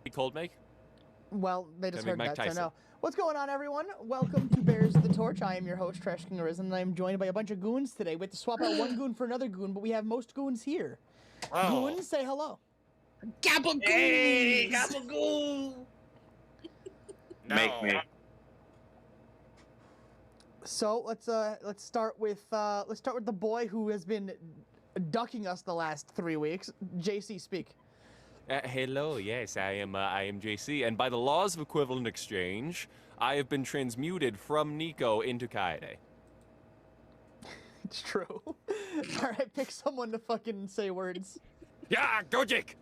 Cold make? Well, they just I mean, heard Mike that, Tyson. so no. What's going on, everyone? Welcome to Bears the Torch. I am your host, Trash King Arisen, and I am joined by a bunch of goons today. We have to swap out one goon for another goon, but we have most goons here. Oh. Goons, say hello. Gabagool! Hey, Gabagool! No. Make me. So let's start with the boy who has been ducking us the last 3 weeks. JC, speak. Hello, yes, I am JC, and by the laws of equivalent exchange, I have been transmuted from Nico into Kaede. It's true. All right, pick someone to fucking say words. Yeah, Gojik!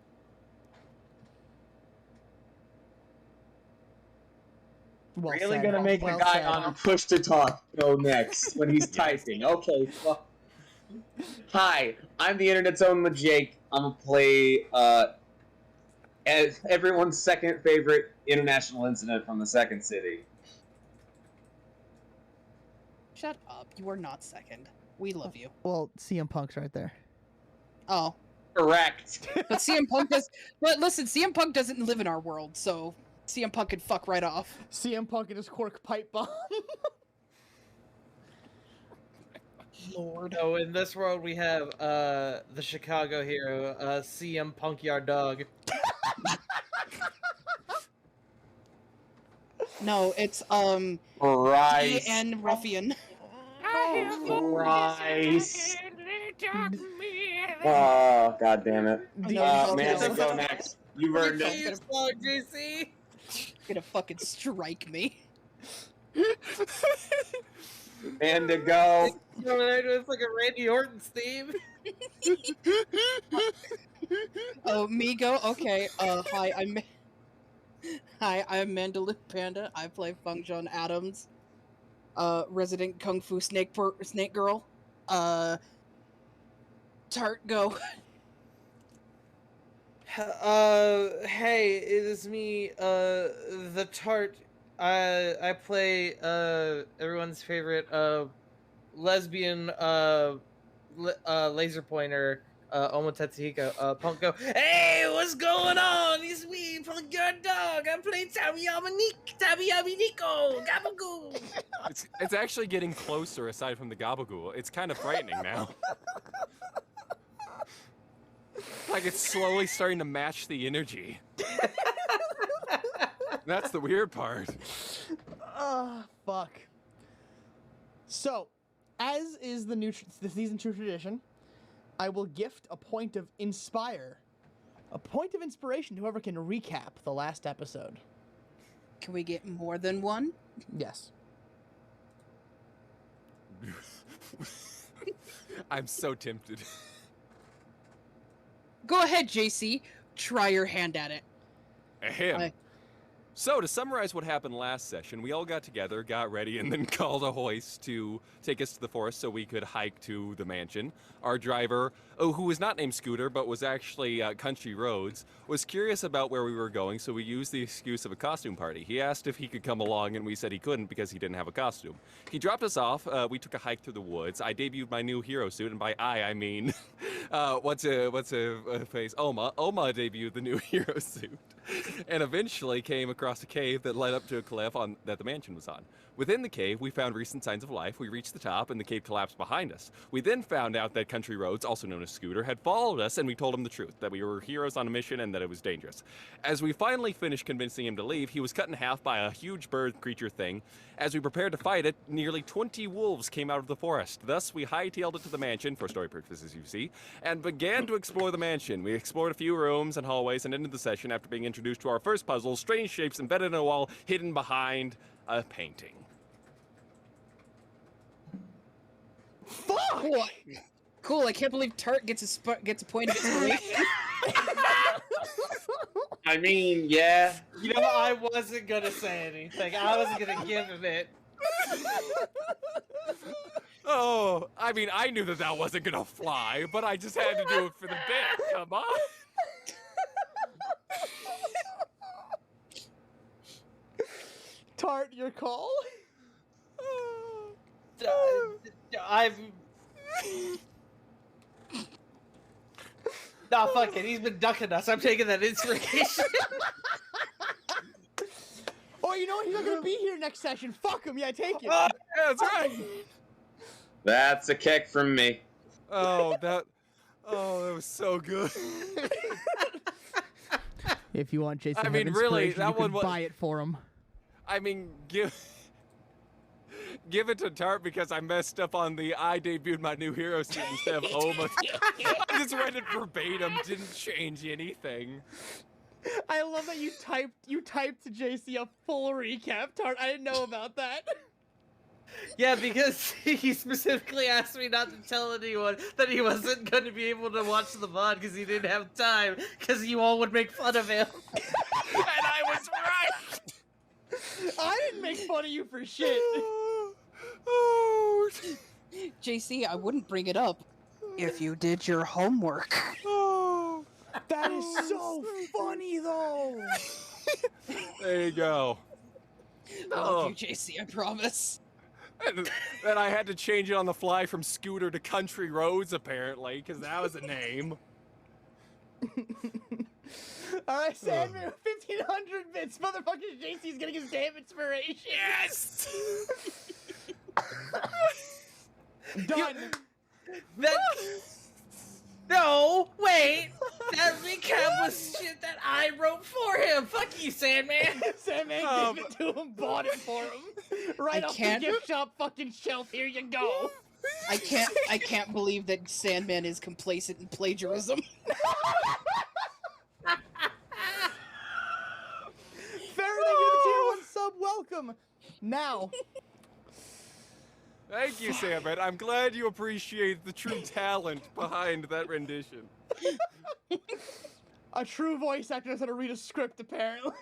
Well Really said. gonna make Well the guy said. on push to talk go next when he's typing. Okay, fuck. Hi, I'm the internet's own Majake. I'm gonna play as everyone's second favorite international incident from the second city. Shut up. You are not second. We love you. Well, CM Punk's right there. Oh. Correct. But CM Punk does. But listen, CM Punk doesn't live in our world, so CM Punk can fuck right off. CM Punk and his cork pipe bomb. Lord. So in this world we have the Chicago hero, CM Punk Yard Dog. No, it's Rice. and Ruffian. Rice. Oh, god damn it. Amanda, go next. You've earned it. You song, JC. Gonna fucking strike me. Amanda, go. It's like a Randy Orton's theme. Oh, me go? Okay. Hi, I'm Mandaloo Panda. I play Fung John Adams, resident Kung Fu snake girl. Tart, go. Hey, it is me, the Tart. I play, everyone's favorite, lesbian, laser pointer, Oma Tetsuhiko, Punk go, hey, what's going on? It's me, Punk Yard Dog. I play Tabiyama Nico, Gabagoo. It's actually getting closer aside from the Gabagool. It's kind of frightening now. Like it's slowly starting to match the energy. That's the weird part. Fuck. So, as is the season 2 tradition, I will gift a point of inspiration to whoever can recap the last episode. Can we get more than one? Yes. I'm so tempted. Go ahead, JC. Try your hand at it. Ahem. Hi. So, to summarize what happened last session, we all got together, got ready, and then called a hoist to take us to the forest so we could hike to the mansion. Our driver, who was not named Scooter, but was actually Country Roads, was curious about where we were going, so we used the excuse of a costume party. He asked if he could come along, and we said he couldn't because he didn't have a costume. He dropped us off. We took a hike through the woods. I debuted my new hero suit, and by I mean, what's a face? Oma. Oma debuted the new hero suit, and eventually came across a cave that led up to a cliff that the mansion was on. Within the cave, we found recent signs of life. We reached the top, and the cave collapsed behind us. We then found out that Country Roads, also known as Scooter, had followed us, and we told him the truth, that we were heroes on a mission and that it was dangerous. As we finally finished convincing him to leave, he was cut in half by a huge bird creature thing. As we prepared to fight it, nearly 20 wolves came out of the forest. Thus, we hightailed it to the mansion, for story purposes, you see, and began to explore the mansion. We explored a few rooms and hallways and ended the session after being introduced to our first puzzle, strange shapes embedded in a wall hidden behind a painting. Fuck! Cool. I can't believe Tart gets a point of inspiration. I mean, yeah. You know, I wasn't gonna say anything. I wasn't gonna give him it. Oh, I mean, I knew that wasn't gonna fly, but I just had to do it for the bit. Come on. Tart, your call? I've... Nah, fuck it. He's been ducking us. I'm taking that inspiration. you know what? He's not gonna be here next session. Fuck him. Yeah, take it. Yeah, that's right. That's a kick from me. That was so good. If you want Jason, I mean, really, that one was- buy it for him. I mean, give it to Tart because I messed up on the I debuted my new hero suit instead of Oma. I just read it verbatim, didn't change anything. I love that you typed to JC a full recap, Tart. I didn't know about that. Yeah, because he specifically asked me not to tell anyone that he wasn't going to be able to watch the VOD because he didn't have time, because you all would make fun of him. And I was right! I didn't make fun of you for shit. Oh, JC, I wouldn't bring it up if you did your homework. oh. That is so funny, though. There you go. I Oh. love you, JC, I promise. And then I had to change it on the fly from Scooter to Country Roads, apparently, because that was a name. All right, Sandman, 1,500 bits. Motherfucker, JC's getting his damn inspiration. Yes! Done. That... No, wait! That recap was shit that I wrote for him! Fuck you, Sandman! Sandman gave it to him, bought it for him. Right I off can't- the gift shop fucking shelf. Here you go. I can't believe that Sandman is complacent in plagiarism. Farron, you're the tier 1 sub. Welcome. Now, Thank you, Sandman. I'm glad you appreciate the true talent behind that rendition. a true voice actor knows how to read a script, apparently.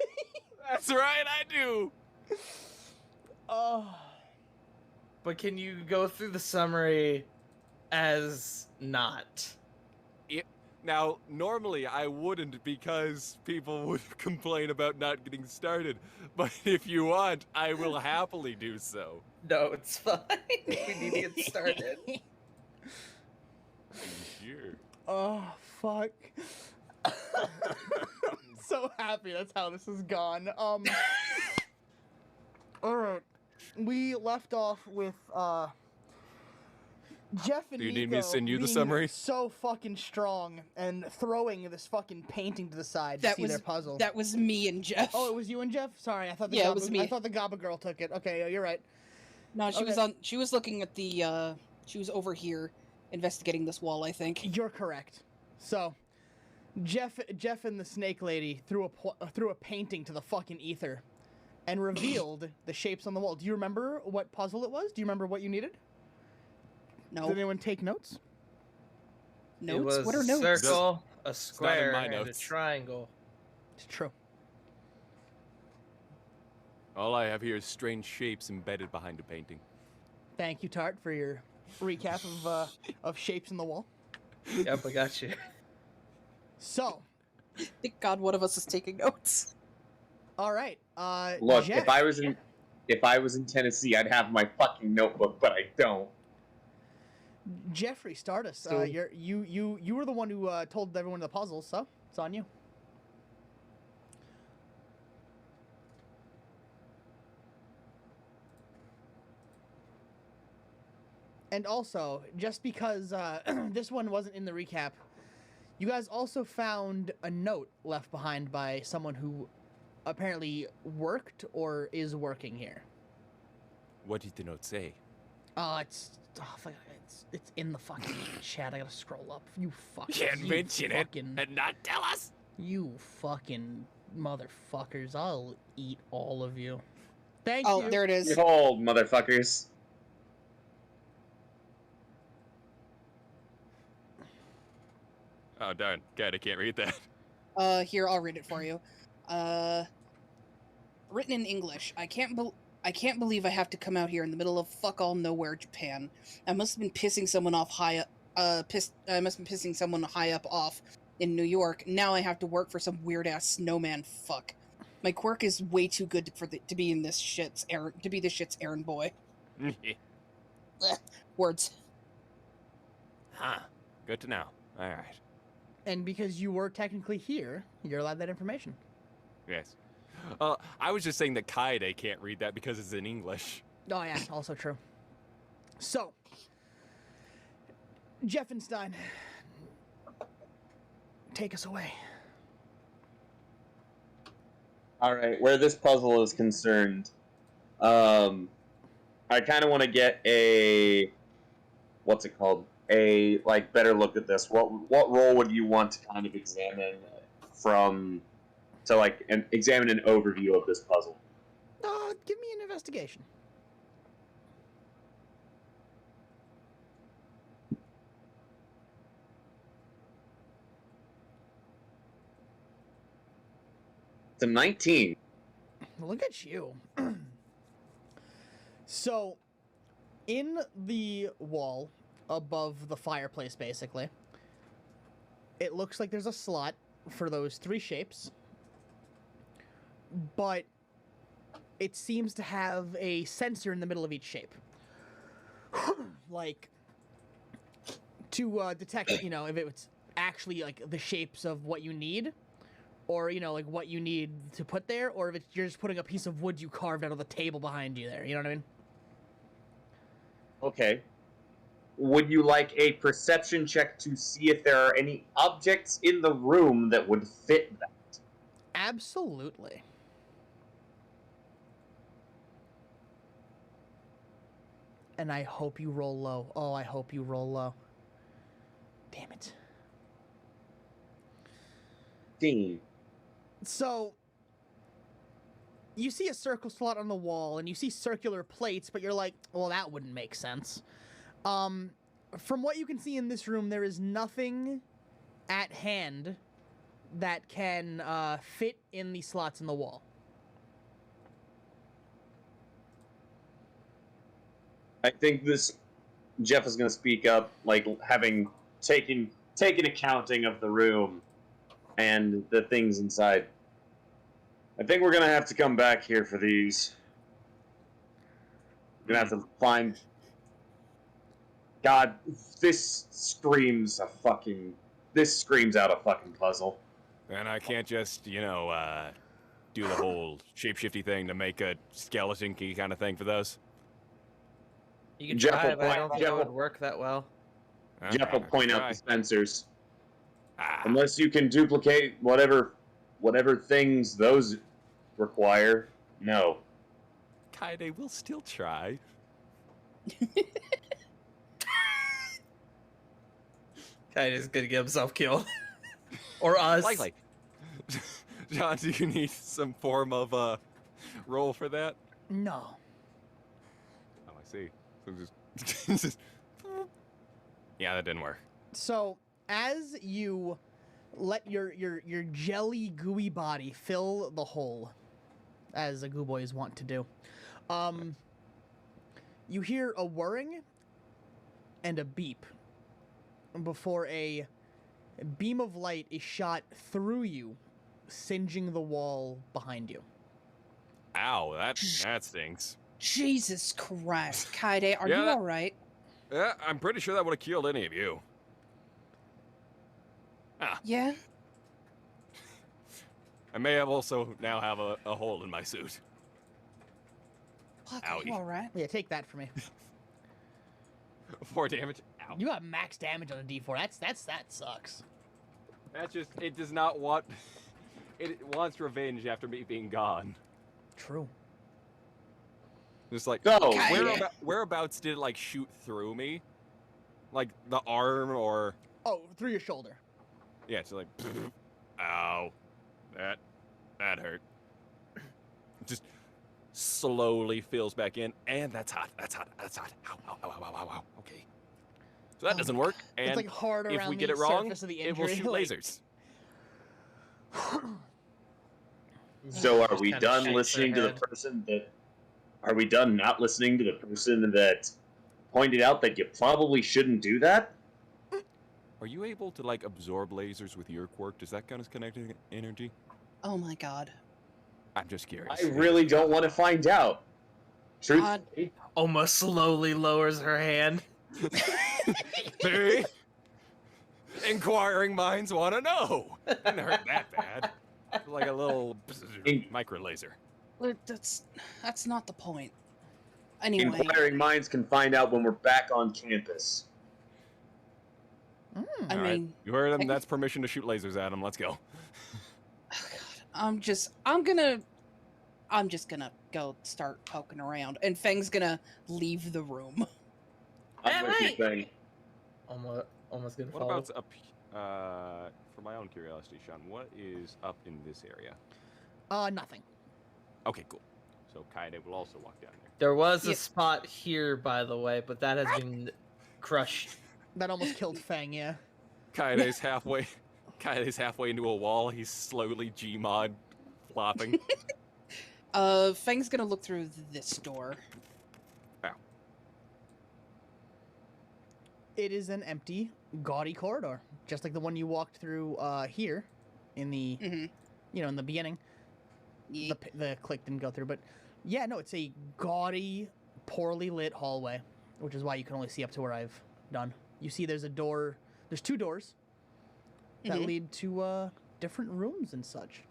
That's right, I do. Oh. But can you go through the summary as not? Now, normally I wouldn't because people would complain about not getting started. But if you want, I will happily do so. No, it's fine. We need to get started. Are you sure? Oh, fuck. So happy that's how this has gone. Alright. We left off with, Jeff and Do you Nico need me to send you the being summary? so fucking strong and throwing this fucking painting to the side to That see was their puzzle. That was me and Jeff. Oh, it was you and Jeff? Sorry, I thought the Yeah, it Gaba, was me. I thought the Gaba girl took it. Okay, you're right. No, she was Okay. on. She was looking at the. She was over here, investigating this wall. I think. You're correct. So, Jeff and the Snake Lady threw a painting to the fucking ether, and revealed the shapes on the wall. Do you remember what puzzle it was? Do you remember what you needed? No Did anyone take notes? notes. It was What are a notes? circle, a not in square, my and a notes. triangle. It's true. All I have here is strange shapes embedded behind a painting. Thank you, Tart, for your recap of shapes in the wall. Yep, I got you. So, Thank God one of us is taking notes. all right. Look, Jeff, if I was in Tennessee, I'd have my fucking notebook, but I don't. Jeffrey, start us. So- You were the one who told everyone the puzzles, so it's on you. And also, just because this one wasn't in the recap, you guys also found a note left behind by someone who apparently worked or is working here. What did the note say? It's in the fucking chat. I gotta scroll up. You fucking Can't you mention fucking, it and not tell us. You fucking motherfuckers! I'll eat all of you. Thank Oh, you. there it is. Behold, motherfuckers. Oh darn! God, I can't read that. Here, I'll read it for you. Written in English. I can't believe I have to come out here in the middle of fuck all nowhere, Japan. I must have been pissing someone off high up. I must have been pissing someone high up off in New York. Now I have to work for some weird ass snowman fuck. My quirk is way too good to be in this shit's errand to be this shit's errand boy. Words. Huh. Good to know. All right. And because you were technically here, you're allowed that information. Yes. I was just saying that Kaede can't read that because it's in English. Oh yeah, also true. So, Jeffenstein, take us away. All right, where this puzzle is concerned, I kind of want to get a what's it called? A like better look at this. What role would you want to kind of examine examine an overview of this puzzle? Give me an investigation. It's a 19. Look at you. So, in the wall above the fireplace, basically, it looks like there's a slot for those three shapes, but it seems to have a sensor in the middle of each shape. Like, to detect, if it's actually, like, the shapes of what you need, or, like, what you need to put there, or if you're just putting a piece of wood you carved out of the table behind you there, you know what I mean? Okay. Would you like a perception check to see if there are any objects in the room that would fit that? Absolutely. And I hope you roll low. Oh, I hope you roll low. Damn it. 15. So, you see a circle slot on the wall, and you see circular plates, but you're like, well, that wouldn't make sense. From what you can see in this room, there is nothing at hand that can fit in the slots in the wall. I think Jeff is going to speak up, like having taken accounting of the room and the things inside. I think we're going to have to come back here for these. We're going to have to find... God, this screams out a fucking puzzle. And I can't just, do the whole shapeshifty thing to make a skeleton key kind of thing for those. You can Jeff try will it, but I point- don't think Jeff it will- would work that well. Jeff will point out the sensors. Ah, Unless you can duplicate whatever things those require, no. Kaede will still try. Kaide is gonna get himself killed. Or us. Likely. John, do you need some form of roll for that? No. Oh, I see. So just yeah, that didn't work. So, as you let your jelly gooey body fill the hole, as a goo boys want to do, you hear a whirring and a beep before a beam of light is shot through you, singeing the wall behind you. Ow, that stings. Jesus Christ, Kaide, are Yeah, you that- all right? Yeah, I'm pretty sure that would have killed any of you. Yeah. I may have also now have a hole in my suit. Fuck, are you Owie. all right? Yeah, take that from me. 4 damage. Ow. You got max damage on a D4. That sucks. That's just, it does not want, it wants revenge after me being gone. True. Just like, So, Kaide. whereabouts did it like shoot through me? Like the arm or, Oh, through your shoulder. yeah, it's like, ow, that hurt. Just slowly fills back in, and that's hot. Ow. Okay. So that Oh doesn't my work, God. and It's like hard if around we get the it wrong, surface of the it will injury. shoot like- lasers. So are Just we kinda done shakes listening their to the head. person that... Are we done not listening to the person that pointed out that you probably shouldn't do that? Are you able to like absorb lasers with your quirk? Does that count as kinetic energy? Oh my God. I'm just curious. I really don't want to find out. Truthfully, Almost slowly lowers her hand. See? Inquiring minds want to know. Didn't hurt that bad. like a little micro laser. But that's not the point. Anyway, Inquiring minds can find out when we're back on campus. I All right. mean, You heard him. I could- That's permission to shoot lasers at him. Let's go. oh God, I'm just gonna go start poking around, and Fang's gonna leave the room. I'm with you, Hey, Fang. Almost gonna What follow. about up? For my own curiosity, Sean, what is up in this area? Nothing. Okay, cool. So Kaede will also walk down there. There was Yeah. a spot here, by the way, but that has been crushed. That almost killed Fang, yeah. Kaede's halfway. Kaede's halfway into a wall. He's slowly Gmod flopping. Fang's gonna look through this door. It is an empty, gaudy corridor, just like the one you walked through here in the, Mm-hmm. in the beginning. Yeah. The click didn't go through, but yeah, no, it's a gaudy, poorly lit hallway, which is why you can only see up to where I've done. You see there's a door, there's two doors that Mhm. lead to different rooms and such.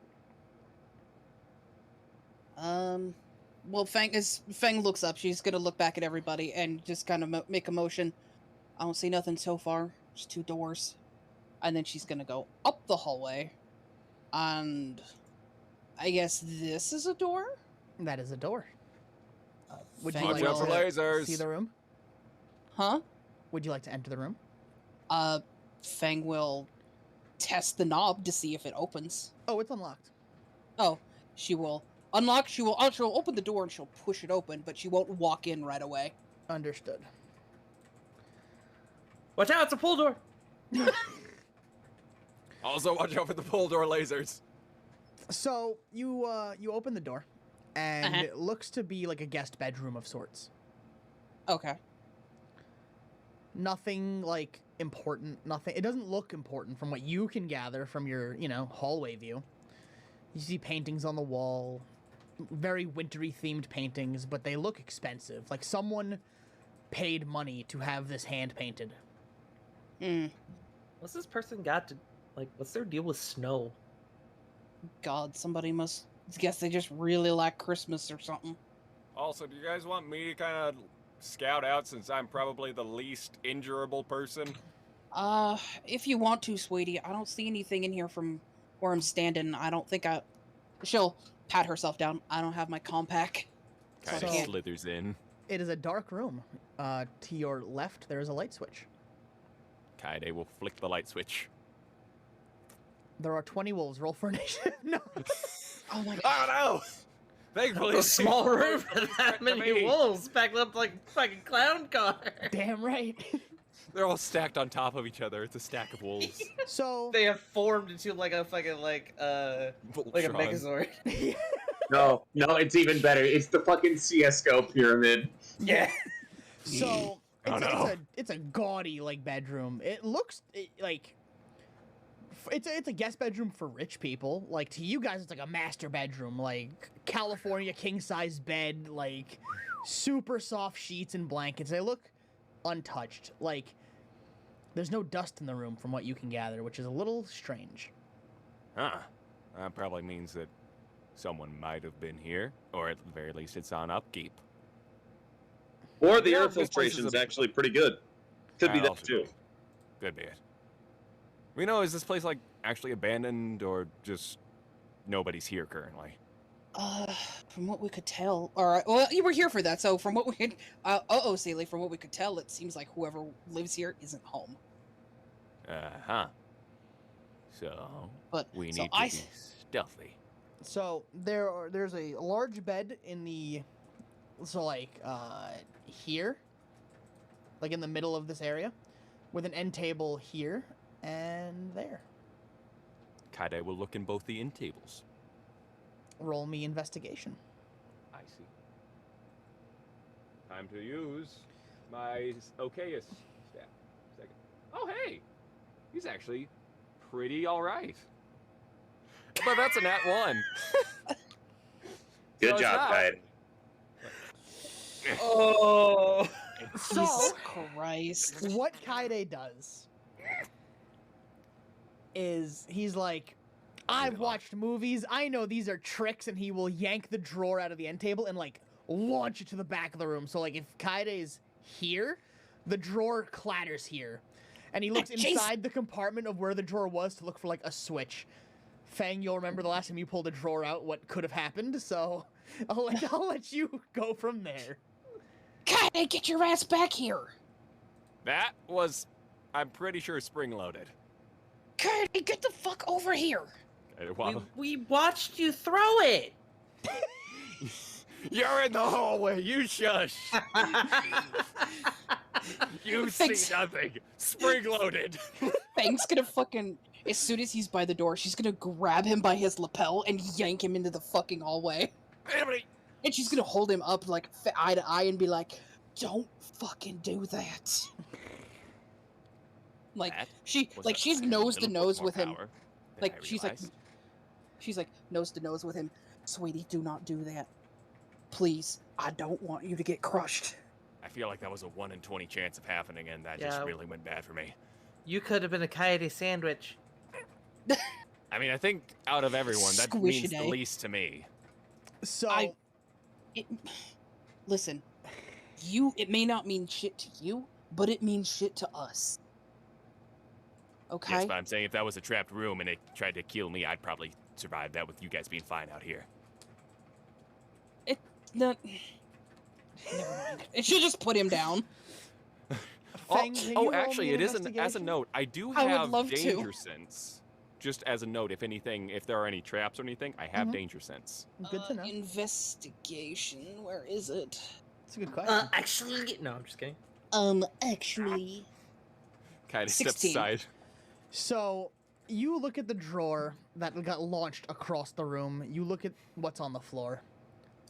Well, Fang looks up, she's gonna look back at everybody and just kind of make a motion. I don't see nothing so far. Just two doors, and then she's gonna go up the hallway, and I guess this is a door. That is a door. Would you Fang Watch like out for will- to lasers. see the room? Huh? Would you like to enter the room? Fang will test the knob to see if it opens. Oh, it's unlocked. Oh, she will unlock. She'll open the door and she'll push it open, but she won't walk in right away. Understood. Watch out! It's a pull door. Also, watch out for the pull door lasers. So you open the door, and Uh-huh. it looks to be like a guest bedroom of sorts. Okay. Nothing like important. Nothing. It doesn't look important from what you can gather from your hallway view. You see paintings on the wall, very wintry themed paintings, but they look expensive. Like someone paid money to have this hand painted. Mm. What's this person got to like? What's their deal with snow? God, somebody must guess they just really like Christmas or something. Also, do you guys want me to kind of scout out since I'm probably the least injurable person? If you want to, sweetie. I don't see anything in here from where I'm standing. I don't think she'll pat herself down. I don't have my compact. Kind So- of slithers in. It is a dark room. To your left, there is a light switch. Kaede will flick the light switch. There are 20 wolves. Roll for initiative. No. Oh my god. Oh no! Thankfully, A small room for for that many wolves packed up like a fucking clown car. Damn right. They're all stacked on top of each other. It's a stack of wolves. So They have formed into like a fucking like a Voltron. Megazord. No, it's even better. It's the fucking CS:GO pyramid. Yeah. So Oh, no. it's a gaudy like bedroom. It looks like it's a guest bedroom for rich people. Like to you guys, it's like a master bedroom, like California king size bed, like super soft sheets and blankets. They look untouched. Like there's no dust in the room from what you can gather, which is a little strange. Huh. That probably means that someone might have been here, or at the very least, it's on upkeep. Or the Yeah, air this place is filtration's a- actually pretty good. Could be that Also too. Could be it. We know, is this place like actually abandoned, or just nobody's here currently? From what we could tell, alright, well, you were here for that, so from what we could, Sealy, from what we could tell, it seems like whoever lives here isn't home. Uh-huh. So, But, we so need to I, be stealthy. So there's a large bed in the here, like in the middle of this area, with an end table here and there. Kaede will look in both the end tables. Roll me investigation. I see. Time to use my okayest stat. Second. Oh, hey! He's actually pretty alright. But that's a nat 1. Good So it's job, not- Kaede. Oh. So Jesus Christ. what Kaede does is he's like, I've watched movies. I know these are tricks, and he will yank the drawer out of the end table and like launch it to the back of the room. So like if Kaede is here, the drawer clatters here, and he looks jeez. inside the compartment of where the drawer was to look for like a switch. Fang, you'll remember the last time you pulled a drawer out, what could have happened. So I'll let you go from there. Kaede, get your ass back here! That was, I'm pretty sure, spring-loaded. Kaede, get the fuck over here! We watched you throw it. You're in the hallway. You shush. You Thanks. see nothing. Spring-loaded. Fang's gonna fucking, as soon as he's by the door, she's gonna grab him by his lapel and yank him into the fucking hallway. Anybody? And she's gonna hold him up like eye to eye and be like, "Don't fucking do that." Like That she's nose to nose with him. Like she's like nose to nose with him. Sweetie, do not do that. Please, I don't want you to get crushed. I feel like that was a 1 in 20 chance of happening, and that just Yeah. really went bad for me. You could have been a Kaede sandwich. I mean, I think out of everyone, that means the Squishy-day. least to me. So Listen, it may not mean shit to you, but it means shit to us. Okay? Yes, but I'm saying if that was a trapped room and it tried to kill me, I'd probably survive that with you guys being fine out here. No, never mind. It should just put him down. Fang, can you roll me Actually, an it isn't. As a investigation? note, I do I would have love to. danger sense. Just as a note, if anything, if there are any traps or anything, I have Mhm. danger sense. Good to know. Investigation. Where is it? It's a good question. Actually, no, I'm just kidding. Actually. Kind of steps 16. aside. So you look at the drawer that got launched across the room. You look at what's on the floor.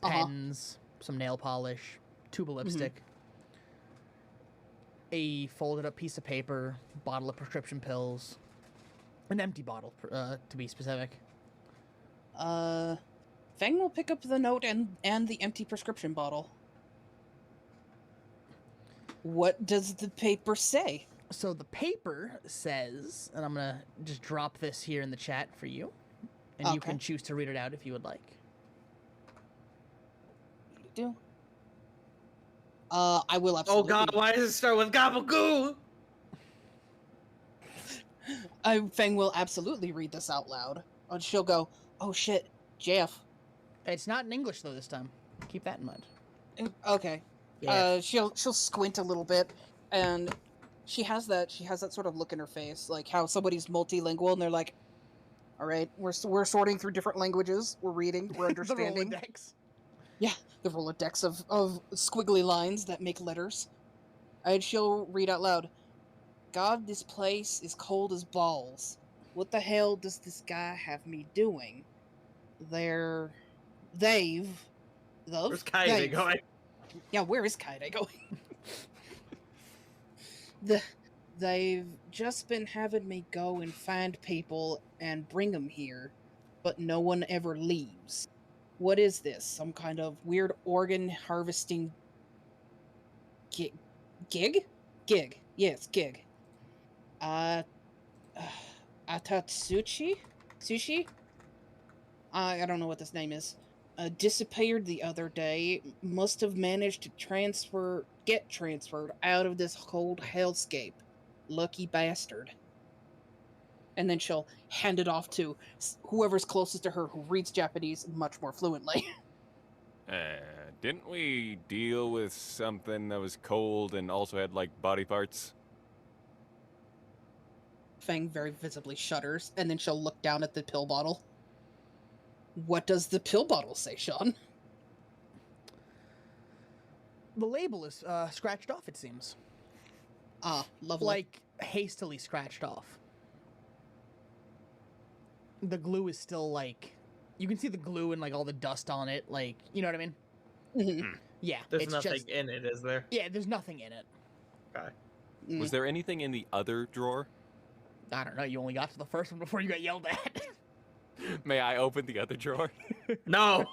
Pens, some nail polish, tube of lipstick, a folded up piece of paper, bottle of prescription pills, an empty bottle, to be specific. Fang will pick up the note and the empty prescription bottle. What does the paper say? So the paper says, and I'm gonna just drop this here in the chat for you, and you Okay. can choose to read it out if you would like. Do. I will Oh absolutely. god, why does it start with Gabagoo? Fang will absolutely read this out loud. And she'll go, "Oh shit, Jeff." It's not in English though this time. Keep that in mind. Okay. She'll squint a little bit, and she has that sort of look in her face, like how somebody's multilingual and they're like, "All right, we're sorting through different languages. We're reading. We're The understanding." Rolodex. The Rolodex of squiggly lines that make letters. And she'll read out loud, "God, this place is cold as balls. What the hell does this guy have me doing? Where's Where's Kaede going? Yeah, where is Kaede going? They've just been having me go and find people and bring them here, but no one ever leaves. What is this? Some kind of weird organ harvesting gig? Gig. Yes, gig. Atatsuchi? Sushi? I don't know what this name is. Disappeared the other day. Must have managed to get transferred out of this cold hellscape. Lucky bastard. And then she'll hand it off to whoever's closest to her who reads Japanese much more fluently. Didn't we deal with something that was cold and also had like body parts? Fang very visibly shudders, and then she'll look down at the pill bottle. What does the pill bottle say, Sean? The label is scratched off, it seems. Ah, lovely. Like, hastily scratched off. The glue is still, like... You can see the glue and, like, all the dust on it. Like, you know what I mean? Mhm. Yeah, There's it's nothing just... in it, is there? Yeah, there's nothing in it. Okay. Mm. Was there anything in the other drawer? I don't know, you only got to the first one before you got yelled at. May I open the other drawer? No!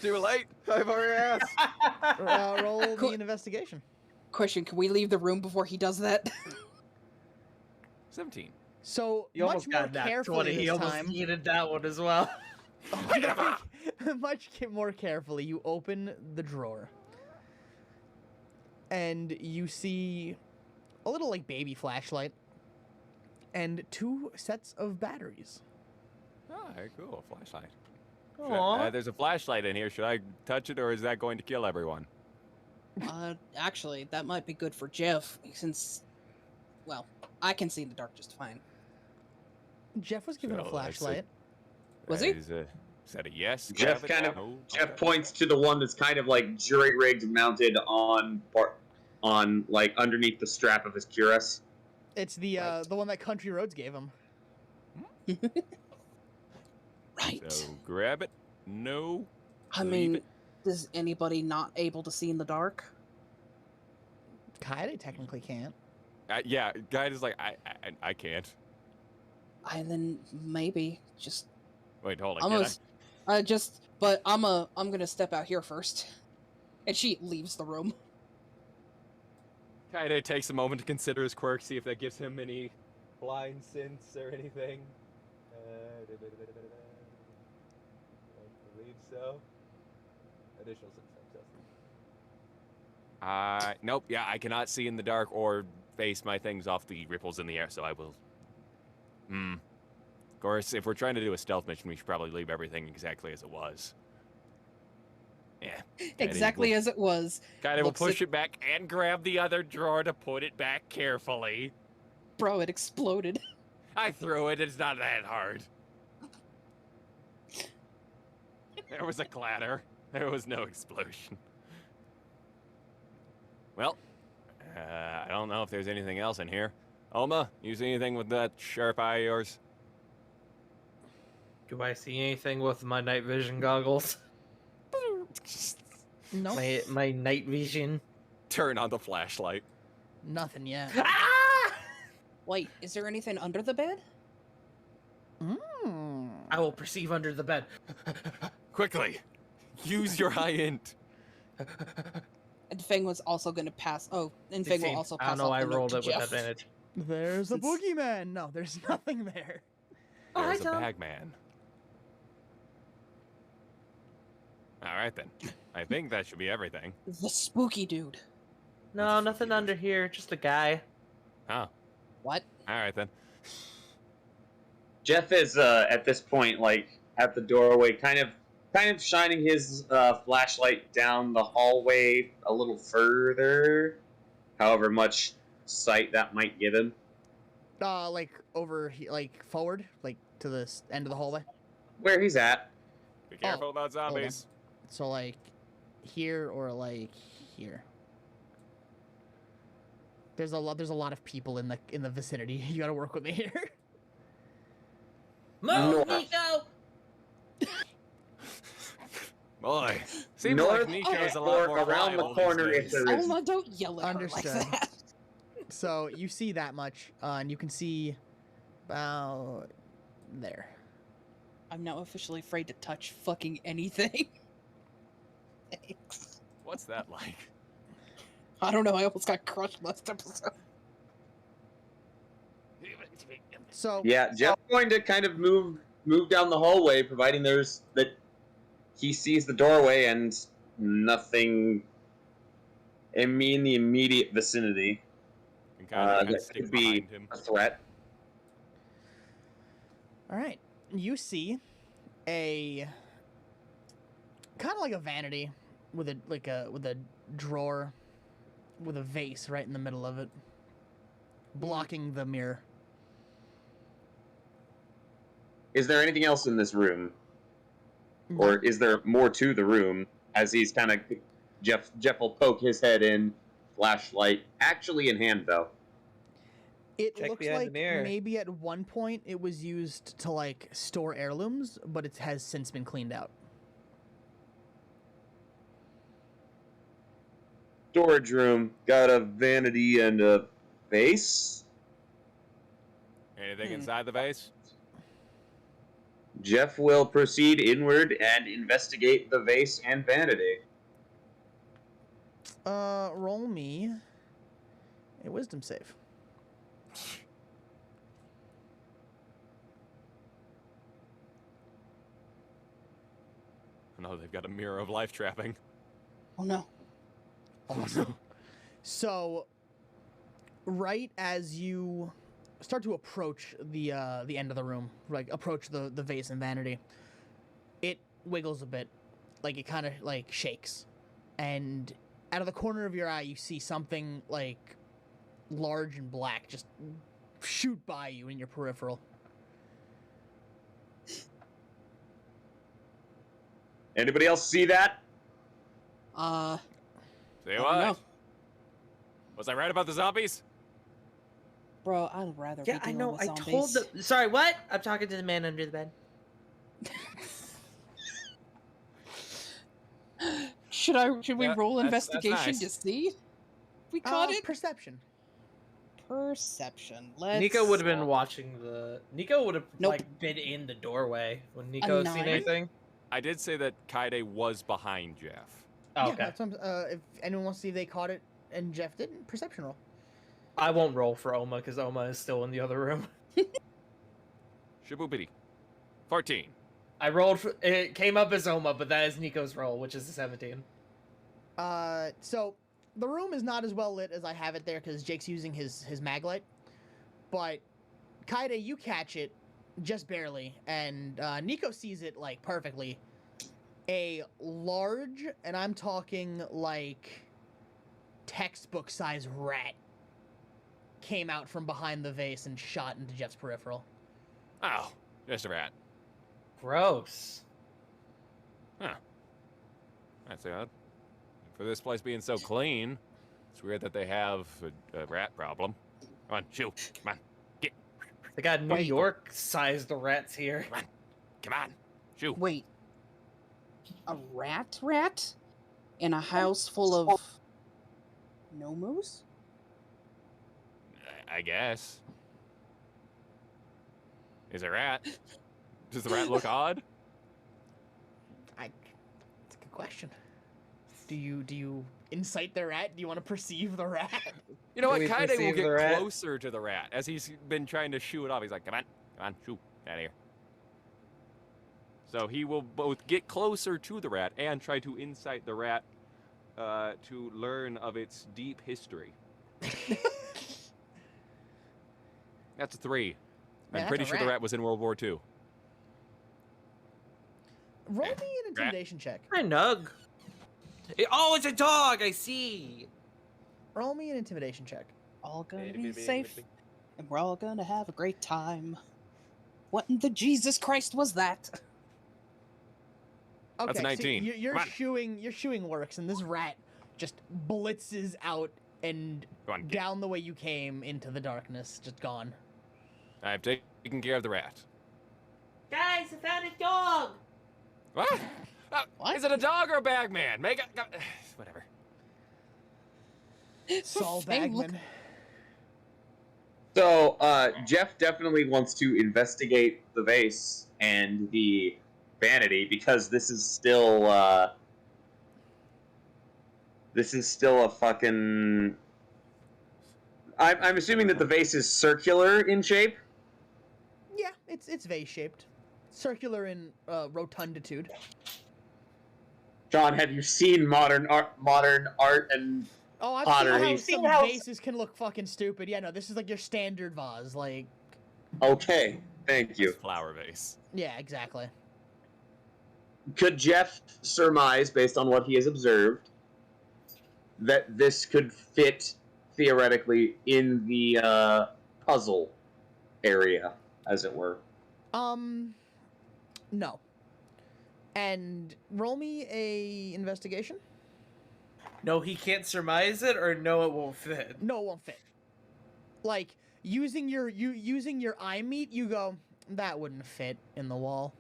Too late. I've already asked. Roll the Cool. investigation. Question, can we leave the room before he does that? 17. So You much almost more got that carefully 20. this He almost time. needed that one as well. More carefully, you open the drawer, and you see a little like baby flashlight and 2 sets of batteries. Alright, cool. Flashlight. Aww. There's a flashlight in here. Should I touch it, or is that going to kill everyone? Actually, that might be good for Jeff, since, well, I can see in the dark just fine. Jeff was given a So, that's flashlight. Was he? Is that a yes? Jeff Grab it? kind of- No? Jeff Okay. points to the one that's kind of like jury rigged, mounted on like underneath the strap of his cuirass. It's the Right. the one that Country Roads gave him. Right. So grab it. No. I leave mean, it. is anybody not able to see in the dark? Kaede technically can't. Yeah, guide is like I can't. Then maybe just Wait, hold on. almost. But I'm gonna step out here first, and she leaves the room. Kaede takes a moment to consider his quirk, see if that gives him any blind sense or anything. I believe so. Additional success. Nope. Yeah, I cannot see in the dark or face my things off the ripples in the air, so I will. Of course, if we're trying to do a stealth mission, we should probably leave everything exactly as it was. Yeah. Exactly as it was. Kaede will looks push like- it back and grab the other drawer to put it back carefully. Bro, it exploded. I threw it. It's not that hard. There was a clatter. There was no explosion. Well, I don't know if there's anything else in here. Oma, you see anything with that sharp eye of yours? Do I see anything with my night vision goggles? No, My night vision. Turn on the flashlight. nothing yet. Ah! Wait, is there anything under the bed? I will perceive under the bed. Quickly, use your high int. And Feng was also gonna pass. Oh, and Feng will 16. also I pass. don't know. off I the note rolled to it with Jeff. advantage. There's a Since- boogeyman. No, there's nothing there. Oh, hi, There's a Tom. bagman. All right then. I think that should be everything. The spooky dude. No, nothing under here. Just a guy. Oh, What? all right then. Jeff is at this point like at the doorway, kind of shining his flashlight down the hallway a little further, however much sight that might give him. Like over here, like forward, like to the end of the hallway. Where he's at. Be careful about on. zombies. So like here or like here. There's a lot of people in the vicinity. You gotta work with me here. Move, North. Nico! Boy, seems North like Nico's a or lot more around the reliable corner these if days. there is. Alma, don't yell at her Understood. like that. So you see that much, and you can see about there. I'm now officially afraid to touch fucking anything. Thanks. What's that like? I don't know. I almost got crushed last episode. So Yeah, Jeff's going to kind of move down the hallway, providing there's that he sees the doorway and nothing in the immediate vicinity. And kind that of stick could be behind him. a threat. all right, you see a kind of like a vanity with a drawer with a vase right in the middle of it, blocking the mirror. Is there anything else in this room, or is there more to the room? As he's kind of Jeff will poke his head in, flashlight actually in hand though. It Check looks behind the like mirror. maybe at one point it was used to like store heirlooms, but it has since been cleaned out. Storage room, got a vanity and a vase. Anything inside the vase? Jeff will proceed inward and investigate the vase and vanity. Roll me a wisdom save. no, they've got a mirror of life trapping. Oh no. Awesome. So, right as you start to approach the end of the room, like approach the vase and vanity, it wiggles a bit, like it kind of like shakes, and out of the corner of your eye, you see something like large and black just shoot by you in your peripheral. Anybody else see that? Say I don't what? know. Was I right about the zombies? Bro, I'd rather Yeah, be I dealing know. with I zombies. told the. Sorry, what? I'm talking to the man under the bed. Should we Yeah, roll that's investigation nice. to see if we caught it? Perception. Perception. Let's. Nico would have been watching the. Nico would have Nope. like been in the doorway when Nico seen 9? anything. I did say that Kaide was behind Jeff. Oh, Yeah, okay. that's what if anyone wants to see if they caught it and Jeff didn't, perception roll. I won't roll for Oma because Oma is still in the other room. Shaboopity. 14. I rolled. It came up as Oma, but that is Nico's roll, which is a 17. So the room is not as well lit as I have it there because Jake's using his mag light. But Kaide, you catch it just barely, and Nico sees it like perfectly. A large, and I'm talking like textbook size rat came out from behind the vase and shot into Jeff's peripheral. Oh, just a rat. Gross. That's odd. For this place being so clean, it's weird that they have a rat problem. Come on, shoo. Come on. Get. They got New Wait. York-sized rats here. Come on. Shoo. Wait. A rat? In a house full of gnomos? I guess. Is a rat? Does the rat look odd? It's a good question. Do you incite the rat? Do you want to perceive the rat? You know Do what? we Kaide will perceive get the rat? closer to the rat as he's been trying to shoo it off. He's like, come on, shoo, out of here. So he will both get closer to the rat and try to incite the rat to learn of its deep history. That's a 3. Man, I'm pretty that's a sure the rat. rat was in World War II. Roll me an intimidation check. Hi, Nug. Oh, it's a dog. I see. Roll me an intimidation check. All gonna be safe, and we're all gonna have a great time. What in the Jesus Christ was that? Okay, That's a so 19. you're Come on. shooing works, and this rat just blitzes out and Go on, get. down the way you came into the darkness, just gone. I've taken care of the rat. Guys, I found a dog. What? What? Is it a dog or a bagman? Make it. Whatever. Saul Thing look- Bagman. So, Jeff definitely wants to investigate the vase and the vanity because this is still a fucking. I'm assuming that the vase is circular in shape. Yeah, it's vase shaped, circular in rotunditude. John, have you seen modern art and Oh, I've Pottery. seen how some vases can look fucking stupid. Yeah, no, this is like your standard vase. Like, okay, thank you. Flower vase. yeah, exactly. Could Jeff surmise, based on what he has observed, that this could fit theoretically in the puzzle area, as it were? No. And roll me a investigation. No, he can't surmise it, or no, it won't fit. No, it won't fit. Like using your eye meat, you go, that wouldn't fit in the wall.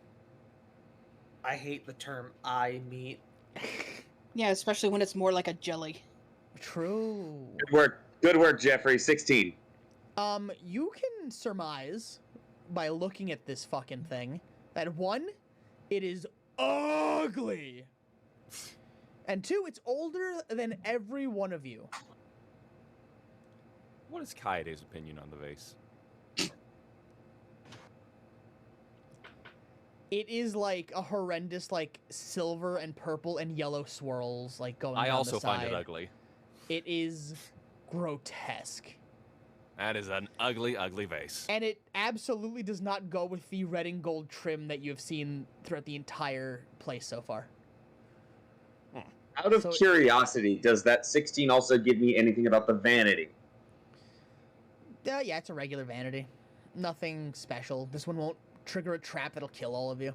I hate the term eye meat. Yeah, especially when it's more like a jelly. True. Good work, Jeffrey. 16. You can surmise by looking at this fucking thing that 1, it is ugly. And 2, it's older than every one of you. What is Kaide's opinion on the vase? It is like a horrendous, like silver and purple and yellow swirls, like going I down also the side. find it ugly. It is grotesque. That is an ugly, ugly vase. And it absolutely does not go with the red and gold trim that you have seen throughout the entire place so far. Out of So- curiosity, does that 16 also give me anything about the vanity? Yeah, it's a regular vanity. Nothing special. This one won't trigger a trap that'll kill all of you.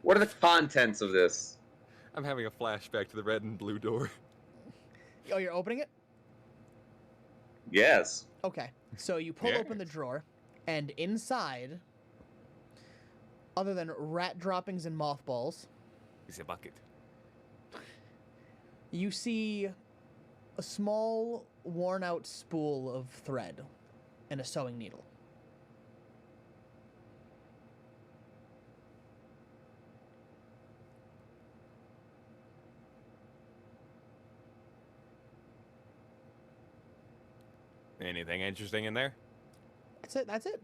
What are the contents of this? I'm having a flashback to the red and blue door. Oh, you're opening it? Yes. Okay. So you pull open the drawer, and inside, other than rat droppings and mothballs, It's a bucket. you see a small, worn-out spool of thread and a sewing needle. Anything interesting in there? That's it. That's it.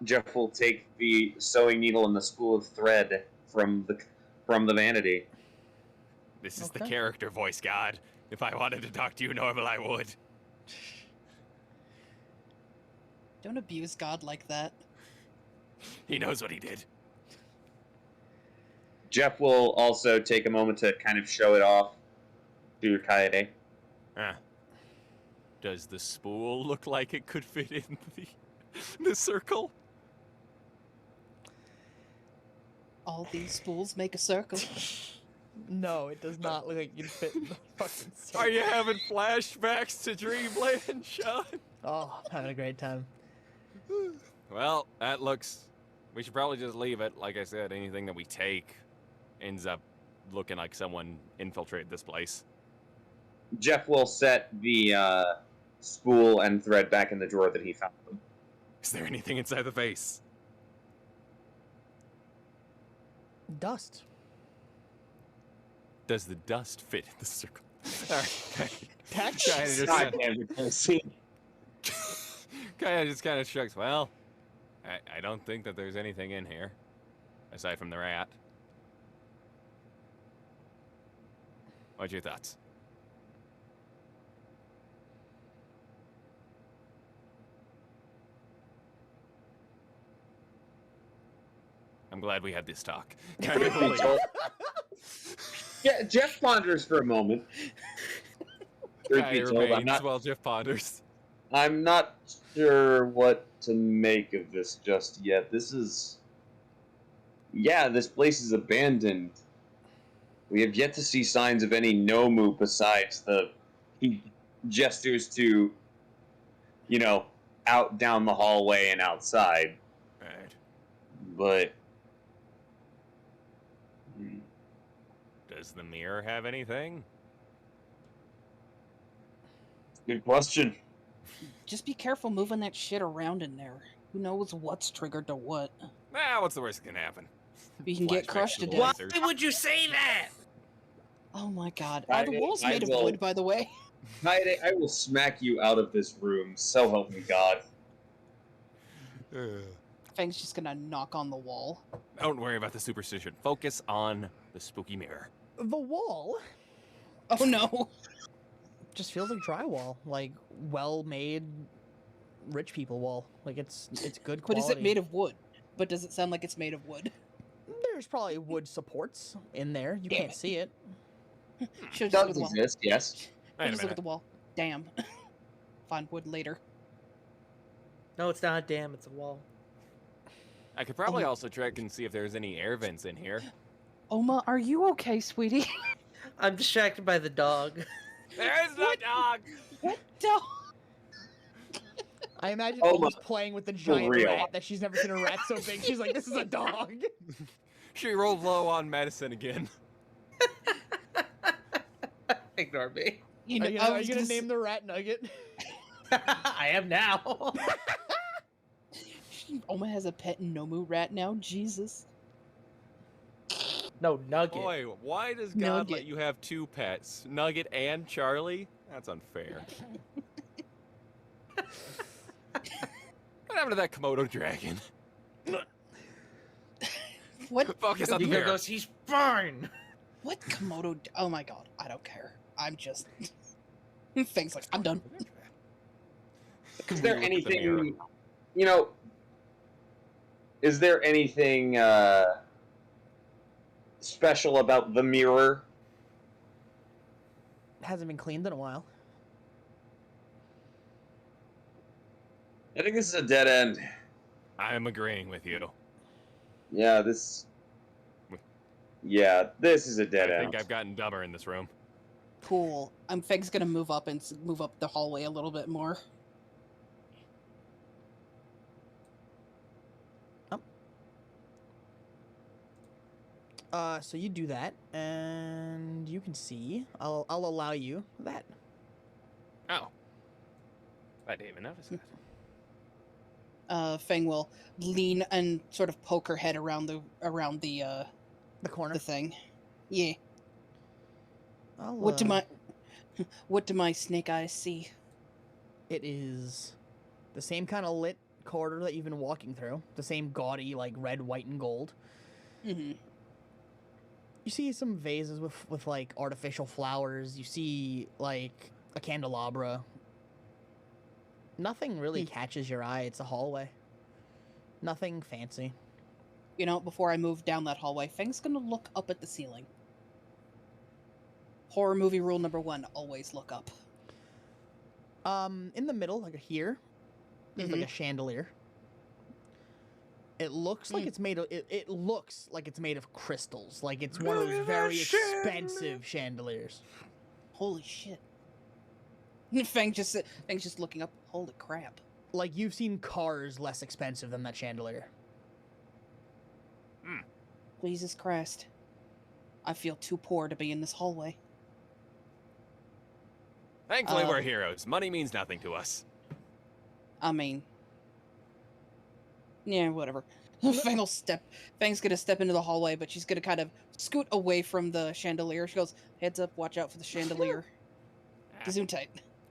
Jeff will take the sewing needle and the spool of thread from the vanity. This is the Okay. character voice, God. If I wanted to talk to you normal, I would. Don't abuse God like that. He knows what he did. Jeff will also take a moment to kind of show it off to Kaede. Ah. Does the spool look like it could fit in the circle? All these spools make a circle. No, it does not look like you'd fit in the fucking circle. Are you having flashbacks to Dreamland, Sean? Oh, I'm having a great time. Well, that looks... We should probably just leave it. Like I said, anything that we take ends up looking like someone infiltrated this place. Jeff will set the spool and thread back in the drawer that he found them. Is there anything inside the vase? Dust. Does the dust fit in the circle? Alright. That's Kinda just- God damn it, Tennessee. Just kind of shrugs. Well, I don't think that there's anything in here. Aside from the rat. What's your thoughts? I'm glad we had this talk. Truth be told- Yeah, Jeff ponders for a moment. Truth be Kinda told, remains while Jeff ponders. I'm not sure what to make of this just yet. This place is abandoned. We have yet to see signs of any Nomu besides he gestures to, out down the hallway and outside. Right. But Does the mirror have anything? good question. Just be careful moving that shit around in there. Who knows what's triggered to what? Ah, what's the worst that can happen? We can get Flashbacks crushed to to the death. lasers. Why would you say that? Oh my god. Are the I- walls I made of will- wood, by the way? Kaede, I will smack you out of this room. So help me God. Fang's just gonna knock on the wall. Don't worry about the superstition. Focus on the spooky mirror. The wall Oh no. just feels like drywall, like well-made rich people wall. Like it's good But quality. is it made of wood? But does it sound like it's made of wood? There's probably wood supports in there. You Damn can't it. see it. Should just look at Does the wall. exist, yes. Wait a Just look at minute. the wall. Damn. Find wood later. No, it's not a dam, it's a wall. I could probably Oh. also check and see if there's any air vents in here. Oma, are you okay, sweetie? I'm distracted by the dog. There is no dog! What dog? I imagine Oh Oma's my- playing with the giant real. rat that she's never seen a rat so big. She's like, this is a dog. She rolled low on medicine again. Ignore me. You know, Are you I gonna, was gonna gonna name the rat Nugget? I am now. Oma has a pet Nomu rat now. Jesus. No, Nugget. Boy, why does God let Nugget. you have two pets? Nugget and Charlie? That's unfair. What happened to that Komodo dragon? What? Focus on the Nico mirror. goes, he's fine. What Komodo? Oh my god, I don't care. I'm just. Things like I'm done. Is We there look at the mirror. anything, you know? Is there anything special about the mirror? Hasn't been cleaned in a while. I think this is a dead end. I'm agreeing with you. Yeah, this. Yeah, this is a dead I end. think I've gotten dumber in this room. Cool. Feg's gonna move up and move up the hallway a little bit more. So you do that, and you can see. I'll allow you that. Oh. I didn't even notice that. Feng will lean and sort of poke her head around the The corner. the thing. Yeah. I'll, What do my snake eyes see? It is the same kind of lit corridor that you've been walking through. The same gaudy, like red, white, and gold. Mm-hmm. You see some vases with like artificial flowers. You see like a candelabra. Nothing really catches your eye. It's a hallway. Nothing fancy. You know, before I move down that hallway, Feng's gonna look up at the ceiling. Horror movie rule number 1: always look up. In the middle, like here, there's like a chandelier. It looks like it's made of. It looks like it's made of crystals. Like it's one of those very expensive chandeliers. Holy shit! Feng's just looking up. Holy crap! Like you've seen cars less expensive than that chandelier. Jesus Christ! I feel too poor to be in this hallway. Thankfully, we're heroes. Money means nothing to us. I mean, yeah, whatever. Feng's gonna step into the hallway, but she's gonna kind of scoot away from the chandelier. She goes, "Heads up, watch out for the chandelier." Gesundheit.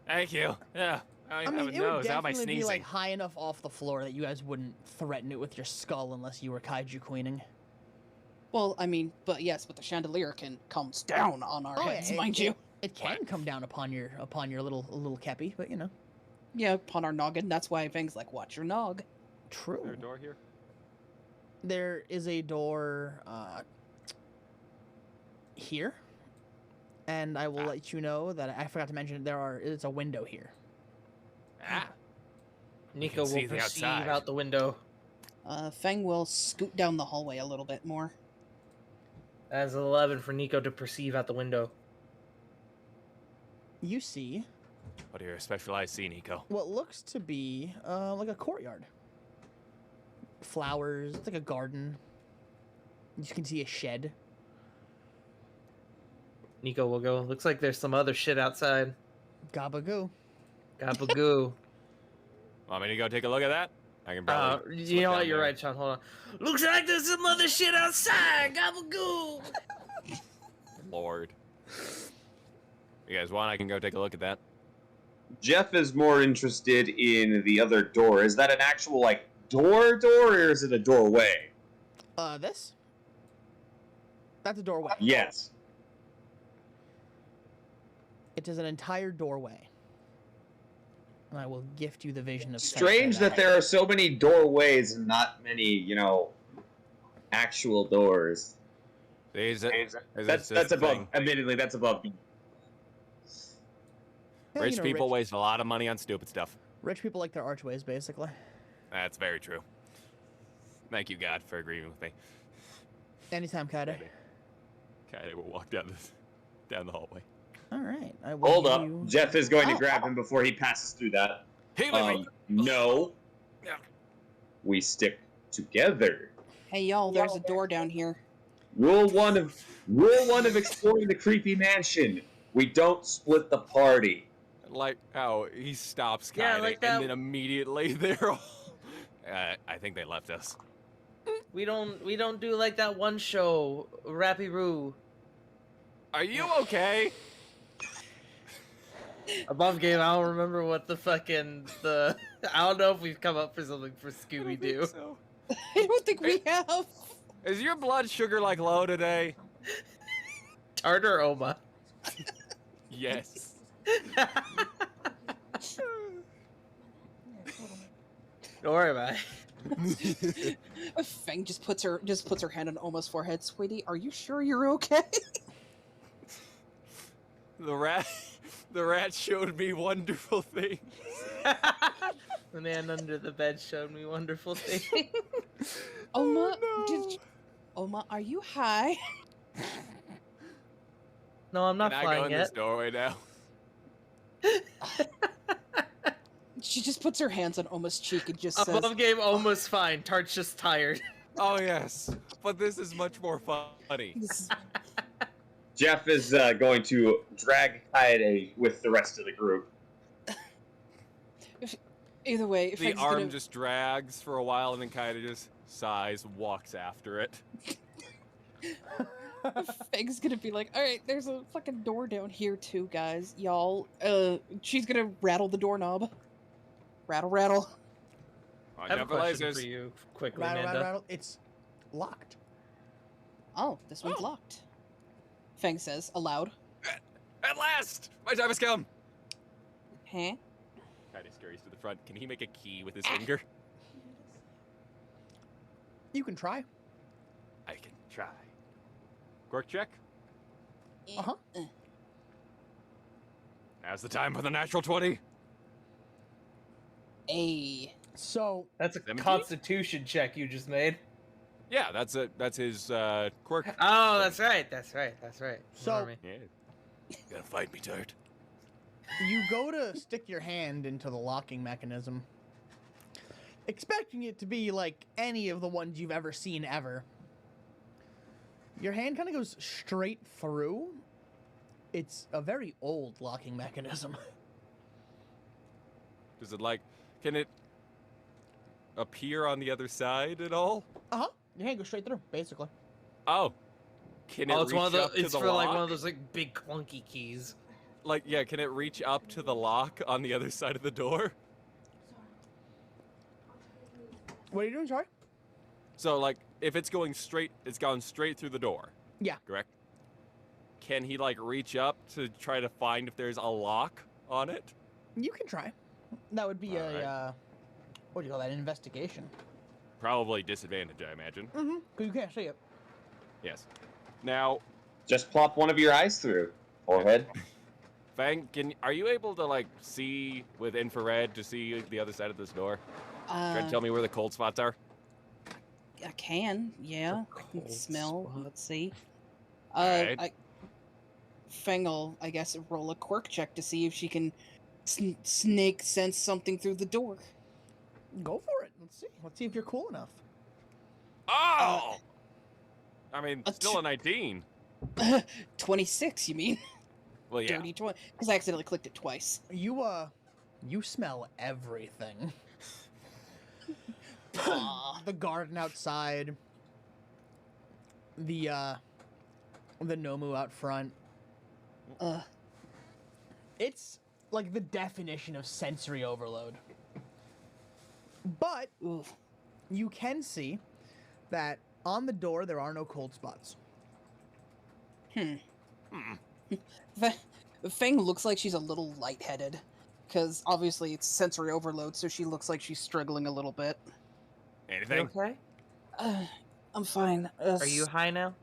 Thank you. Yeah. I I don't mean, even it know. would How am I definitely be like sneezing? high enough off the floor that you guys wouldn't threaten it with your skull unless you were kaiju queening. Well, I mean, but the chandelier comes down on our heads, mind you. It can come down upon your little kepi, but you know. Yeah, upon our noggin. That's why Feng's like, "Watch your nog." Is True. there a door here? There is a door here, and I will let you know that I forgot to mention it's a window here. Ah. Nico see will the perceive outside. out the window. Feng will scoot down the hallway a little bit more. That's 11 for Nico to perceive out the window. You see What do your specialized see, Nico? what looks to be like a courtyard. Flowers. It's like a garden. You can see a shed. Nico will go, looks like there's some other shit outside. Gabagoo. Gabagoo. Want me to go take a look at that? I can probably. You look know down what? You're there. right, Sean. Hold on. Looks like there's some other shit outside. Gabagoo. Lord. You guys want? I can go take a look at that. Jeff is more interested in the other door. Is that an actual, like, door, or is it a doorway? This? That's a doorway. Yes. It is an entire doorway. And I will gift you the vision of Strange Sensei that there are so many doorways and not many, actual doors. Is That's above. Admittedly, that's above. Yeah, Rich people waste a lot of money on stupid stuff. Rich people like their archways, basically. That's very true. Thank you, God, for agreeing with me. Anytime, Kaide. Kaide will walk down the hallway. All right. I will Hold give up. you- Jeff is going to Oh. grab him before he passes through that. Hey, wait. No. Yeah. We stick together. Hey, y'all, there's a door down here. Rule one of exploring the creepy mansion. We don't split the party. Like how he stops Kaide, Yeah, like that- and then immediately they're all. I think they left us. We don't do like that one show, Rappy Roo. Are you okay? Above game, I don't remember what the I don't know if we've come up for something for Scooby Doo. So. I don't think we have. Is your blood sugar like low today? Tartar Oma. Yes. Don't worry about it. Fang just puts her hand on Oma's forehead. Sweetie, are you sure you're okay? The rat showed me wonderful things. The man under the bed showed me wonderful things. Oma, no. Oma, are you high? No, I'm not Can I go flying in yet. this doorway now? She just puts her hands on Oma's cheek and just says, Above game almost fine. Tart's just tired. Oh yes, but this is much more funny. This is- Jeff is going to drag Kaede with the rest of the group. Either way, The Fang's arm gonna, just drags for a while and then kind of just sighs, walks after it. Fang's gonna be like, all right, there's a fucking door down here too, guys. Y'all, she's gonna rattle the doorknob. Rattle, rattle. I I have a never question lasers. for you, quickly, Rattle, Amanda. rattle, rattle. It's locked. Oh, this one's Oh. locked. Fang says aloud. At last, my time has come. Huh? Kind of scurries to the front. Can he make a key with his finger? You can try. I can try. Quirk check. Uh-huh. Now's the time for the natural 20. A. So That's a 17? constitution check you just made. Yeah, that's it. That's his quirk. Oh, that's right. That's right. That's right. So- Ignore me. Yeah. Gonna fight me, Tart. you go to stick your hand into the locking mechanism, expecting it to be like any of the ones you've ever seen ever. Your hand kind of goes straight through. It's a very old locking mechanism. Does it can it appear on the other side at all? Uh-huh. Your hand goes straight through, basically. Oh. Can it Oh, it's reach one of the. up to It's the for lock? like one of those like big clunky keys. Like, yeah, can it reach up to the lock on the other side of the door? What are you doing, sorry? So, like, if it's going straight, it's gone straight through the door. Yeah. Correct? Can he, like, reach up to try to find if there's a lock on it? You can try. That would be Alright. what do you call that? An investigation. Probably disadvantage, I imagine. Mm-hmm. Because you can't see it. Yes. Now, Just plop one of your eyes through. Forehead. Fang, are you able to, like, see with infrared to see the other side of this door? Try to tell me where the cold spots are? I can, yeah. I can cold smell. spot. Let's see. Alright. Fang will, I guess, roll a quirk check to see if she can snake sense something through the door. Go for it. Let's see. Let's see if you're cool enough. Oh! I mean, a still t- a 19. 26, you mean? Well, yeah. Dirty 20. Because I accidentally clicked it twice. You smell everything. Aw. The garden outside. The Nomu out front. It's like the definition of sensory overload. But Oof. you can see that on the door there are no cold spots. Fang looks like she's a little lightheaded. Because obviously it's sensory overload, so she looks like she's struggling a little bit. You Anything? okay? I'm fine. Are you high now?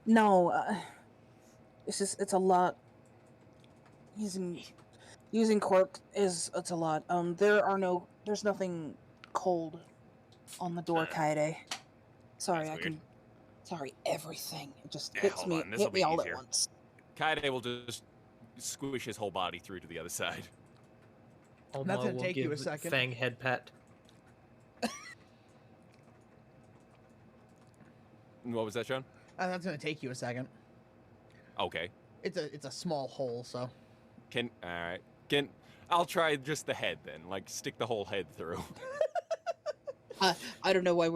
No, it's a lot. Using quirk it's a lot. There's nothing cold on the door, Kaede. Sorry, That's weird. Sorry, everything. It just Yeah, hits hold me, on, this'll hit me be all easier. at once. Kaede will just squish his whole body through to the other side. That's gonna will take you a give second. Fang head pet. What was that, Sean? That's gonna take you a second. Okay. It's a small hole, so I'll try just the head then, like stick the whole head through. I don't know why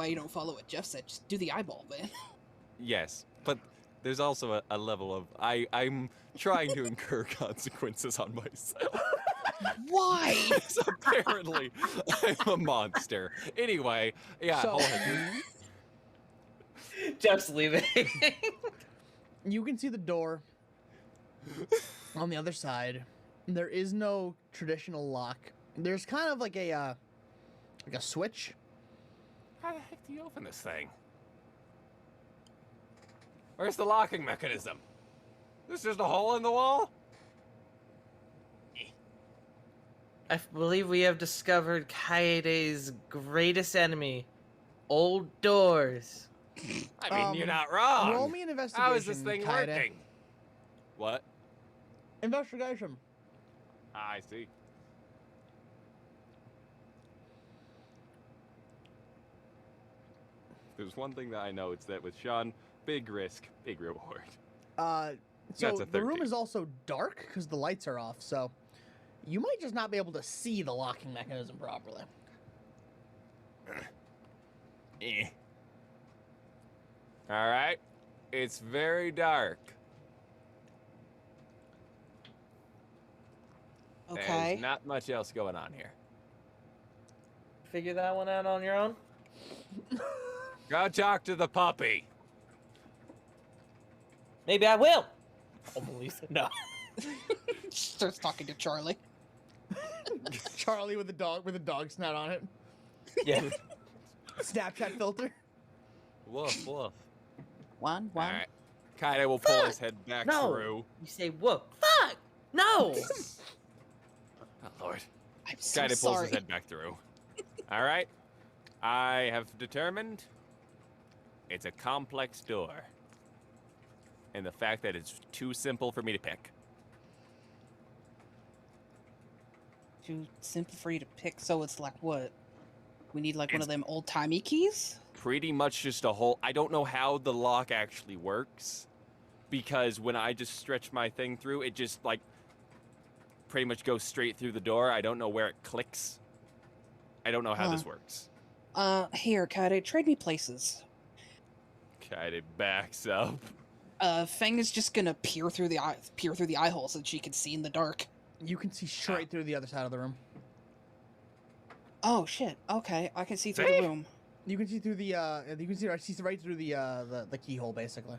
you don't follow what Jeff said. Just do the eyeball, man. Yes, but there's also a level of I'm trying to incur consequences on myself. Why? So apparently, I'm a monster. Anyway, yeah, So- whole head. Jeff's leaving. You can see the door on the other side. There is no traditional lock. There's kind of like a switch. How the heck do you open this thing? Where's the locking mechanism? This is just a hole in the wall? I believe we have discovered Kaede's greatest enemy, old doors. I mean, you're Um, not wrong. Roll me an investigation. How is this thing Kaede. working? What? Investigation. I see. There's one thing that I know, it's that with Sean, big risk, big reward. So That's a the room 13. is also dark because the lights are off. So you might just not be able to see the locking mechanism properly. Eh. Alright. It's very dark. Okay. There's not much else going on here. Figure that one out on your own? Go talk to the puppy. Maybe I will. Oh, Melissa, no. Starts talking to Charlie. Charlie with a dog snout on it. Yeah. Snapchat filter. Woof, woof. One. Alright. Kaede will pull his Fuck! head back No. through. You say, whoa, fuck! No! Oh, Lord. I'm so Kaede pulls sorry. his head back through. Alright. I have determined it's a complex door. And the fact that it's too simple for me to pick. Too simple for you to pick. So it's like what? We need like one of them old timey keys. Pretty much just a whole. I don't know how the lock actually works, because when I just stretch my thing through, it just like pretty much goes straight through the door. I don't know where it clicks. I don't know how this works. Here, Kaede, trade me places. Kaede backs up. Feng is just gonna peer through the eye hole so that she can see in the dark. You can see straight through the other side of the room. Oh shit. Okay, I can see through See? the room. You can see through the you can see right through the keyhole basically.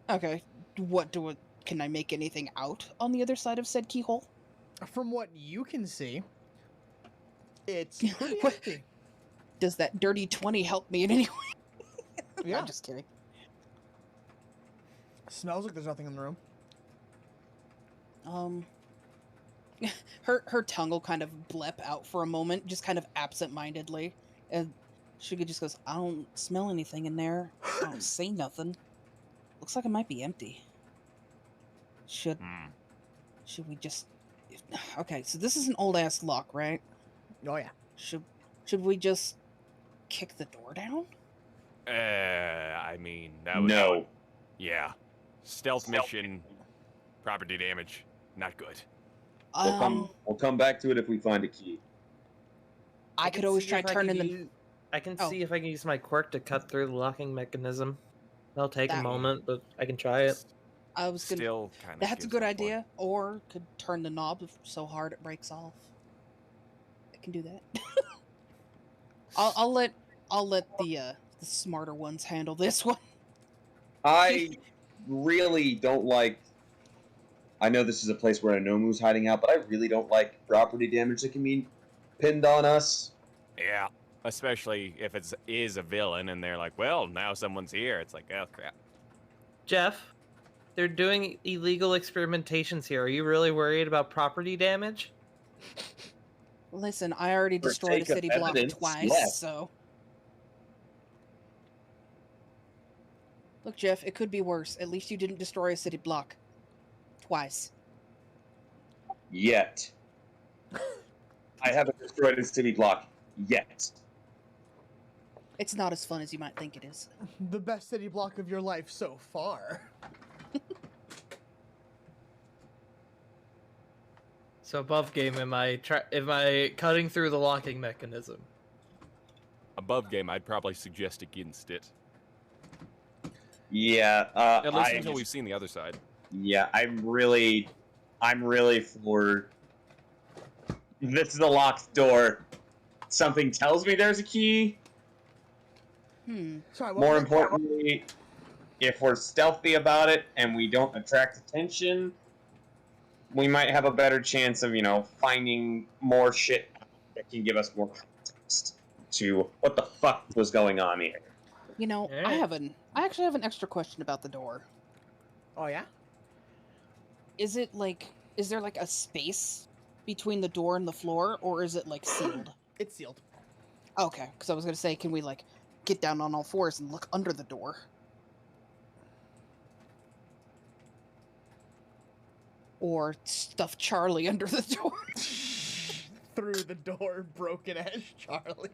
Okay. Can I make anything out on the other side of said keyhole? From what you can see, it's pretty What- empty. Does that dirty 20 help me in any way? Yeah. I'm just kidding. Smells like there's nothing in the room. Her tongue will kind of blep out for a moment, just kind of absent-mindedly, and Suga just goes, "I don't smell anything in there. I don't see nothing. Looks like it might be empty. Should we just? Okay, so this is an old ass lock, right? Oh yeah. Should we just kick the door down? I mean, that would. No. Yeah. Stealth mission. Property damage. Not good. We'll come back to it if we find a key. I could always see try if I turning can the. use- I can Oh. see if I can use my quirk to cut through the locking mechanism. That'll take a That- moment, but I can try it. I was gonna. Still kind of. That's a good idea. Or could turn the knob so hard it breaks off. I can do that. I'll let the smarter ones handle this one. I really don't like. I know this is a place where Anomu's hiding out, but I really don't like property damage that can be pinned on us. Yeah. Especially if it is a villain and they're like, well, now someone's here. It's like, oh, crap. Jeff, they're doing illegal experimentations here. Are you really worried about property damage? Listen, I already For destroyed a sake of city block evidence, twice, yes. so. Look, Jeff, it could be worse. At least you didn't destroy a city block twice. Yet. I haven't destroyed a city block yet. It's not as fun as you might think it is. The best city block of your life so far. So above game, am I cutting through the locking mechanism? Above game, I'd probably suggest against it. Yeah. At least until we've seen the other side. Yeah, I'm really for This is a locked door. Something tells me there's a key. Sorry, what More was it? importantly, if we're stealthy about it and we don't attract attention, we might have a better chance of, finding more shit that can give us more context to what the fuck was going on here. You know, I actually have an extra question about the door. Oh yeah. Is there like a space between the door and the floor, or is it like sealed? It's sealed. Okay, because I was gonna say, can we like get down on all fours and look under the door? Or stuff Charlie under the door? Through the door, broken ass Charlie.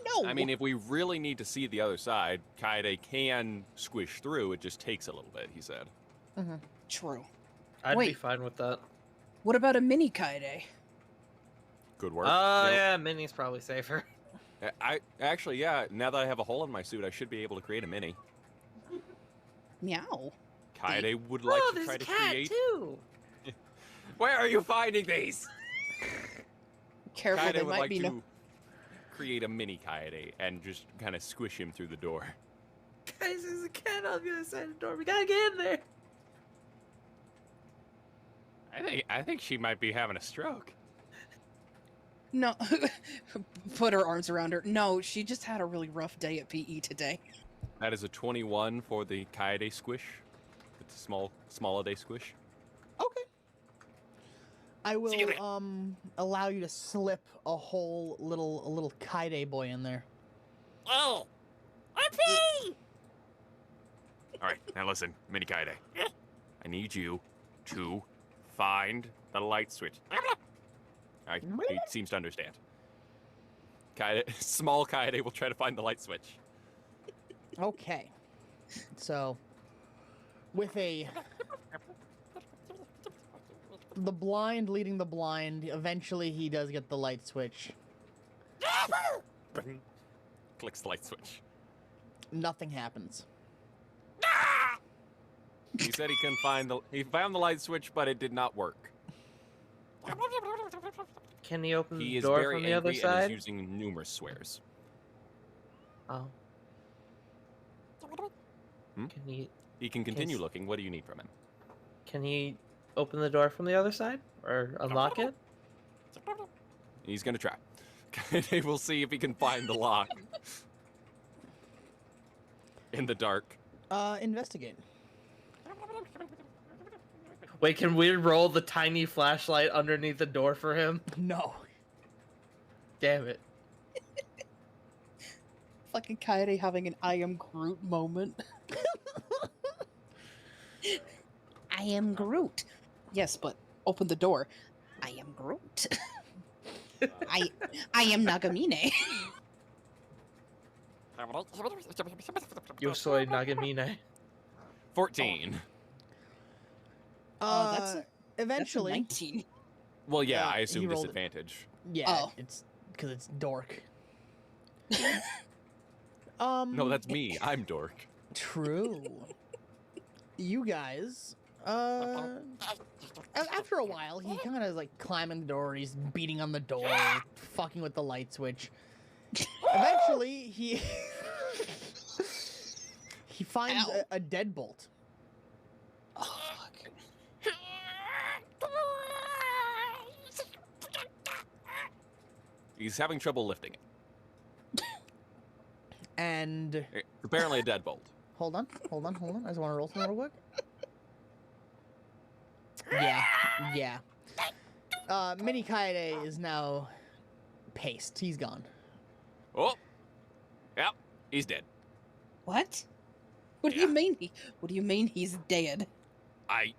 No. I mean, if we really need to see the other side, Kaede can squish through. It just takes a little bit, he said. True. I'd be Wait. fine with that. What about a mini Kaide? Good work. Oh, You know, yeah, Mini's probably safer. I actually, yeah. Now that I have a hole in my suit, I should be able to create a mini. Meow. Kaede would like Oh, to there's try a to cat, create. too! Where are you finding these? Careful, Kaede they would might like be to no. create a mini Kaede and just kind of squish him through the door. Guys, there's a cat on the other side of the door. We gotta get in there! I think she might be having a stroke. No. Put her arms around her. No, she just had a really rough day at PE today. That is a 21 for the Kaede squish. It's a small a day squish. Okay. I will See you later. allow you to slip a whole little Kaide boy in there. Oh, all right, now listen, mini Kaede. I need you to find the light switch. He seems to understand. Kaede, small Kaede will try to find the light switch. Okay. So, with the blind leading the blind, eventually he does get the light switch. Clicks the light switch. Nothing happens. He said he found the light switch, but it did not work. Can he open He the is door very from the other angry and side? is using numerous swears. Oh. Hmm? Can he He can continue Yes. looking. What do you need from him? can he open the door from the other side? Or unlock it? He's gonna try. We'll see if he can find the lock in the dark. Investigate. Wait, can we roll the tiny flashlight underneath the door for him? No. Damn it. Fucking Kaede having an I am Groot moment. I am Groot. Yes, but open the door. I am Groot. I am Nagamine. Yo soy Nagamine. 14. That's a Eventually. 19. Well, yeah, Yeah, I he assume rolled it. disadvantage. Yeah, Oh. it's because it's dork. No, that's me. I'm dork. True. You guys, after a while, he kind of is like climbing the door. He's beating on the door, fucking with the light switch. Eventually, he he finds Ow. a deadbolt. Oh, fuck. He's having trouble lifting it. And Apparently a deadbolt. hold on. I just want to roll something real quick. Yeah. Mini Kaede is now paced. He's gone. Oh, yep, he's dead. What? What do you mean what do you mean he's dead? I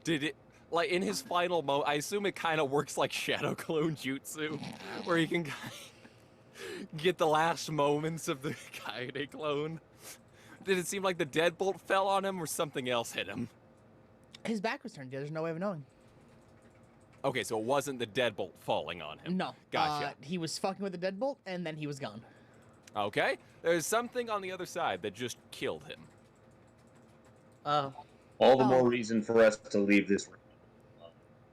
did it like in his final moment. I assume it kind of works like Shadow Clone Jutsu, where he can get the last moments of the Kaede clone. Did it seem like the deadbolt fell on him or something else hit him? His back was turned. There's no way of knowing. Okay, so it wasn't the deadbolt falling on him. No. Gotcha. He was fucking with the deadbolt, and then he was gone. Okay, there's something on the other side that just killed him. Oh. All the Oh. more reason for us to leave this room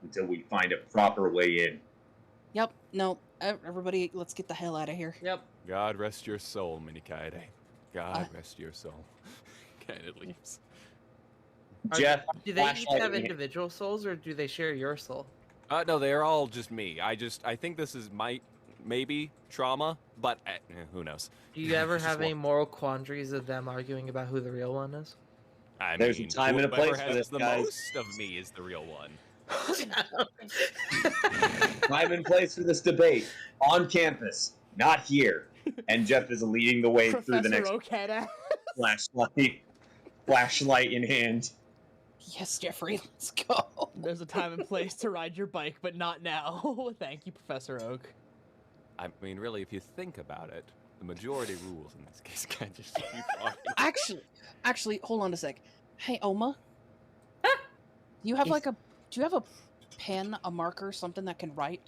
until we find a proper way in. Yep. No. Everybody, let's get the hell out of here. Yep. God rest your soul, Minikaide. God Uh, rest your soul. Kind of leaves. Jeff, Do they each flashlight have in hand. individual souls, or do they share your soul? No, they're all just me. I think this is maybe trauma, but who knows? Do you ever Just have any one. moral quandaries of them arguing about who the real one is? I There's a mean, time and a whoever place for has this, the guys. most of me is the real one. Time and place for this debate on campus, not here. And Jeff is leading the way through the Professor next Oak had a- flashlight in hand. Yes, Jeffrey. Let's go. There's a time and place to ride your bike, but not now. Thank you, Professor Oak. I mean, really, if you think about it, the majority rules in this case kind of just keep on. Actually, hold on a sec. Hey, Oma. You have Yes. do you have a pen, a marker, something that can write?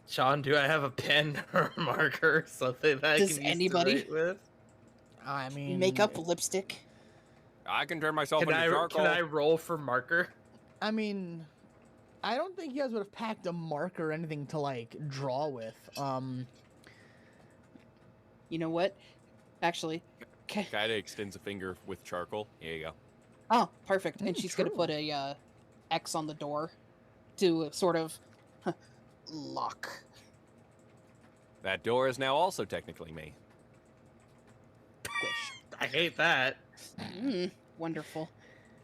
Sean, do I have a pen or a marker, something that I Does can use anybody? to write with? I mean, Makeup, lipstick. I can turn myself Can into I charcoal. can I roll for marker? I mean, I don't think you guys would have packed a marker or anything to like draw with. You know what? Actually, okay. Kaide extends a finger with charcoal. Here you go. Oh, perfect. And Mm, she's gonna true. put a X on the door to sort of lock. That door is now also technically me. I hate that. Wonderful.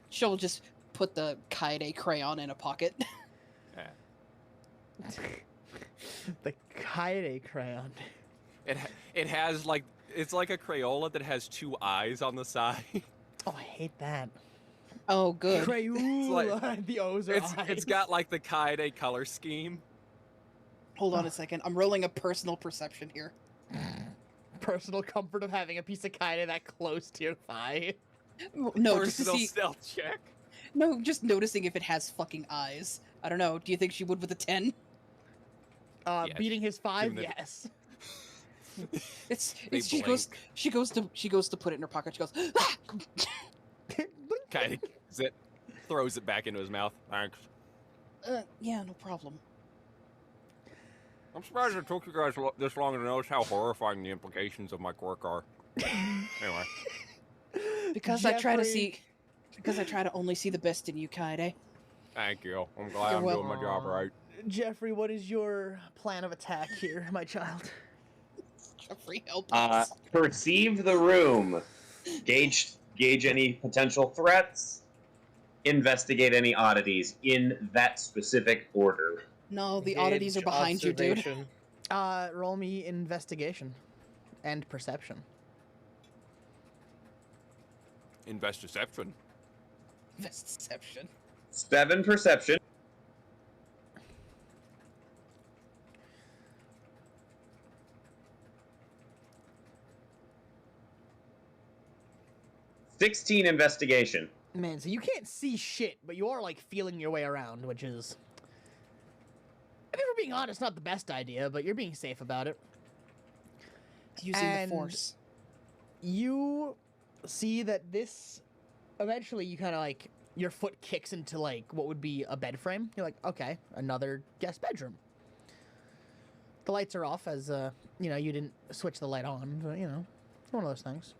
She'll just put the Kaede crayon in a pocket. Yeah. The Kaede crayon. It has like it's like a Crayola that has two eyes on the side. Oh, I hate that. Oh, good. Crayola. The O's are It's eyes. got like the Kaide color scheme. Hold on a second. I'm rolling a personal perception here. Personal comfort of having a piece of Kaede that close to your thigh. No, just to Personal see. stealth check. No, just noticing if it has fucking eyes. I don't know. Do you think she would with a 10? Yes. Beating his 5, Given that- yes. It's They she goes to put it in her pocket. She goes, ah! Kaide throws it back into his mouth. Thanks. Yeah, no problem. I'm surprised it took you guys this long to notice how horrifying the implications of my quirk are. Anyway. Because I try to Jeffrey- see. Because I try to only see the best in you, Kaede. Thank you. I'm glad You're I'm doing my welcome. job right. Jeffrey, what is your plan of attack here, my child? Jeffrey, help us. Perceive the room. Gauge any potential threats. Investigate any oddities in that specific order. No, the oddities are Engage behind you, dude. observation. Roll me investigation and perception. Invest deception. Deception. 7 perception. $16 investigation. Man, so you can't see shit, but you are like feeling your way around, which is, I mean, if we're being honest, not the best idea, but you're being safe about it. Using And- the force. You see that this, eventually you kind of like, your foot kicks into like what would be a bed frame. You're like, okay, another guest bedroom. The lights are off as, you know, you didn't switch the light on, but you know, it's one of those things.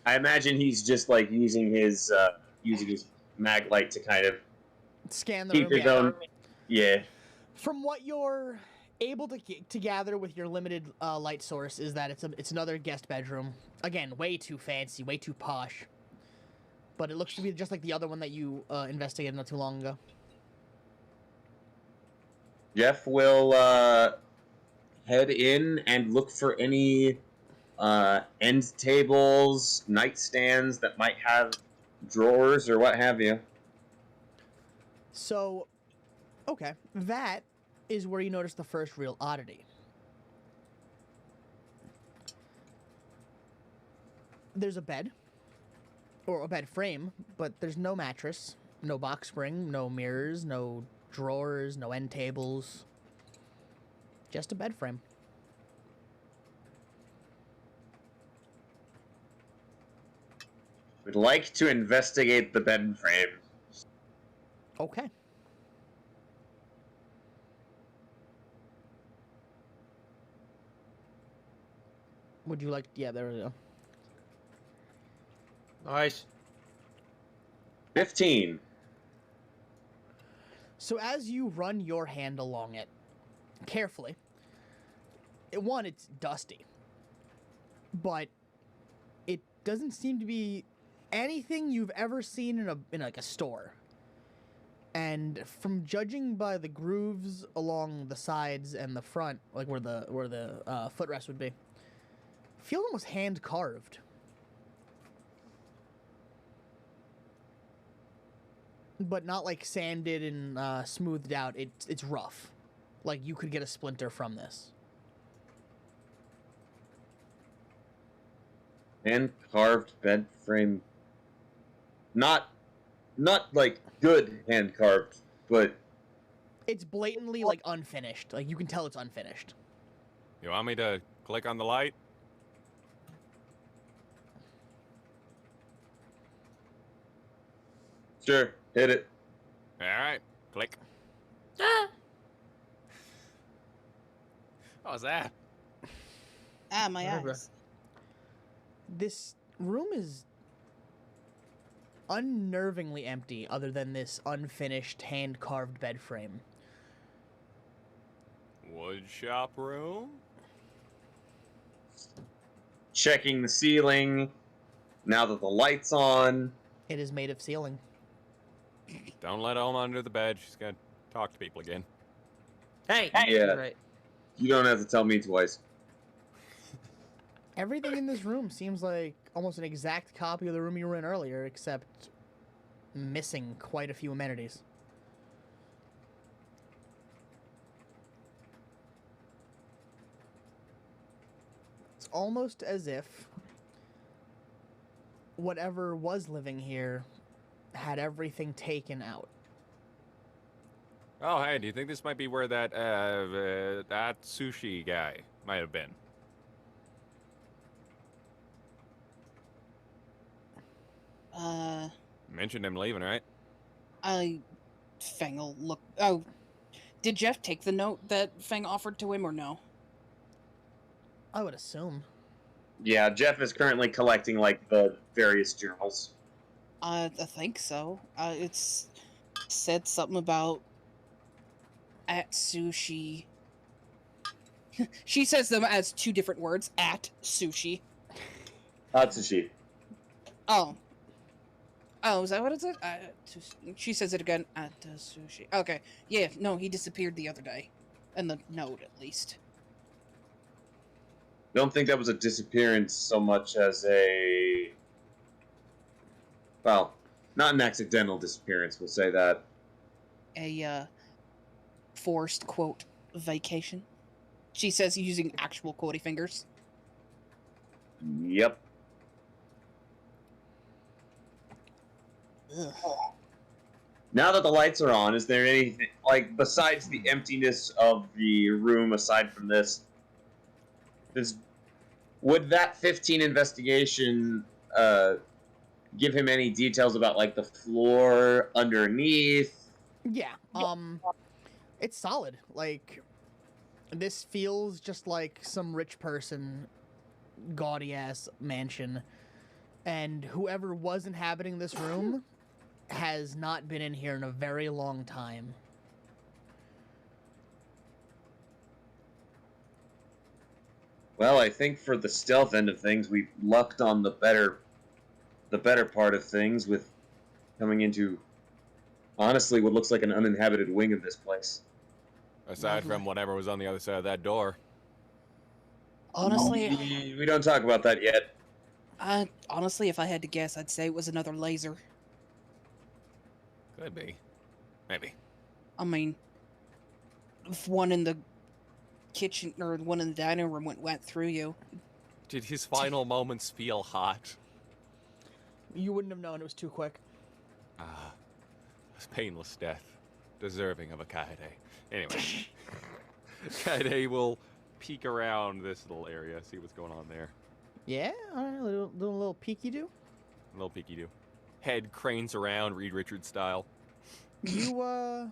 I imagine he's just like using his mag light to kind of Scan the keep room. his Yeah. own. Yeah. From what you're able to gather with your limited light source is that it's another guest bedroom. Again, way too fancy, way too posh. But it looks to be just like the other one that you investigated not too long ago. Jeff will head in and look for any end tables, nightstands that might have drawers or what have you. So, okay, that is where you notice the first real oddity. There's a bed, or a bed frame, but there's no mattress, no box spring, no mirrors, no drawers, no end tables. Just a bed frame. We'd like to investigate the bed frame. Okay. Would you like? Yeah, there we go. Nice. 15. So as you run your hand along it, carefully, it's dusty, but it doesn't seem to be anything you've ever seen in like a store. And from judging by the grooves along the sides and the front, like where the footrest would be, feels almost hand carved. But not like sanded and smoothed out. It's rough. Like you could get a splinter from this. Hand carved bed frame. Not like good hand carved, but It's blatantly like unfinished. Like you can tell it's unfinished. You want me to click on the light? sure, hit it. All right, click. Ah! What was that? Ah, my Whatever. eyes. This room is unnervingly empty other than this unfinished hand carved bed frame. Wood shop room? Checking the ceiling. Now that the light's on. It is made of ceiling. Don't let Oma under the bed. She's gonna talk to people again. Hey. Yeah. Right. You don't have to tell me twice. Everything in this room seems like almost an exact copy of the room you were in earlier, except missing quite a few amenities. It's almost as if whatever was living here had everything taken out. Oh, hey, do you think this might be where that sushi guy might have been? Mentioned him leaving, right? Fang will look. Oh, did Jeff take the note that Fang offered to him or no? I would assume. Yeah, Jeff is currently collecting like the various journals. I think so. It's said something about at sushi. She says them as two different words. At sushi. Atsushi. Oh. Oh, is that what it said? She says it again. At sushi. Okay. Yeah. No, he disappeared the other day. In the note, at least. Don't think that was a disappearance so much as a... Well, not an accidental disappearance, we'll say that. A forced quote vacation. She says using actual quotey fingers. Yep. Ugh. Now that the lights are on, is there anything, like, besides the emptiness of the room, aside from this, would that 15 investigation give him any details about, like, the floor underneath? Yeah. It's solid. Like, this feels just like some rich person, gaudy ass mansion, and whoever was inhabiting this room has not been in here in a very long time. Well, I think for the stealth end of things, we've lucked on the better part of things with coming into, honestly, what looks like an uninhabited wing of this place. Aside from whatever was on the other side of that door. Honestly, We don't talk about that yet. honestly, if I had to guess, I'd say it was another laser. Could be. Maybe. I mean, if one in the kitchen or one in the dining room went through you. Did his final moments feel hot? You wouldn't have known, it was too quick. Ah, a painless death, deserving of a Kaede. Anyway, Kaede will peek around this little area, see what's going on there. Yeah, alright, little peeky do. A little peeky do. Head cranes around, Reed Richards style. It's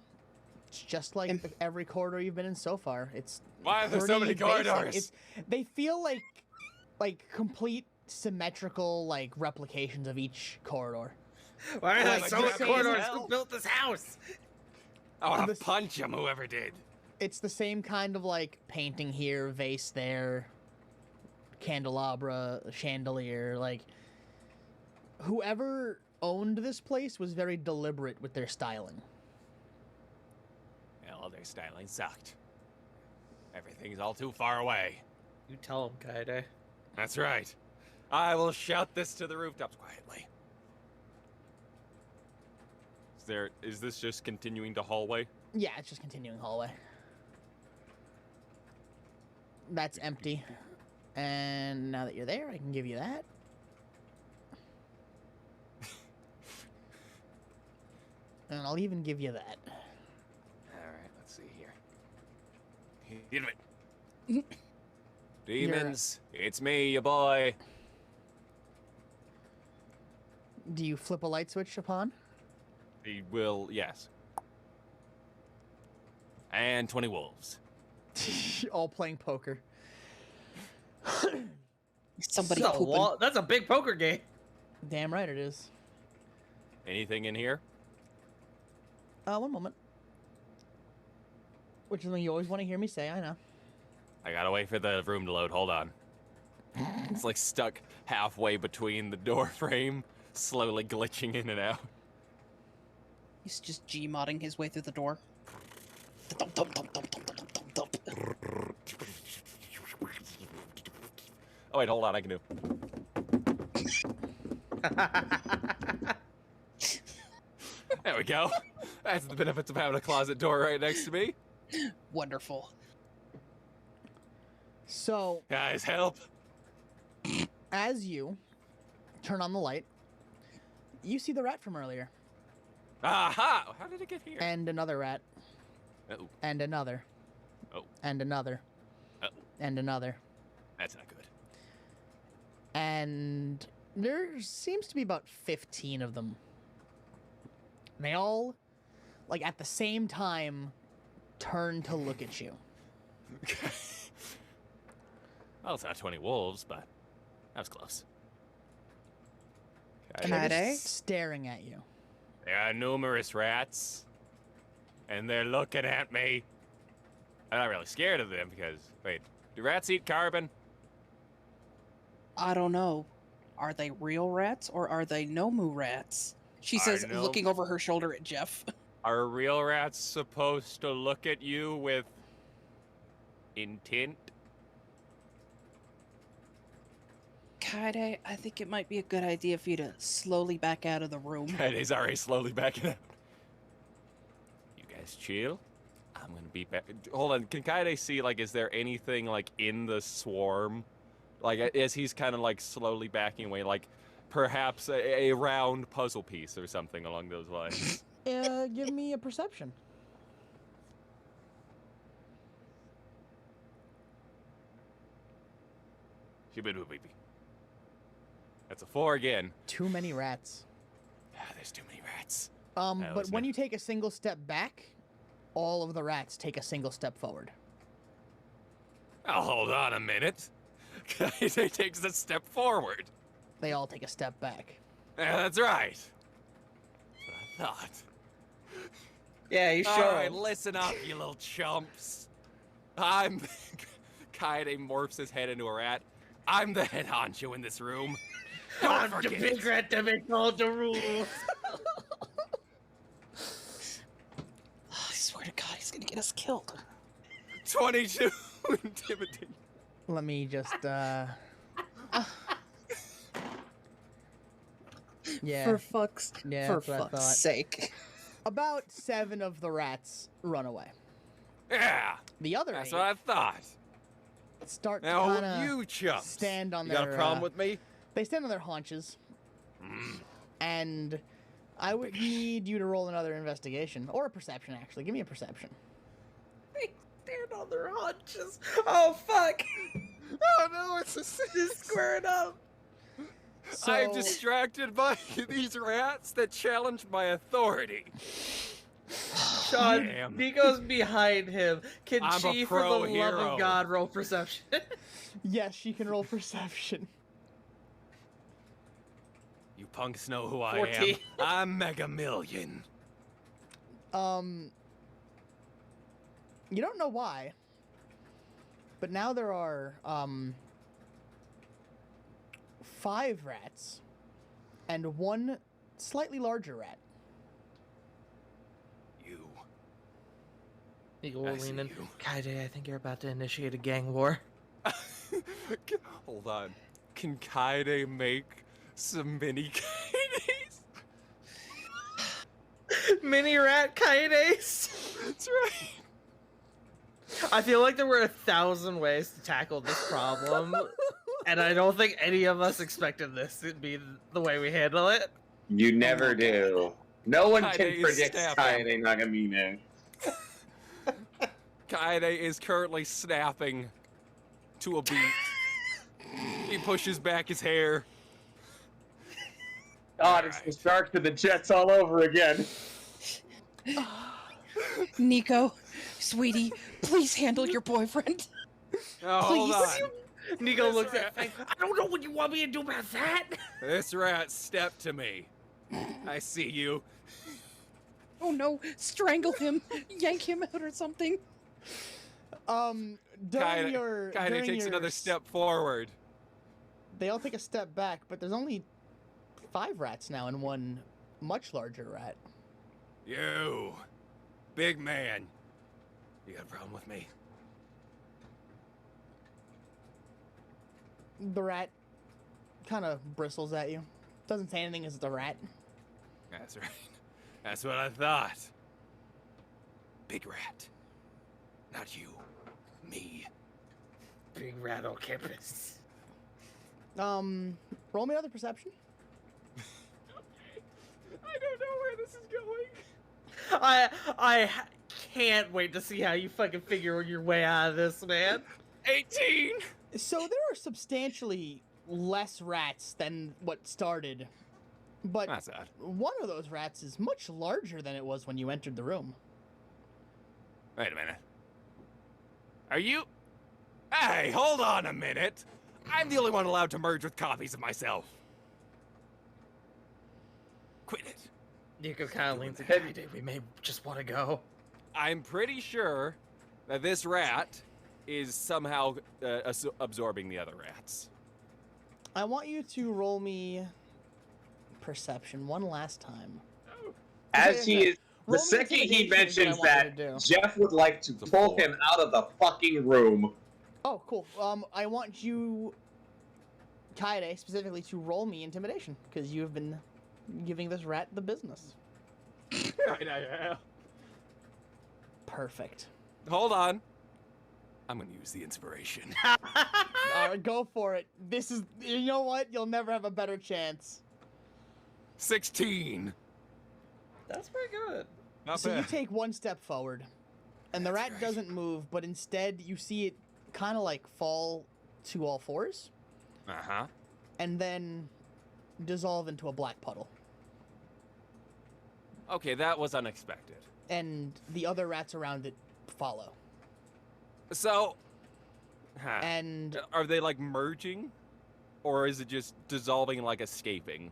just like every corridor you've been in so far. It's Why are there so many pretty basic. corridors? They feel like complete symmetrical like replications of each corridor. Why are there Like so many Japanese corridors? hell? Who built this house? I want to This- punch him, whoever did. It's the same kind of like painting here, vase there, candelabra, chandelier. Like whoever owned this place was very deliberate with their styling. Well, their styling sucked. Everything's all too far away. You tell him, Kaede. That's right. I will shout this to the rooftops quietly. Is this just continuing to hallway? Yeah, it's just continuing hallway. That's empty. And now that you're there, I can give you that. And I'll even give you that. Alright, let's see here. Demons, it's me, your boy. Do you flip a light switch upon? He will, yes. And 20 wolves. All playing poker. Somebody That's a pooping. lot- That's a big poker game. Damn right it is. Anything in here? One moment. Which is something you always want to hear me say, I know. I gotta wait for the room to load. Hold on. It's like stuck halfway between the door frame, slowly glitching in and out. He's just G-modding his way through the door. Thump, thump, thump, thump, thump, thump, thump, thump. Oh wait, hold on, I can do. There we go. That's the benefits of having a closet door right next to me. Wonderful. So, Guys, help. as you turn on the light, you see the rat from earlier. Aha! How did it get here? And another rat. Uh-oh. And another. Oh. And another. Uh-oh. And another. That's not good. And there seems to be about 15 of them. They all, like at the same time, turn to look at you. Well, it's not 20 wolves, but that was close. And they're Kaede? just staring at you. There are numerous rats, and they're looking at me. I'm not really scared of them because, wait, do rats eat carbon? I don't know. Are they real rats or are they Nomu rats? She I says, know. looking over her shoulder at Jeff. Are real rats supposed to look at you with intent? Kaede, I think it might be a good idea for you to slowly back out of the room. Kaide's already slowly backing out. You guys chill. I'm gonna be back. Hold on, can Kaide see, like, is there anything, like, in the swarm? Like, as he's kind of, like, slowly backing away, like, perhaps a round puzzle piece or something along those lines. Give me a perception. Shibidoo-baby. That's a 4 again. Too many rats. Ah, there's too many rats. But listen. when you take a single step back, all of the rats take a single step forward. Oh, hold on a minute. Kaide takes a step forward. They all take a step back. Yeah, that's right. That's what I thought. Yeah, you All show right, him. listen up, you little chumps. I'm... Kaede morphs his head into a rat. I'm the head honcho in this room. Don't I'm the forget big it. rat to make all the rules. I swear to God, he's gonna get us killed. 22 intimidate. Let me just, yeah. For fuck's, Yeah, for that's what I fuck's thought. sake. About 7 of the rats run away. Yeah, The other that's 8 what I thought. start to Now, kind of you chumps. stand on you got their, a problem with me? They stand on their haunches, Mm. and I would need you to roll another investigation or a perception. Actually, give me a perception. They stand on their haunches. Oh fuck! Oh no, it's a Just squaring up. I'm So- distracted by these rats that challenge my authority. Sean, Damn. Nico's behind him. Can I'm a she, for the pro love hero. of God, roll perception? Yes, she can roll perception. You punks know who I 14. am. I'm Mega Million. You don't know why, but now there are 5 rats and 1 slightly larger rat. You. Nico will I lean see in. you. Kaide, I think you're about to initiate a gang war. Hold on. Can Kaide make some mini Kaides? Mini rat Kaides? That's right. I feel like there were 1,000 ways to tackle this problem, and I don't think any of us expected this to be the way we handle it. You never do. No one Kaide can is predict snapping. Kaede Nagamine. Kaede is currently snapping to a beat. He pushes back his hair. God, it's the Shark to the Jets all over again. Nico, sweetie, please handle your boyfriend. Oh, hold Please. on. Nico This looks rat- at Frank. I don't know what you want me to do about that. This rat stepped to me. I see you. Oh no, strangle him, yank him out or something. During Kaede during takes your another s- step forward. They all take a step back, but there's only 5 rats now and 1 much larger rat. You, big man. You got a problem with me? The rat kind of bristles at you. Doesn't say anything as the rat. That's right. That's what I thought. Big rat. Not you. Me. Big rat on campus. Roll me another perception. I don't know where this is going. I can't wait to see how you fucking figure your way out of this, man. 18. So there are substantially less rats than what started, but That's odd. one of those rats is much larger than it was when you entered the room. Wait a minute. Are you? Hey, hold on a minute. I'm the only one allowed to merge with copies of myself. Quit it. Nico kind of leans in. Kaide, we may just want to go. I'm pretty sure that this rat is somehow absorbing the other rats. I want you to roll me perception one last time. As he is, the Roll me second he intimidation is what I mentions want you that, to do. Jeff would like to It's a pull 4. him out of the fucking room. Oh, cool. I want you, Kaede, specifically to roll me intimidation because you have been giving this rat the business. Perfect. Hold on. I'm gonna use the inspiration. All right, go for it. This is, you know what? You'll never have a better chance. 16. That's pretty good. Not So you bad. take 1 step forward, and the That's rat right. doesn't move, but instead you see it kind of like fall to all fours, Uh-huh. and then dissolve into a black puddle. Okay, that was unexpected. And the other rats around it follow. So, huh. And Are they like merging? Or is it just dissolving and like escaping?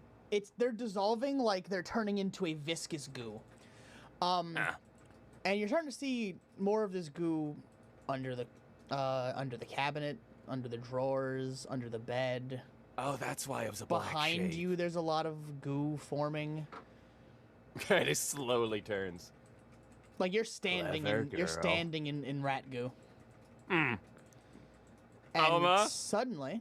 they're dissolving like they're turning into a viscous goo. Ah. And you're starting to see more of this goo under the cabinet, under the drawers, under the bed. Oh, that's why it was a black Behind shape. you, there's a lot of goo forming. It just slowly turns. Like you're standing Clever you're girl. standing in rat goo. Mm. And Alma? suddenly,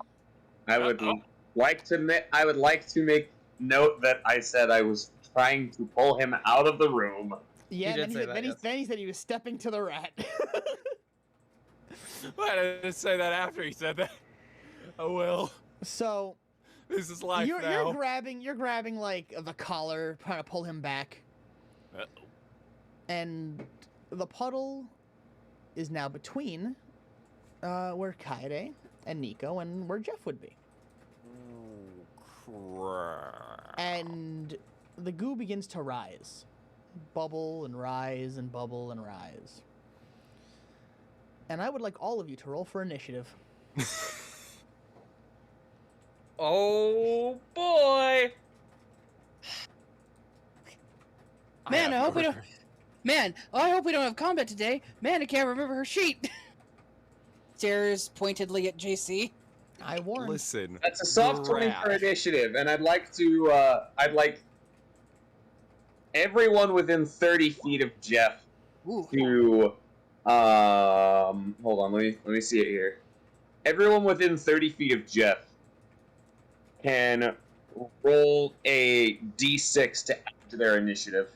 I would Uh-oh. like to make note that I said I was trying to pull him out of the room. yeah, did then, say that, then, yes. then he said he was stepping to the rat. Why did I say that after he said that? Oh well. So This is life you're now. you're grabbing like the collar, trying to pull him back, Uh-oh. and the puddle is now between where Kaede and Nico and where Jeff would be. Crap. And the goo begins to rise. bubble and rise and bubble and rise. And I would like all of you to roll for initiative. Oh boy! Man, I have hope we no don't. Man, I hope we don't have combat today. Man, I can't remember her sheet. Stares pointedly at JC. I warned. Listen. That's a soft 20 for Rash. initiative, and I'd like everyone within 30 feet of Jeff Ooh. to hold on, let me see it here. Everyone within 30 feet of Jeff can roll a d6 to add to their initiative.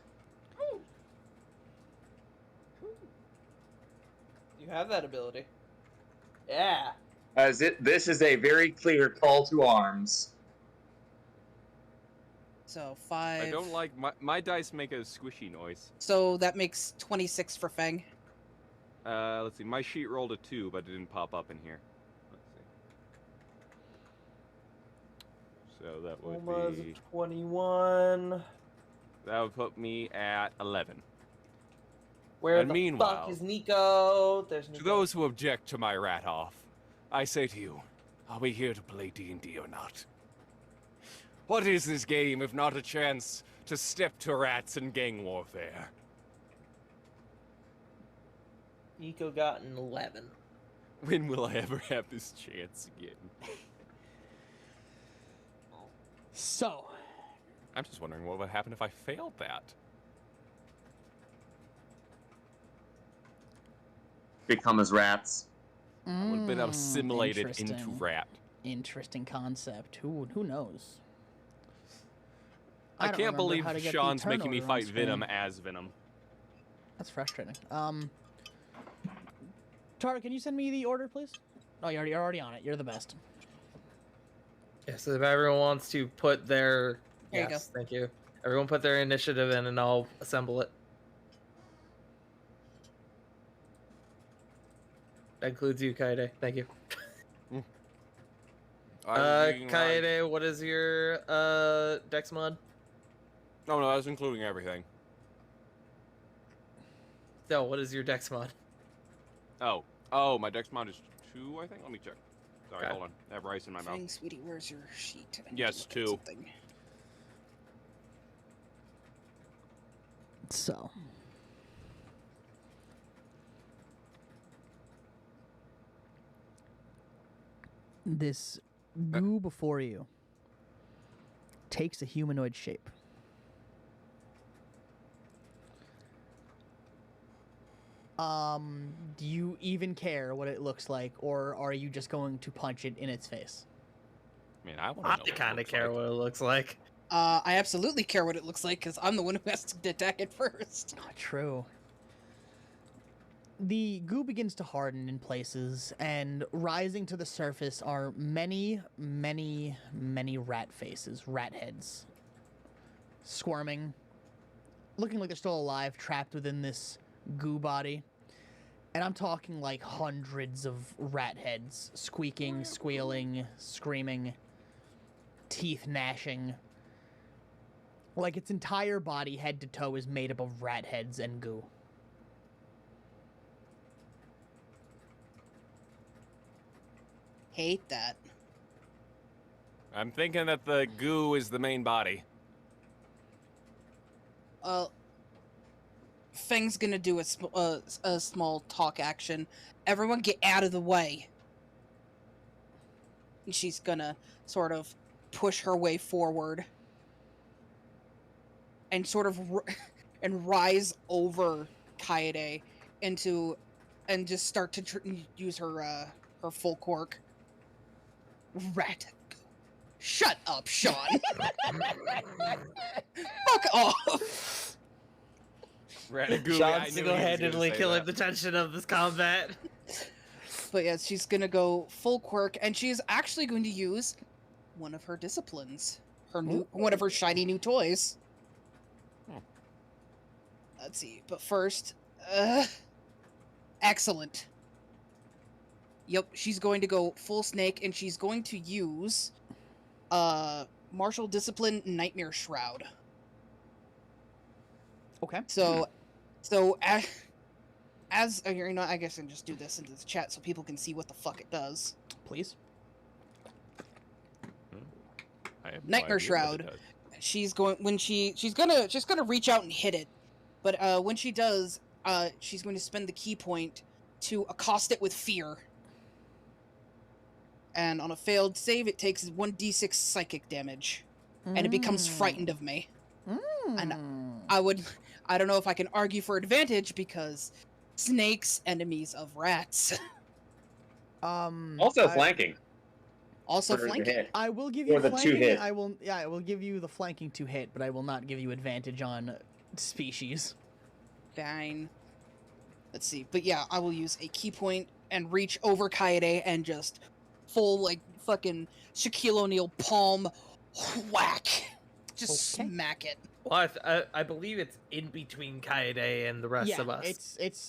You have that ability. Yeah. This is a very clear call to arms. So 5. I don't like my dice make a squishy noise. So that makes 26 for Feng. Let's see. My sheet rolled a 2, but it didn't pop up in here. Let's see. So that would Almost be 21. that would put me at 11. Where And the meanwhile, fuck is Nico? There's Nico. To those who object to my rat off, I say to you, are we here to play D&D or not? What is this game if not a chance to step to rats and gang warfare? Nico got an 11. When will I ever have this chance again? So, I'm just wondering what would happen if I failed that. Become as rats. I would have been assimilated into interesting. rat. Interesting concept. Who knows? I don't can't remember believe how to get the Sean's turn making me order on fight screen. Venom as Venom. That's frustrating. Tara, can you send me the order, please? Oh, you're already on it. You're the best. Yeah, so if everyone wants to put their... There you go. yes, thank you. Everyone put their initiative in and I'll assemble it. That includes you, Kaede. Thank you. Kaede, what is your dex mod? Oh no, that's including everything. No, what is your dex mod? Oh, my dex mod is 2, I think. Let me check. Sorry, Okay. hold on. I have rice in my mouth. Feng, sweetie, where's your sheet? I need to Yes, look at 2. something. So. This goo before you takes a humanoid shape. Do you even care what it looks like, or are you just going to punch it in its face? I mean, I want to know. I what it kind of looks care like. what it looks like. I absolutely care what it looks like because I'm the one who has to attack it first. Oh, true. The goo begins to harden in places, and rising to the surface are many, many, many rat faces, rat heads, squirming, looking like they're still alive, trapped within this goo body. And I'm talking like hundreds of rat heads, squeaking, squealing, screaming, teeth gnashing. Like its entire body, head to toe, is made up of rat heads and goo. Hate that. I'm thinking that the goo is the main body. Feng's gonna do a small talk action. Everyone get out of the way. And she's gonna sort of push her way forward. And sort of and rise over Kaede into and just start to use her her full quirk. Rat. Shut up, Sean. Fuck off. Ratatouille, I Sean knew he was single-handedly gonna say killing that. the tension of this combat. But yeah, she's gonna go full quirk, and she's actually going to use one of her disciplines. One of her shiny new toys. Let's see. But first, excellent. Yep, she's going to go full snake, and she's going to use martial discipline Nightmare Shroud. Okay. So you know, I guess I can just do this into the chat so people can see what the fuck it does. Please. I have no Nightmare idea what it Shroud. does. She's gonna reach out and hit it, but when she does, she's going to spend the key point to accost it with fear. And on a failed save, it takes 1d6 psychic damage, and it becomes frightened of me. And I don't know if I can argue for advantage because snakes, enemies of rats. Also flanking. Also for the flanking. hit. I will give Or you the two flanking. hit. I will give you the flanking to hit, but I will not give you advantage on species. Fine. Let's see. But yeah, I will use a key point and reach over Kaede and just full, like, fucking Shaquille O'Neal palm whack. Just Okay. smack it. Well, I believe it's in between Kaede and the rest of us. It's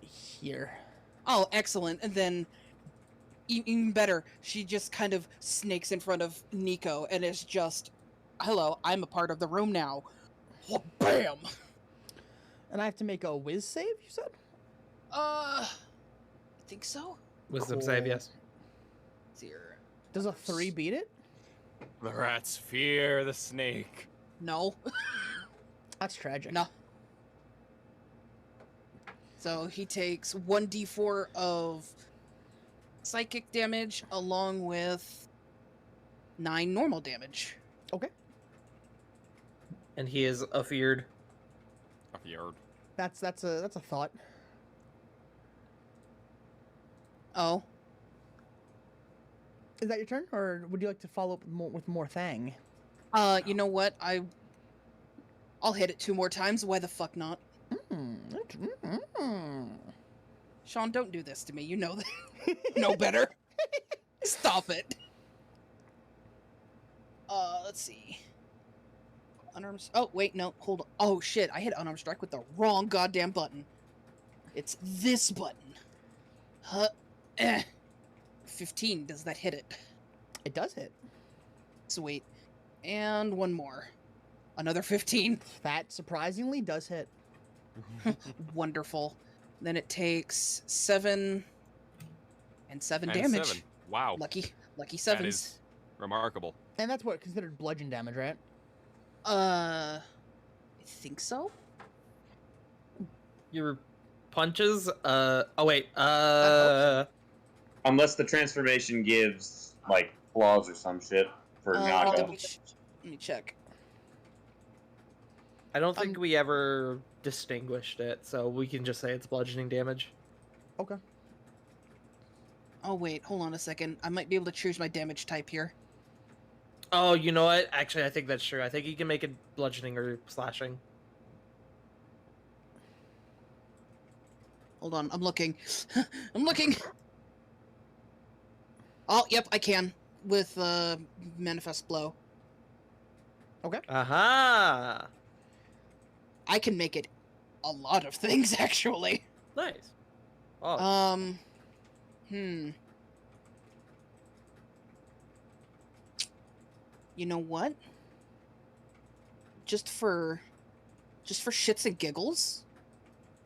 here. Oh, excellent. And then, even better, she just kind of snakes in front of Nico and is just, hello, I'm a part of the room now. Bam! And I have to make a whiz save, you said? I think so. Wisdom save, Cool. yes. Zero. Does a 3 beat it? The rats fear the snake. No. That's tragic. No. So he takes 1d4 of psychic damage along with 9 normal damage. Okay. And he is afeared. A fjord. That's a thought. Oh. Is that your turn, or would you like to follow up with more Thang? You know what? I'll hit it 2 more times. Why the fuck not? Sean, don't do this to me. You know that. Know better. Stop it. Let's see. Unarmed. Oh, wait, no. Hold on. Oh, shit. I hit unarmed strike with the wrong goddamn button. It's this button. 15. Does that hit it? It does hit. Sweet. And one more. Another 15. That surprisingly does hit. Wonderful. Then it takes 7 and 7 And damage. 7. Wow. Lucky That sevens. is remarkable. And that's what considered bludgeon damage, right? I think so. Your punches, oh wait, Unless the transformation gives, like, claws or some shit for let knockout. me check. I don't think we ever distinguished it, so we can just say it's bludgeoning damage. Okay. Oh wait, hold on a second. I might be able to choose my damage type here. Oh, you know what? Actually, I think that's true. I think you can make it bludgeoning or slashing. Hold on, I'm looking. I'm looking. Oh, yep, I can with manifest blow. Aha! I can make it a lot of things actually. Nice. Oh, You know what? Just for shits and giggles,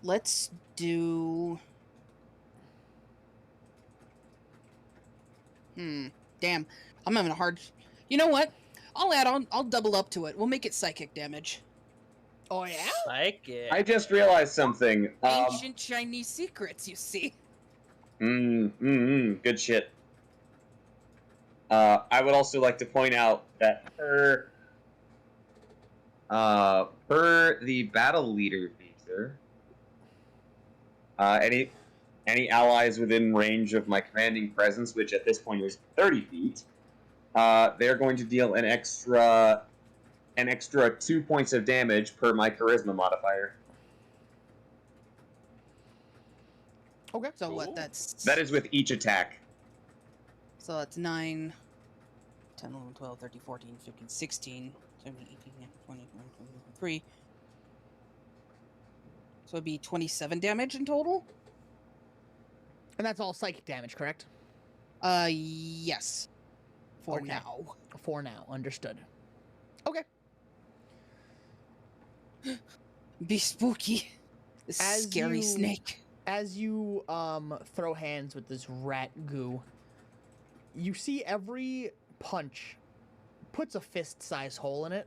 let's do damn. I'm having a hard. You know what? I'll double up to it. We'll make it psychic damage. Oh yeah. psychic. I just realized something. Ancient Chinese secrets, you see. Good shit. I would also like to point out that per the battle leader feature, any allies within range of my commanding presence, which at this point is 30 feet, they're going to deal an extra 2 points of damage per my charisma modifier. Okay. So Cool. what? That's That is with each attack. So that's 9, 10, 11, 12, 13, 14, 15, 16, 17, 18, 19, 20, 21, 22, 23. So it'd be 27 damage in total? And that's all psychic damage, correct? Yes. For Okay. now. For now, understood. Okay. Be spooky. This As scary you- snake. As you throw hands with this rat goo, you see every punch puts a fist-sized hole in it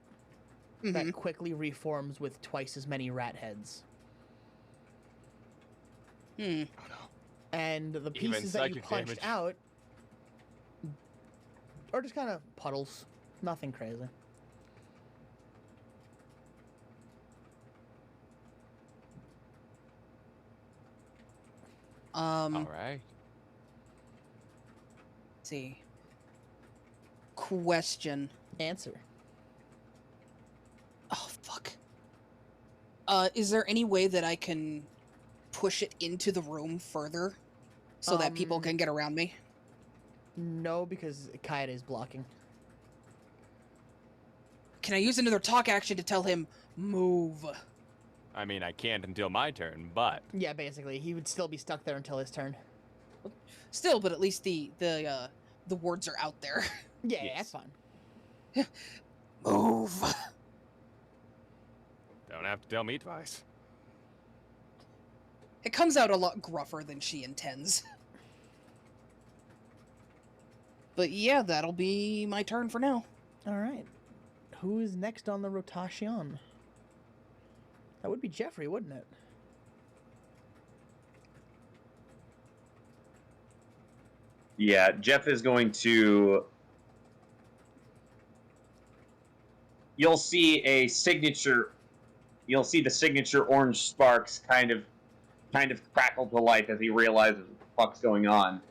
Mhm. that quickly reforms with twice as many rat heads. Hmm. Oh no. And the Even pieces that you psychic punched damage. out are just kind of puddles. Nothing crazy. All right. Let's see. Question. Answer. Oh fuck. Is there any way that I can push it into the room further so that people Um, can get around me? No, because Kaede is blocking. Can I use another talk action to tell him move? I mean, I can't until my turn, but Yeah, basically, he would still be stuck there until his turn. Still, but at least the words are out there. Yeah, Yes. that's fine. Move. don't have to tell me twice. It comes out a lot gruffer than she intends. But yeah, that'll be my turn for now. All right. Who is next on the rotation? That would be Jeffrey, wouldn't it? Yeah, Jeff is going to. You'll see a signature. You'll see the signature orange sparks kind of crackle to life as he realizes what the fuck's going on.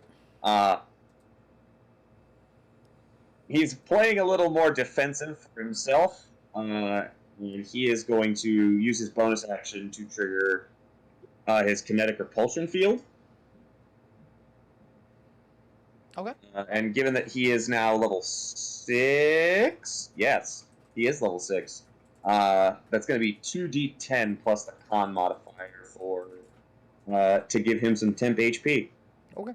He's playing a little more defensive for himself. And he is going to use his bonus action to trigger his kinetic repulsion field. Okay. And given that he is now level 6, yes, he is level 6. That's going to be 2d10 plus the con modifier for to give him some temp HP. Okay.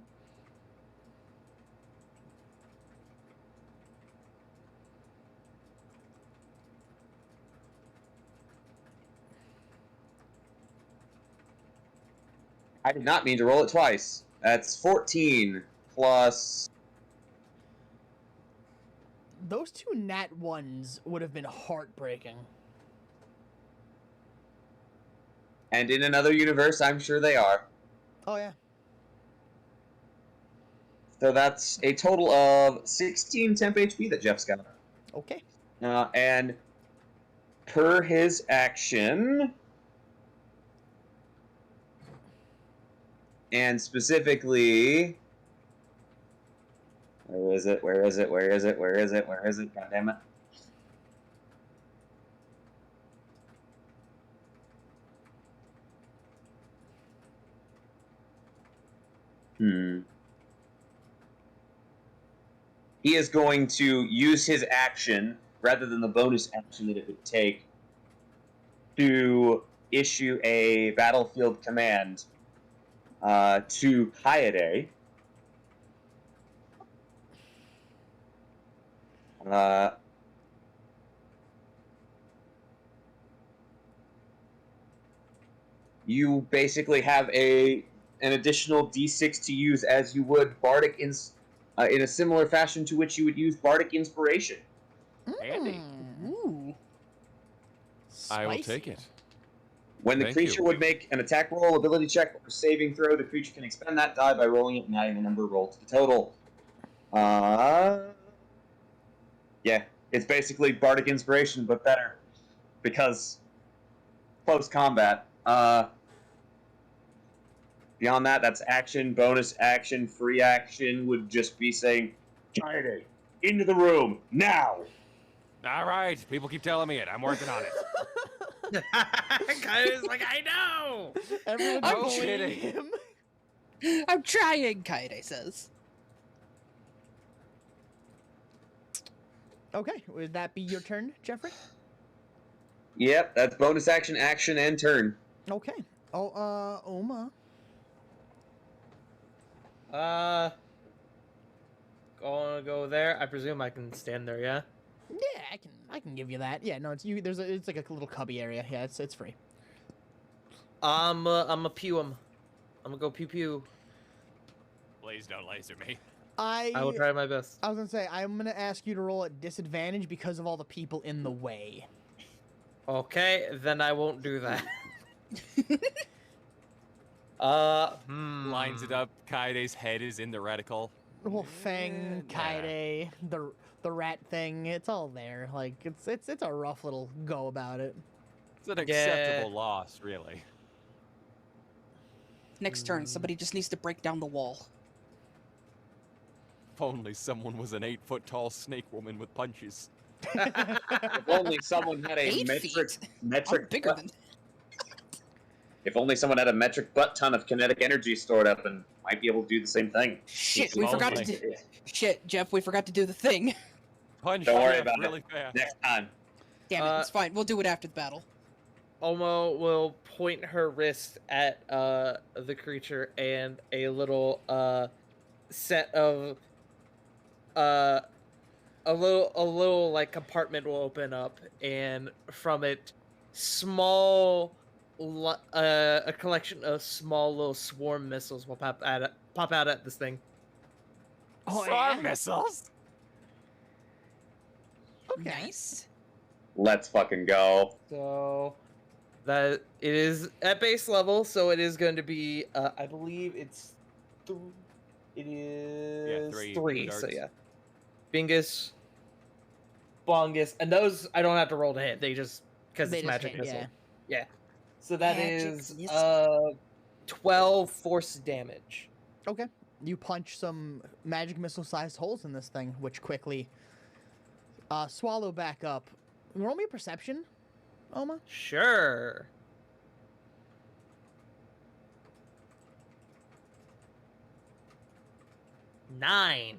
I did not mean to roll it twice. That's 14 plus. Those two nat ones would have been heartbreaking. And in another universe, I'm sure they are. Oh yeah. So that's a total of 16 temp HP that Jeff's got. Okay. And per his action, and specifically, where is it? Where is it? Where is it? Where is it? Where is it? God damn it. He is going to use his action, rather than the bonus action that it would take, to issue a battlefield command to Kaede. You basically have an additional D6 to use as you would Bardic in a similar fashion to which you would use Bardic Inspiration. Handy. Ooh. I will Spicy. take it. When the Thank creature you. would make an attack roll, ability check, or saving throw, the creature can expend that die by rolling it and adding the number rolled to the total. Yeah, it's basically Bardic Inspiration, but better. Because close combat. Beyond that, that's action, bonus action, free action would just be saying, Kaede, into the room, now! All right. People keep telling me it. I'm working on it. Kaede's like, I know. Everyone's I'm bullying kidding. him. I'm trying, Kaede says. Okay, would that be your turn, Jeffrey? Yep, that's bonus action, action, and turn. Okay. Oh, Oma. Gonna go there. I presume I can stand there, yeah? Yeah, I can I can give you that. Yeah, no, it's you. It's like a little cubby area. Yeah, it's free. I'm a pew him. I'm gonna go pew pew. Please don't laser me. I will try my best. I was gonna say I'm gonna ask you to roll at disadvantage because of all the people in the way. Okay, then I won't do that. Lines it up. Kaide's head is in the reticle. Well, Fang, Nah. Kaide, the rat thing, it's all there. Like it's a rough little go about it. It's an acceptable loss, really. Next turn, somebody just needs to break down the wall. If only someone was an 8-foot tall snake woman with punches. If only someone had a 8 metric feet. metric I'm bigger butt- than. If only someone had a metric butt ton of kinetic energy stored up and might be able to do the same thing. Shit, we forgot to do. Shit, Jeff, we forgot to do the thing. Punch Don't worry Jeff about it. really fast. Next time. Damn it, it's fine. We'll do it after the battle. Omo will point her wrist at the creature, and a little set of a little like compartment will open up, and from it, a collection of small little swarm missiles will pop out at this thing. Oh, Swarm yeah? missiles. Okay. Nice. Let's fucking go. So that it is at base level, so it is going to be I believe it's it is three so darts. yeah. Bingus, Bongus, and those I don't have to roll to hit. They just because They it's just magic hit, missile. yeah. Yeah. So that Magic is missile. 12 force damage. Okay. You punch some magic missile-sized holes in this thing, which quickly swallow back up. Roll me a perception, Oma. Sure. Nine.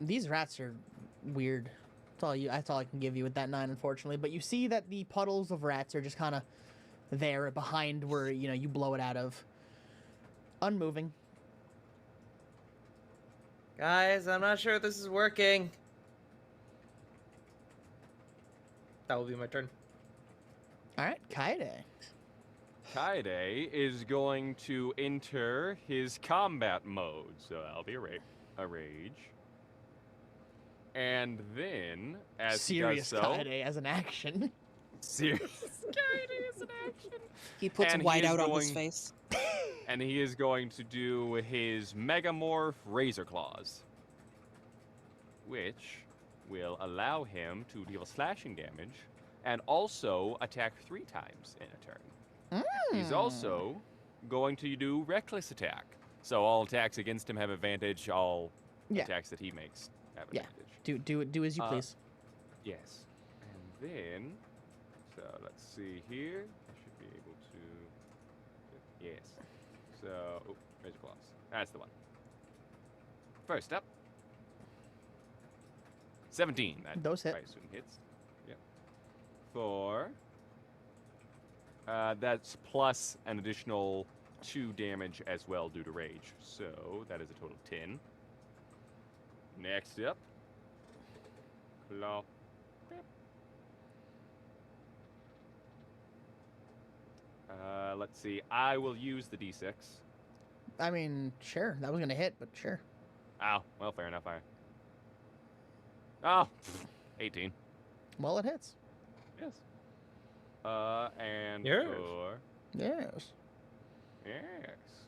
These rats are weird. That's all I can give you with that 9, unfortunately. But you see that the puddles of rats are just kind of there behind where you blow it out of, unmoving. Guys, I'm not sure if this is working. That will be my turn. All right, Kaide. Kaide is going to enter his combat mode, so that'll be a rage. And then, as Serious he does so, Kaide as an action. serious Kaide is an action. He puts And he white is out on his going- face. And he is going to do his Megamorph Razor Claws, which will allow him to deal slashing damage and also attack 3 times in a turn. He's also going to do Reckless Attack. So all attacks against him have advantage, all Yeah. attacks that he makes have Yeah. advantage. Do as you Uh, please. Yes. And then, so let's see here. I should be able to. Yes. So, Razor Claws. That's the one. First up, 17. That Those hit. I assume hits. Yep. 4. That's plus an additional 2 damage as well due to rage. So that is a total of 10. Next up, Claw. Let's see. I will use the D6. I mean, sure, that was gonna hit, but sure. Ow. Well, fair enough. Oh, 18. Well, it hits. Yes. And Yes. 4. Yes. Yes.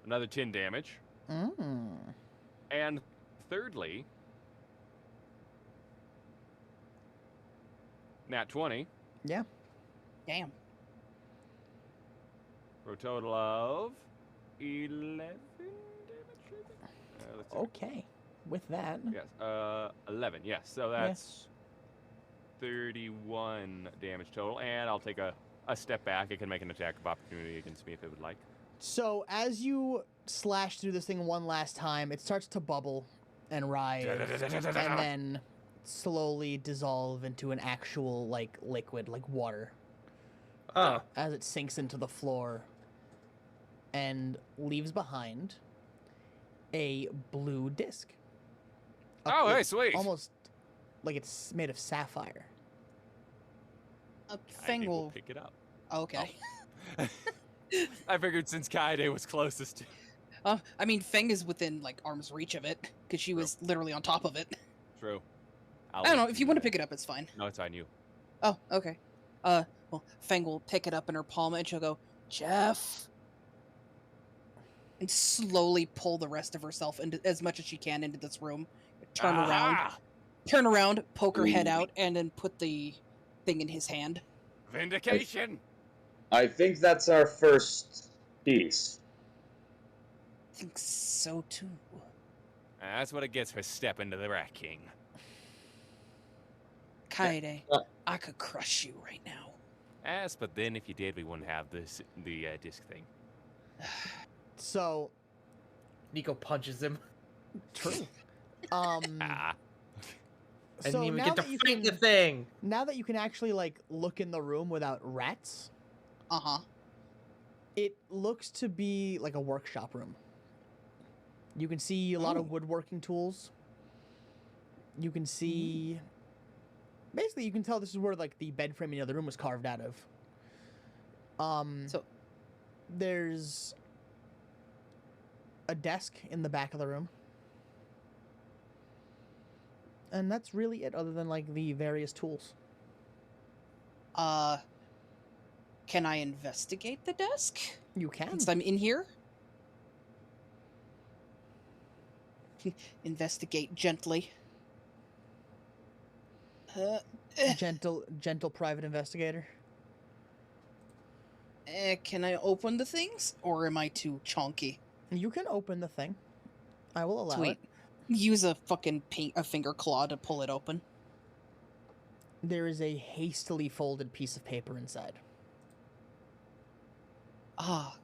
Another 10 damage. Mm. And thirdly, nat 20 Yeah. Damn. for a total of 11 damage. I think. Let's see. Okay. With that. Yes. 11. Yes. So that's 31 damage total, and I'll take a step back. It can make an attack of opportunity against me if it would like. So as you slash through this thing one last time, it starts to bubble and rise, and then slowly dissolve into an actual liquid, like water, Oh. as it sinks into the floor and leaves behind a blue disc. Oh, hey, sweet. Almost like it's made of sapphire. Kaede will Fengal. pick it up. Okay. I figured since Kaede was closest. I mean, Feng is within like arm's reach of it because she True. was literally on top of it. True. I don't know. If you want to pick it up, it's fine. No, it's on you. Oh, okay. Well, Feng will pick it up in her palm and she'll go, Jeff, and slowly pull the rest of herself into as much as she can into this room. Turn around, poke her head out, and then put the thing in his hand. Vindication. I think that's our first piece. I think so too. That's what it gets for stepping to the Rat King. Kaede, I could crush you right now. Yes, but then if you did, we wouldn't have the disc thing. So Nico punches him. true. Ah. I So didn't even now get to that you fight the can, thing. now that you can actually like look in the room without rats, Uh-huh. it looks to be like a workshop room. You can see a lot of woodworking tools. You can see basically you can tell this is where like the bed framing of the room was carved out of. So- there's a desk in the back of the room. And that's really it, other than like the various tools. Can I investigate the desk You can. since I'm in here? Investigate gently. gentle private investigator. Can I open the things, or am I too chonky? You can open the thing. I will allow Sweet. it. Use a fucking a finger claw to pull it open. There is a hastily folded piece of paper inside. Ah,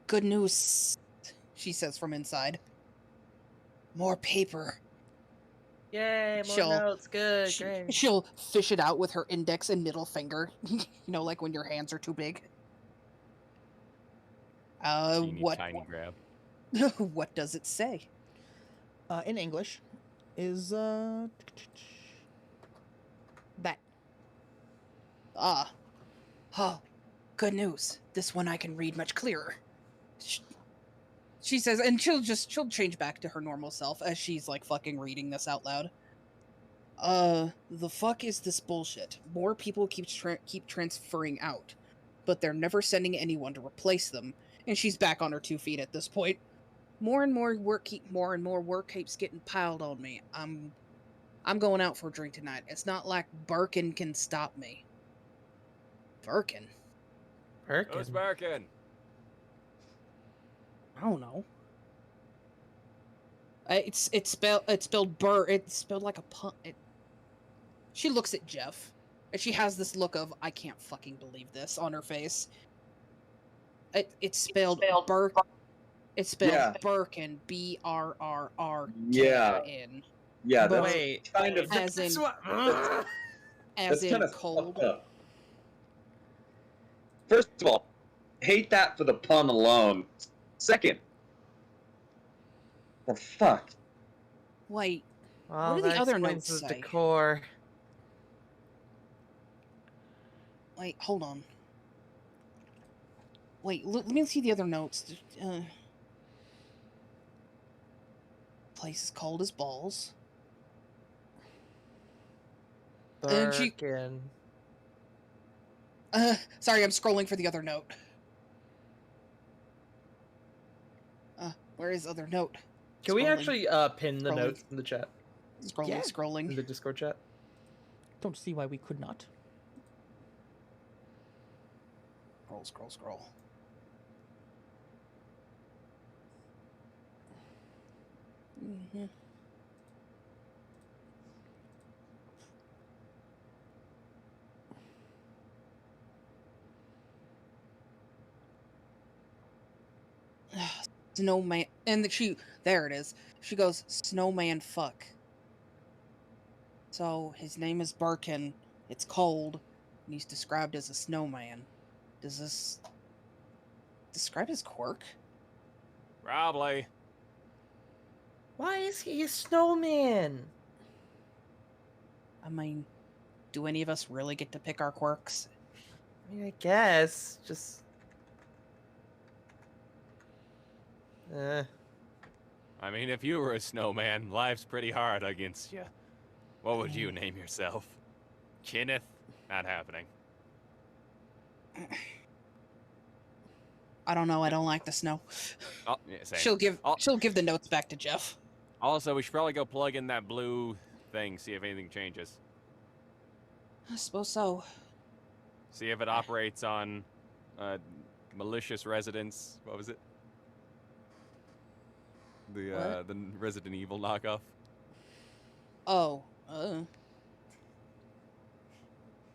good news, she says from inside. More paper. Yay, more She'll- notes. Good, great. She'll fish it out with her index and middle finger. You know, like when your hands are too big. Teeny What? tiny grab. What does it say? In English, is that. Ah. Oh, good news. This one I can read much clearer. She says, and she'll change back to her normal self as she's like fucking reading this out loud. The fuck is this bullshit? More people keep transferring out, but they're never sending anyone to replace them. And she's back on her 2 feet at this point. More and more work keeps getting piled on me. I'm going out for a drink tonight. It's not like Birkin can stop me. Birkin? Who's Perkin. Birkin? I don't know. It's spelled like a pun. She looks at Jeff, and she has this look of I can't fucking believe this on her face. It's spelled Burke. It's spelled Yeah. Birkin, Brrrkin. Yeah. Yeah, But- that's Wait. kind of As in, That's what. as that's in kind of cold. fucked up. First of all, hate that for the pun alone. Second, the fuck. Wait, Well, do the that other explains notes the say? decor. wait, hold on. Wait, let me see the other notes. Place is cold as balls. And she- Birkin. Sorry, I'm scrolling for the other note. Where is other note? Can we Scrolling, actually pin the Scrolling. notes in the chat, scrolling, Yeah. in scrolling? the Discord chat? Don't see why we could not. Scroll. Mm-hmm. Snowman, and there it is. She goes, Snowman fuck. So his name is Birkin. It's cold, and he's described as a snowman. Does this describe his quirk? Probably. Why is he a snowman? I mean, do any of us really get to pick our quirks? I mean, I guess just. I mean, if you were a snowman, life's pretty hard against you. What would you name yourself? Kenneth? Not happening. I don't know. I don't like the snow. Oh, yeah, same. She'll give the notes back to Jeff. Also, we should probably go plug in that blue thing, see if anything changes. I suppose so. See if it operates on malicious residents. What was it? The Resident Evil knockoff. Oh.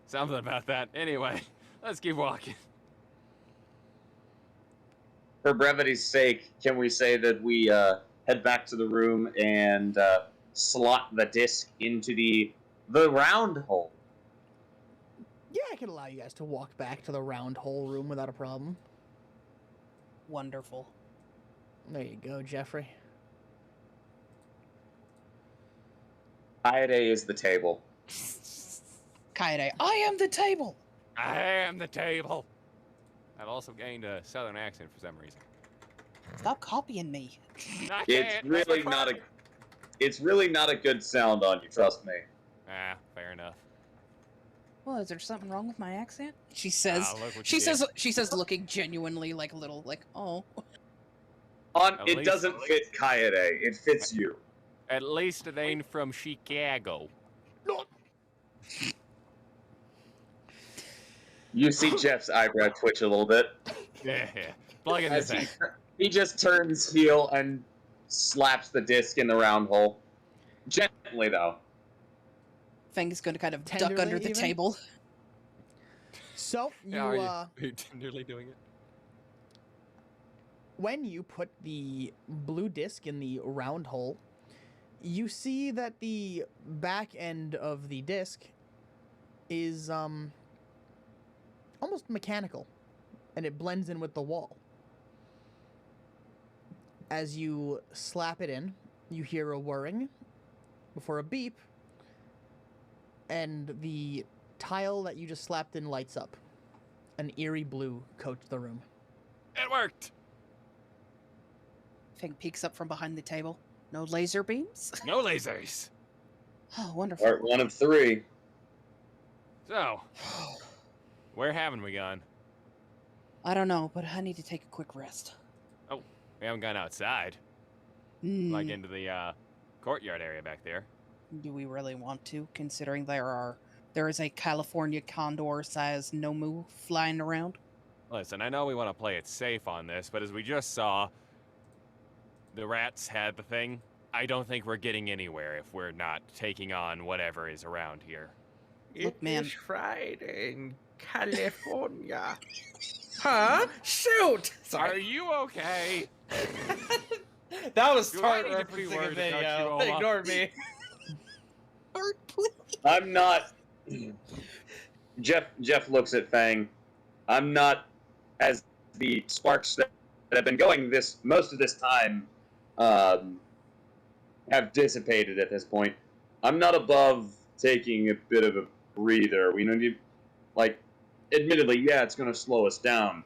Something about that. Anyway, let's keep walking. For brevity's sake, can we say that we head back to the room and slot the disc into the round hole? Yeah, I can allow you guys to walk back to the round hole room without a problem. Wonderful. There you go, Jeffrey. Kaede is the table. Kaede, I am the table. I am the table. I've also gained a southern accent for some reason. Stop copying me. I It's can't, really that's a not a. problem. It's really not a good sound on you. Trust me. Ah, fair enough. Well, is there something wrong with my accent? She says. Ah, look what She you did. says. She says, looking genuinely like a little like, oh. At It least- doesn't fit Kaede. It fits you. At least it ain't from Chicago. You see Jeff's eyebrow twitch a little bit. Yeah, plug in the As thing. he just turns heel and slaps the disc in the round hole. Gently, though. Fang is going to kind of duck Tenderly, under the even? table. So, you, Are you tenderly doing it? when you put the blue disc in the round hole, you see that the back end of the disc is almost mechanical, and it blends in with the wall. As you slap it in, you hear a whirring before a beep, and the tile that you just slapped in lights up. An eerie blue coats the room. It worked. Fang peeks up from behind the table. No laser beams? No lasers. Oh, wonderful. Part 1 of 3. So, where haven't we gone? I don't know, but I need to take a quick rest. We haven't gone outside, like Mm, into the courtyard area back there. do we really want to, considering there is a California condor-sized Nomu flying around? Listen, I know we want to play it safe on this, but as we just saw, the rats had the thing. I don't think we're getting anywhere if we're not taking on whatever is around here. Look, man. It is Friday in California. Huh? Shoot! Are Sorry. you okay? That was Do I Tart need to be referencing a worried about you, video. Oma? Ignore me. Art, please. I'm not. Jeff looks at Fang. I'm not, as the sparks that have been going most of this time have dissipated at this point. I'm not above taking a bit of a breather. We don't need, admittedly, yeah, it's going to slow us down.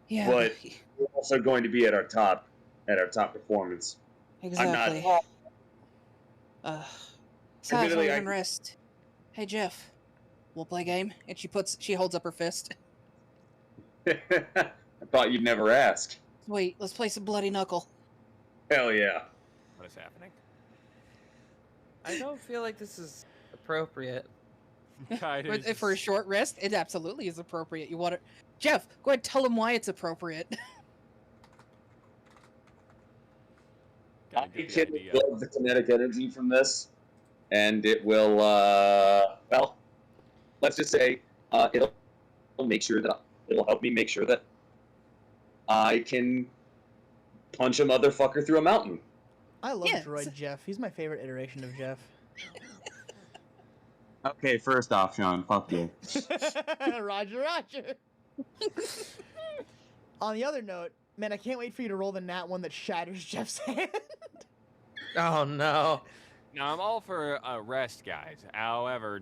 Yeah, But- We're also going to be at our top performance. exactly. I'm Besides, Admittedly, and rest. Hey, Jeff, we'll play a game? And she holds up her fist. I thought you'd never ask. Wait, let's play some Bloody Knuckle. Hell yeah. What is happening? I don't feel like this is appropriate. For a short rest, it absolutely is appropriate. You want it? Jeff, go ahead, tell him why it's appropriate. Got I a good can idea. absorb the kinetic energy from this, and it will, let's just say, it'll help me make sure that I can punch a motherfucker through a mountain. I love Yeah, Droid so- Jeff. He's my favorite iteration of Jeff. Okay, first off, Sean, fuck you. Roger, Roger. On the other note, man, I can't wait for you to roll the nat one that shatters Jeff's hand. Oh no. Now I'm all for a rest, guys. However,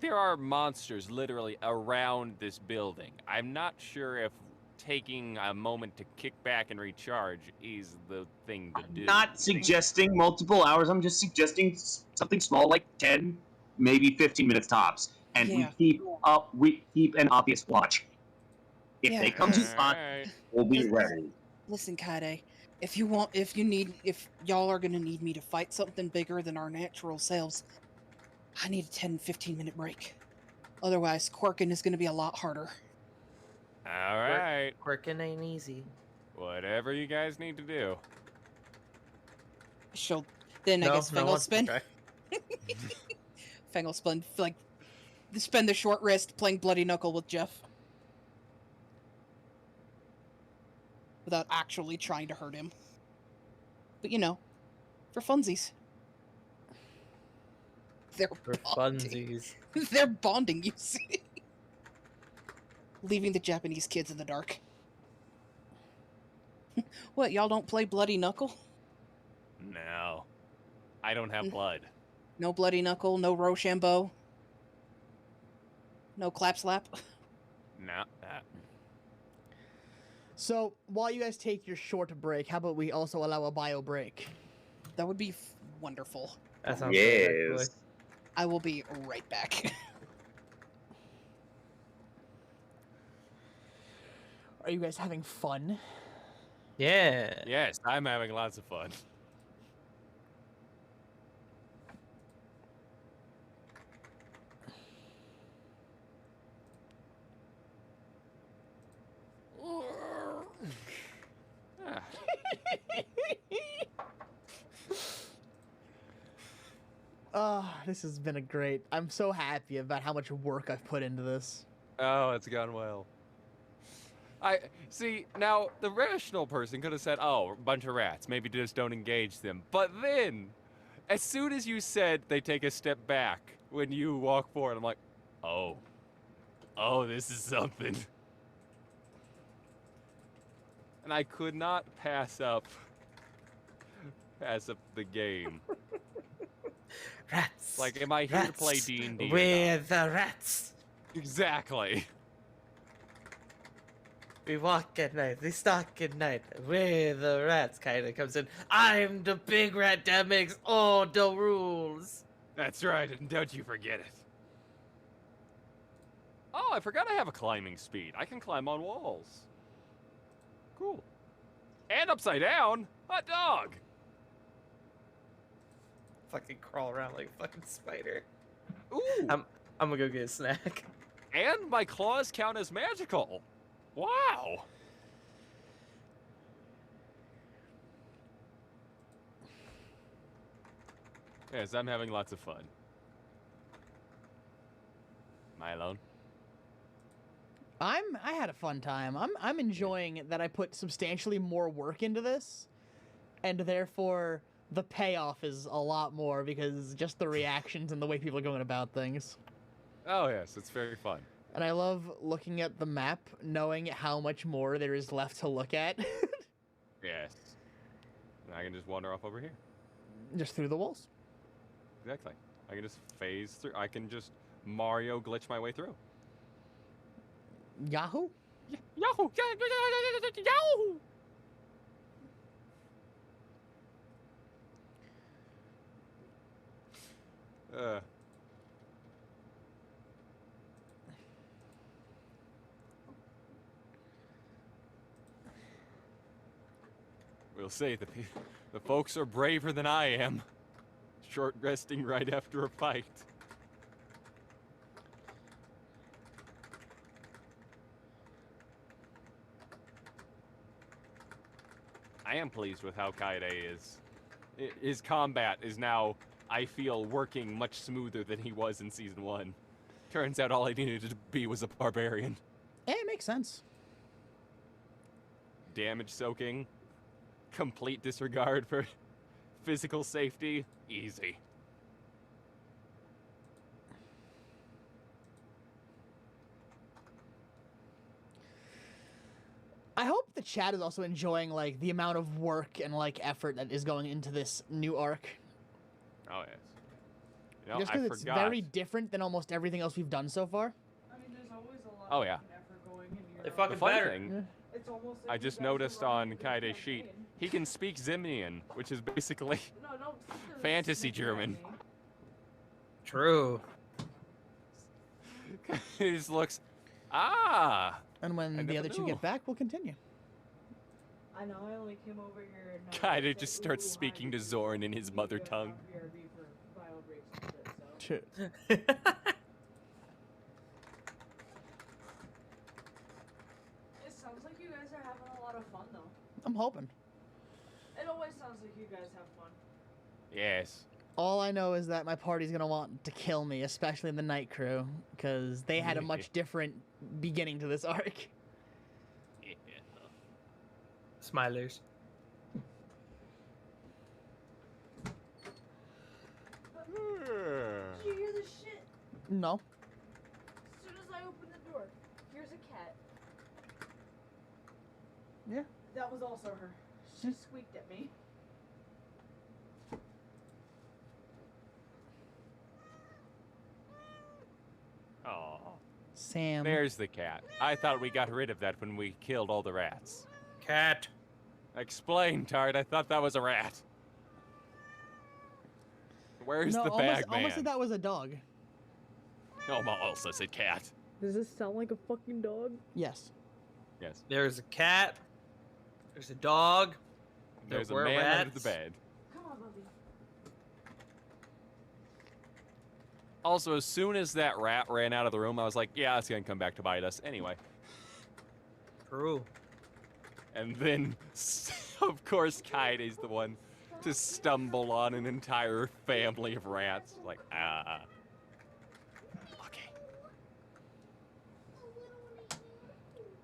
there are monsters literally around this building. I'm not sure if taking a moment to kick back and recharge is the thing to do. Not suggesting multiple hours. I'm just suggesting something small, like 10, maybe 15 minutes tops, and Yeah. we keep an obvious watch. If Yeah, they come to because- spot, Alright. we'll be Listen- ready. Listen, Kaide, if y'all are gonna need me to fight something bigger than our natural selves, I need a 10-15 minute break. Otherwise, Quirkin is gonna be a lot harder. Alright. Quirkin ain't easy. Whatever you guys need to do. I guess Feng will one's spend okay. Feng will spend spend the short rest playing Bloody Knuckle with Jeff. Without actually trying to hurt him. But for funsies. They're For bonding. funsies. They're bonding, you see. Leaving the Japanese kids in the dark. What, y'all don't play Bloody Knuckle? No. I don't have blood. No Bloody Knuckle, no Rochambeau? No Clap Slap? No. So while you guys take your short break, how about we also allow a bio break? That would be wonderful. That sounds good, actually. Yes. I will be right back. Are you guys having fun? Yeah. Yes, I'm having lots of fun. Ah, This has been a great. I'm so happy about how much work I've put into this. oh, it's gone well. I see now the rational person could have said, "Oh, a bunch of rats. Maybe just don't engage them." But then, as soon as you said they take a step back when you walk forward, I'm like, "Oh, this is something." And I could not pass up the game. Rats. Like, am I here to play Rats. D&D? or We're not? the rats. Exactly. We walk at night. We stalk at night. We're the rats. Kind of comes in. I'm the big rat that makes all the rules. That's right, and don't you forget it. Oh, I forgot I have a climbing speed. I can climb on walls. Cool. And upside down. Hot dog. Fucking crawl around like a fucking spider. Ooh. I'm gonna go get a snack. And my claws count as magical. Wow. Yes, I'm having lots of fun. Am I alone? I had a fun time. I'm enjoying that I put substantially more work into this, and therefore the payoff is a lot more because just the reactions and the way people are going about things. Oh yes, it's very fun. And I love looking at the map, knowing how much more there is left to look at, Yes. And I can just wander off over here. just through the walls. Exactly. I can just phase through. I can just Mario glitch my way through. Yahoo! Yahoo! Yahoo! We'll see. The folks are braver than I am. Short resting right after a fight. I am pleased with how Kaede is. His combat is now, I feel, working much smoother than he was in Season 1. Turns out all I needed to be was a barbarian. It makes sense. Damage soaking, complete disregard for physical safety, easy. I hope the chat is also enjoying like the amount of work and like effort that is going into this new arc. Oh yes. You know, Just I because it's forgot. very different than almost everything else we've done so far. I mean, there's always a lot Oh, of yeah. effort going into your They The fucking funny better. thing, Yeah. It's almost like I you just guys are noticed running on a good Kaide's sheet, campaign. he can speak Zimnian, which is basically No, don't sit there Fantasy snickering at German. me. True. he just looks. Ah. And when I the never other two knew. get back, we'll continue. I know, I only came over here and Kaide said, just starts "Ooh, hi, speaking to you Zorn in his need mother to tongue. have BRB for violent rapes and shit, so. Shit. It sounds like you guys are having a lot of fun, though. I'm hoping. It always sounds like you guys have fun. Yes. All I know is that my party's gonna want to kill me, especially the night crew, because they had a much different beginning to this arc. Smilers. Did you hear this shit? No. As soon as I open the door, here's a cat. Yeah. That was also her. She squeaked at me. Oh. Sam. There's the cat. I thought we got rid of that when we killed all the rats. Cat. Explain, Tard. I thought that was a rat. Where's no, the almost, bag man? almost said that was a dog. Also said cat. Does this sound like a fucking dog? Yes. Yes. There's a cat. There's a dog. There's a were man under rats. the bed. Come on, Bubby. Also, as soon as that rat ran out of the room, I was like, yeah, it's gonna come back to bite us anyway. True. And then, of course, Kaide's the one to stumble on an entire family of rats. Like, okay.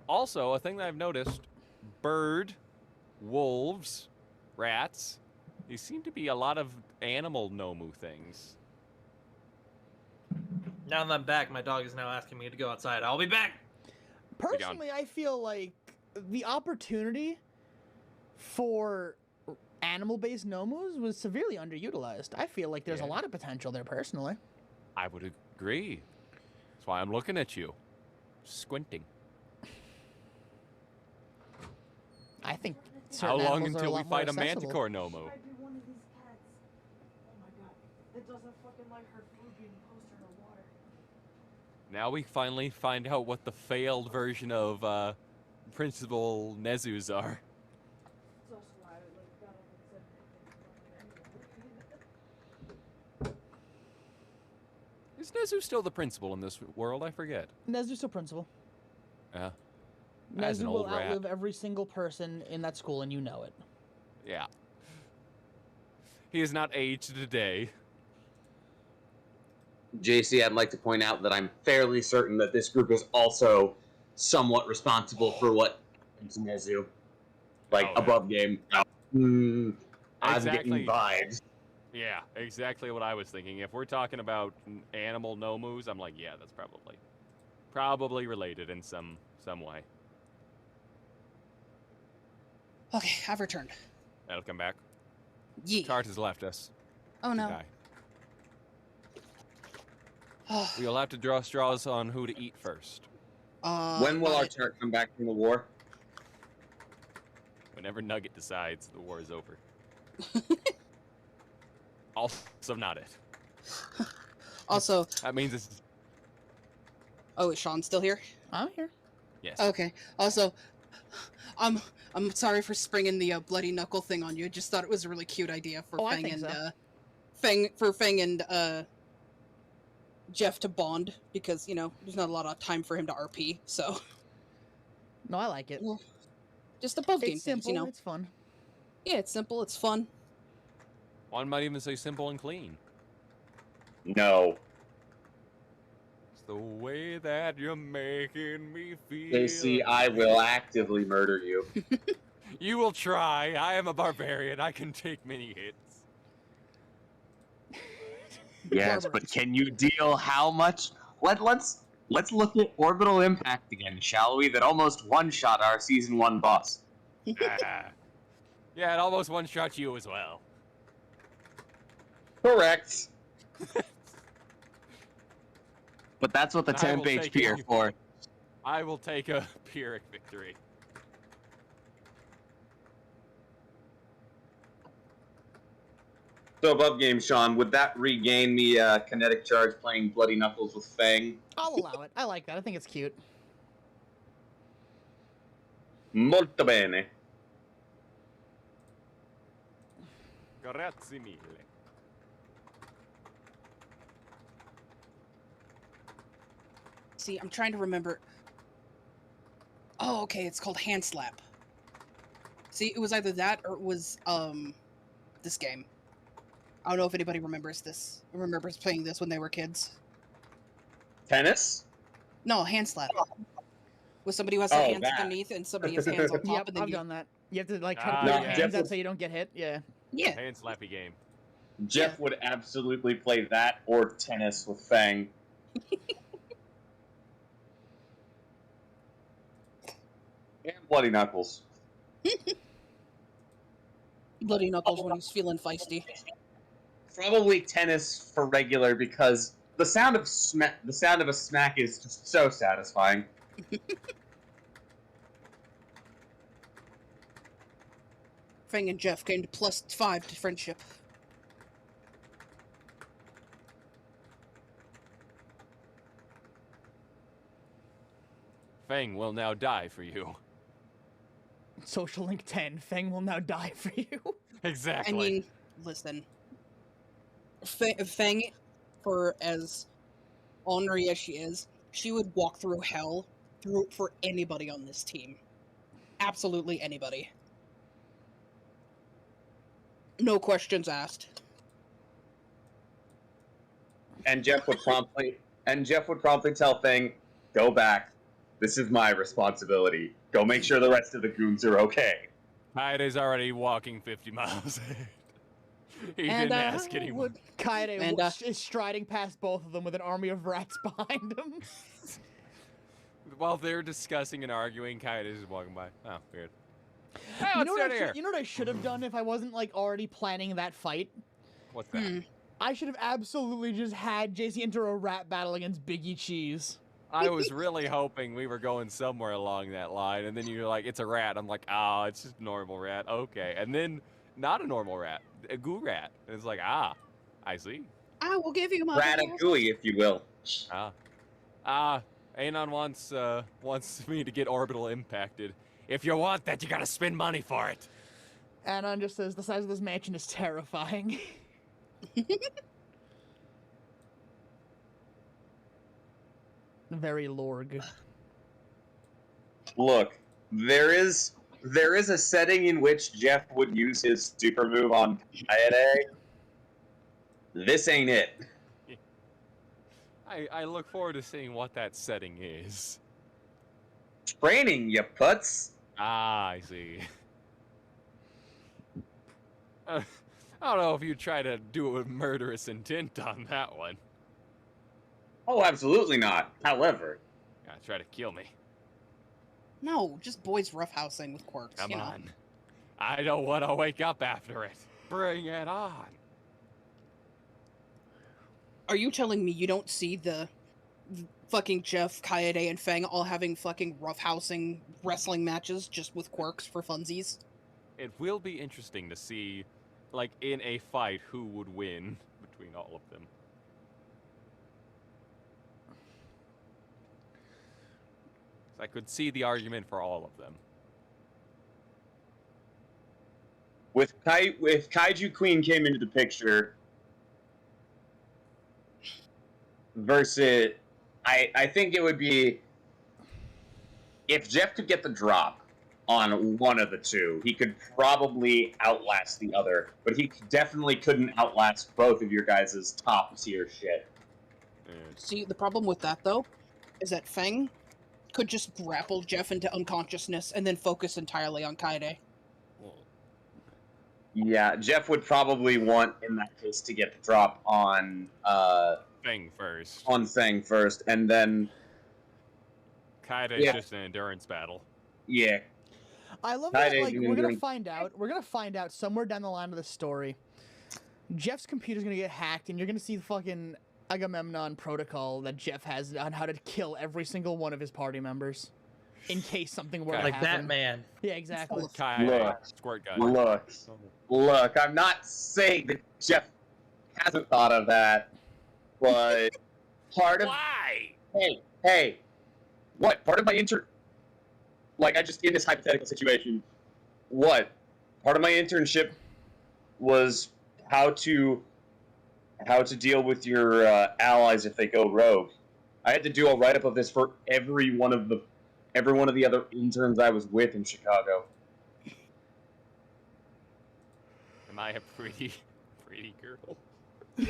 Also, a thing that I've noticed, bird, wolves, rats, these seem to be a lot of animal Nomu things. Now that I'm back, my dog is now asking me to go outside. I'll be back. Personally, I feel like the opportunity for animal-based Nomus was severely underutilized. I feel like there's a Yeah. lot of potential there, personally. I would agree. That's why I'm looking at you, squinting. I think How certain long animals are until we lot more fight a accessible. manticore Nomu? Might be one of these cats. Oh my god. It doesn't fucking like her food being close to her water. Now we finally find out what the failed version of Principal Nezus are. It's also why I like got up and said anything. Is Nezu still the principal in this world? I forget. Nezu's still principal. Yeah. As Nezu an will old rat. outlive every single person in that school, and you know it. Yeah. He is not aged today. JC, I'd like to point out that I'm fairly certain that this group is also somewhat responsible for what happens in Nezu. Like, Oh, yeah. above game. I'm Exactly. getting vibes. Yeah, exactly what I was thinking. If we're talking about animal Nomus, I'm like, yeah, that's probably related in some way. Okay, I've returned. That'll come back. Yee. Tart has left us. Oh to no. die. We'll have to draw straws on who to eat first. When will our I- turret come back from the war? Whenever Nugget decides the war is over. Also not it. Also, That means it's oh, is Sean still here? I'm here. yes. Okay. Also, I'm sorry for springing the bloody knuckle thing on you. Just thought it was a really cute idea for Oh, I Fang think and so. Fang and Jeff to bond because there's not a lot of time for him to RP. So No, I like it. Well, just above game It's things, simple. It's fun. Yeah, it's simple. It's fun. One might even say simple and clean. No. It's the way that you're making me feel. JC, I will actively murder you. You will try. I am a barbarian. I can take many hits. Yes, but can you deal how much? Let's look at Orbital Impact again, shall we? That almost one-shot our Season 1 boss. Ah. Yeah, it almost one-shot you as well. Correct. But that's what the I temp will take HP are it. for. I will take a Pyrrhic victory. So above game, Sean, would that regain me kinetic charge playing Bloody Knuckles with Fang? I'll allow it. I like that. I think it's cute. Molto bene. Grazie mille. See, I'm trying to remember. Oh, okay, it's called Hand Slap. See, it was either that or it was this game. I don't know if anybody remembers this. Remembers playing this when they were kids. Tennis? No, Hand Slap. With somebody who has their Oh, hands that. underneath and somebody has hands on top, Yep, and then I've you... done that. You have to like try to Ah, put your yeah. hands Jeff out was- so you don't get hit. Yeah. Yeah. Hand slappy game. Jeff would absolutely play that or tennis with Fang. And Bloody Knuckles. Bloody Knuckles when he's feeling feisty. Probably tennis for regular because the sound of a smack is just so satisfying. Fang and Jeff gained +5 to friendship. Fang will now die for you. Social link 10. Fang will now die for you. Exactly. I mean, listen. Fang, for as ornery as she is, she would walk through hell for anybody on this team. Absolutely anybody. No questions asked. And Jeff would promptly tell Fang, "Go back. This is my responsibility. Go make sure the rest of the goons are okay." Kaide's already walking 50 miles ahead. He And, didn't ask anyone. Kaede And, is striding past both of them with an army of rats behind him. While they're discussing and arguing, Kaide is just walking by. Oh, weird. Oh, You it's know, down here. you know what I should have done if I wasn't like already planning that fight? What's that? Hmm. I should have absolutely just had JC enter a rat battle against Biggie Cheese. I was really hoping we were going somewhere along that line, and then you're like, it's a rat. I'm like, oh, it's just a normal rat. Okay. And then not a normal rat, a goo rat. And it's like, ah, I see. I will give you my Ratatouille, if you will. Anon wants me to get orbital impacted. If you want that, you gotta spend money for it. Anon just says the size of this mansion is terrifying. Very Lorg. Look, there is a setting in which Jeff would use his super move on Kaede. This ain't it. I look forward to seeing what that setting is. Training, you putz. Ah, I see. I don't know if you try to do a murderous intent on that one. Oh, absolutely not. However, Try to kill me. No, just boys roughhousing with quirks. Come you know. on. I don't want to wake up after it. Bring it on. Are you telling me you don't see the fucking Jeff, Kaede, and Fang all having fucking roughhousing wrestling matches just with quirks for funsies? It will be interesting to see, like, in a fight, who would win between all of them. I could see the argument for all of them. if Kaiju Queen came into the picture versus I think it would be if Jeff could get the drop on one of the two, he could probably outlast the other, but he definitely couldn't outlast both of your guys' top tier shit. See, the problem with that, though, is that Fang could just grapple Jeff into unconsciousness and then focus entirely on Kaede. Yeah, Jeff would probably want, in that case, to get the drop on Thing first. Fang first, and then Kaide's Yeah. just an endurance battle. yeah, I love that. Kaede Like is we're gonna doing- find out. We're gonna find out somewhere down the line of the story Jeff's computer's gonna get hacked, and you're gonna see the fucking Agamemnon protocol that Jeff has on how to kill every single one of his party members, in case something were to Like happen. Batman. Yeah, exactly. Kaede, Look. squirt gun. Look, I'm not saying that Jeff hasn't thought of that, but part of Why? hey, what part of my like I just in this hypothetical situation, what part of my internship was how to deal with your allies if they go rogue. I had to do a write-up of this for every one of the other interns I was with in Chicago. Am I a pretty girl? Tarek,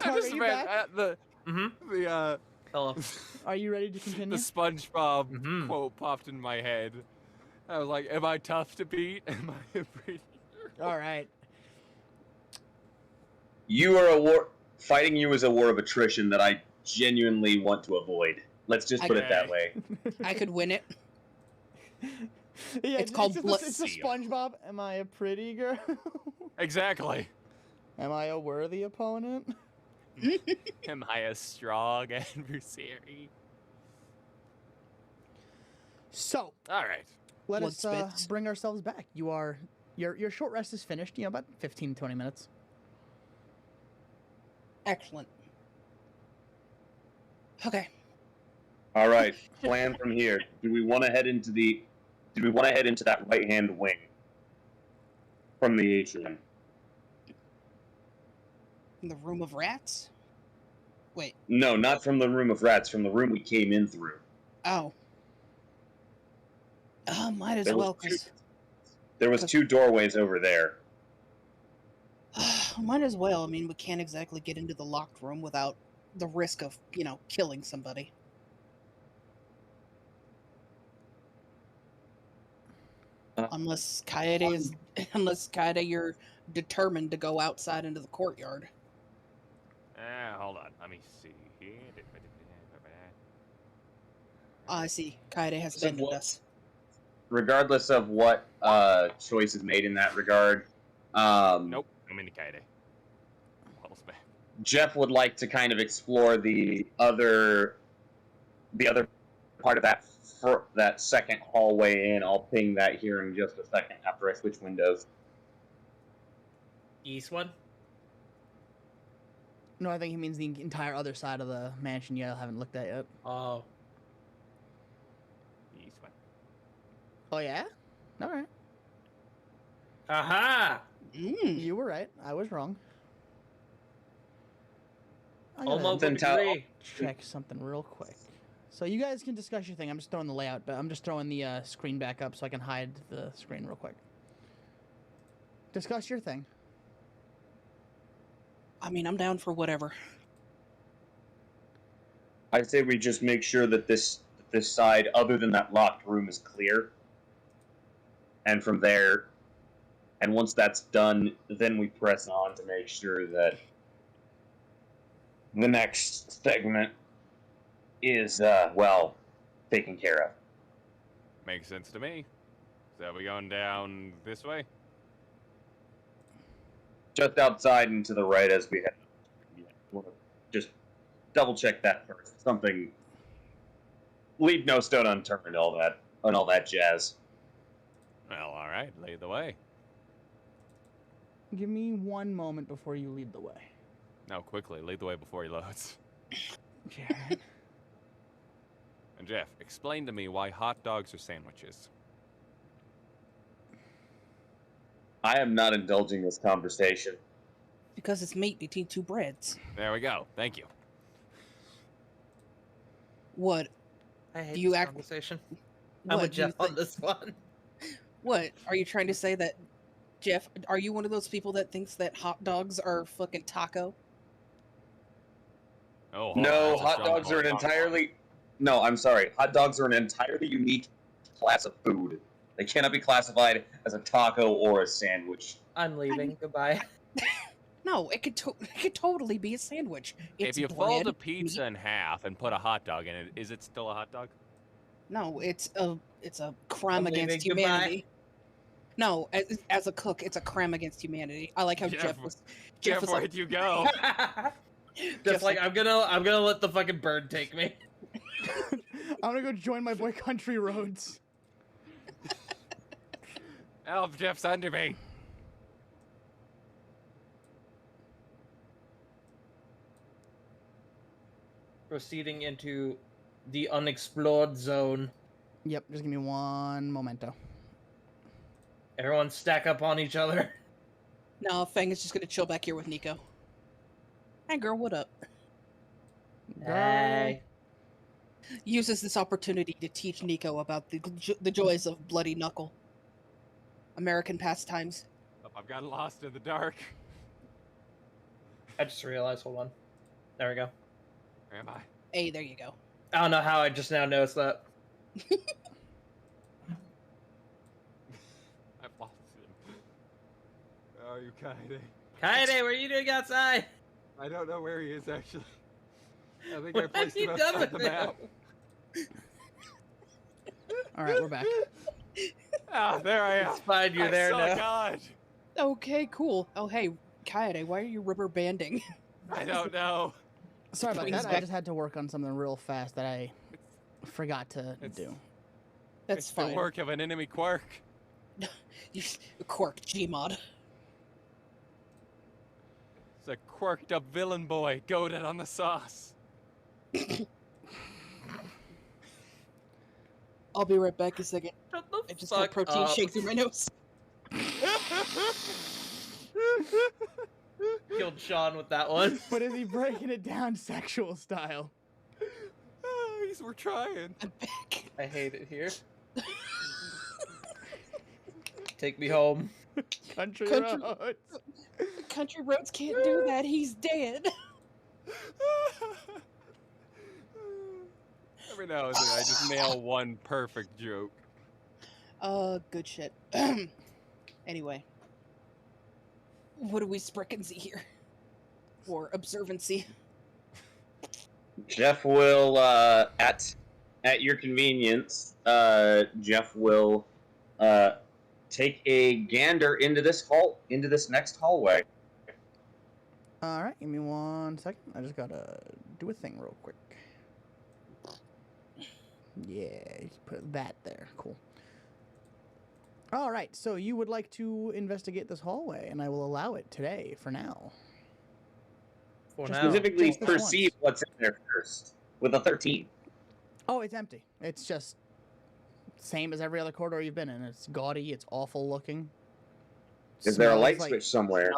I'm just are you imagine- back? the Hello. Are you ready to the continue? SpongeBob Mhm. quote popped in my head. I was like, "Am I tough to beat? Am I a pretty?" All right. You are a war. Fighting you is a war of attrition that I genuinely want to avoid. Let's just put it that way. I could win it. Yeah, It's called just Blood it's a Seal. SpongeBob. Am I a pretty girl? Exactly. Am I a worthy opponent? Am I a strong adversary? So All right. let us Bloodspits. bring ourselves back. Your short rest is finished. About 15, 20 minutes. Excellent. Okay. All right, plan from here. Do we want to head into that right-hand wing from the atrium? In the room of rats? Wait. No, not from the room of rats. From the room we came in through. Oh. Might as There was well, two- cause There was 2 doorways over there. might as well. I mean, we can't exactly get into the locked room without the risk of, killing somebody. Unless Kaede, you're determined to go outside into the courtyard. Hold on. Let me see here. I see. Kaede has So abandoned what- us. Regardless of what choice is made in that regard, Nope. I'm in the Kaede. Well, spent. Jeff would like to kind of explore the other part of that second hallway in. I'll ping that here in just a second after I switch windows. East one. No, I think he means the entire other side of the mansion. I haven't looked at yet. Oh. East one. Oh yeah. All right. Aha! Mm. You were right. I was wrong. I gotta Almost Then tell- agree. check something real quick. So you guys can discuss your thing. I'm just throwing the layout, but I'm just throwing the screen back up so I can hide the screen real quick. Discuss your thing. I mean, I'm down for whatever. I say we just make sure that this side, other than that locked room, is clear. And from there, and once that's done, then we press on to make sure that the next segment is, taken care of. Makes sense to me. So we going down this way? Just outside and to the right as we head. Yeah, wanna just double check that first. Something. Leave no stone unturned. And all that jazz. Well, all right. Lead the way. Give me one moment before you lead the way. No, quickly. Lead the way before he loads. Jared. And Jeff, explain to me why hot dogs are sandwiches. I am not indulging this conversation. Because it's meat between two breads. There we go. Thank you. What? I hate Do you this act- conversation. I'm What with do you Jeff on think- this one. What? Are you trying to say that, Jeff, are you one of those people that thinks that hot dogs are fucking taco? Oh, No, that's a hot strong dogs are point. an entirely. No, I'm sorry. Hot dogs are an entirely unique class of food. They cannot be classified as a taco or a sandwich. I'm leaving. Goodbye. No, it could totally be a sandwich. It's If you fold bread, a pizza meat- in half and put a hot dog in it, is it still a hot dog? No, it's a crime I'm leaving. against Goodbye. humanity. No, as a cook, it's a crime against humanity. I like how Jeff was. Jeff, was where'd you go? Just Jeff's like I'm gonna let the fucking bird take me. I'm gonna go join my boy Country Roads. Elf, Jeff's under me. Proceeding into the unexplored zone. Yep, just give me one momento. Everyone stack up on each other. No, Fang is just gonna chill back here with Nico. Hey, girl, what up? Hey. Uses this opportunity to teach Nico about the joys of bloody knuckle. American pastimes. Oh, I've gotten lost in the dark. I just realized. Hold on. There we go. Where am I? Hey, there you go. I don't know how I just now noticed that. I've lost him. Where are you, Kaede? Kaede, what are you doing outside? I don't know where he is, actually. I think I What have placed you him done outside with the him? map. All right, we're back. Ah, there I am. It's fine, you're I there saw now. God. Okay, cool. Oh, hey, Kaede, why are you rubber banding? I don't know. Sorry about Wings that. I back. just had to work on something real fast that I forgot to It's- do. That's It's fine. the work of an enemy Quark. Quark Gmod. It's a quirked up villain boy goaded on the sauce. I'll be right back a second. Shut the I just got fuck protein up. shake through my nose. Killed Sean with that one. But is he breaking it down sexual style? We're trying. I'm back. I hate it here. Take me home. Country, Country- Roads. Country Roads can't do that. He's dead. Every now and then I just nail one perfect joke. Good shit. Anyway. What do we sprickin' see here? Or observancy? Jeff will at your convenience. Jeff will take a gander into this next hallway. All right, give me 1 second. I just gotta do a thing real quick. Yeah, just put that there. Cool. All right, so you would like to investigate this hallway, and I will allow it today for now. For Just now. Specifically, Just this perceive once. what's in there first with a 13. Oh, it's empty. It's just same as every other corridor you've been in. It's gaudy. It's awful looking. Is there a Smells light like- switch somewhere?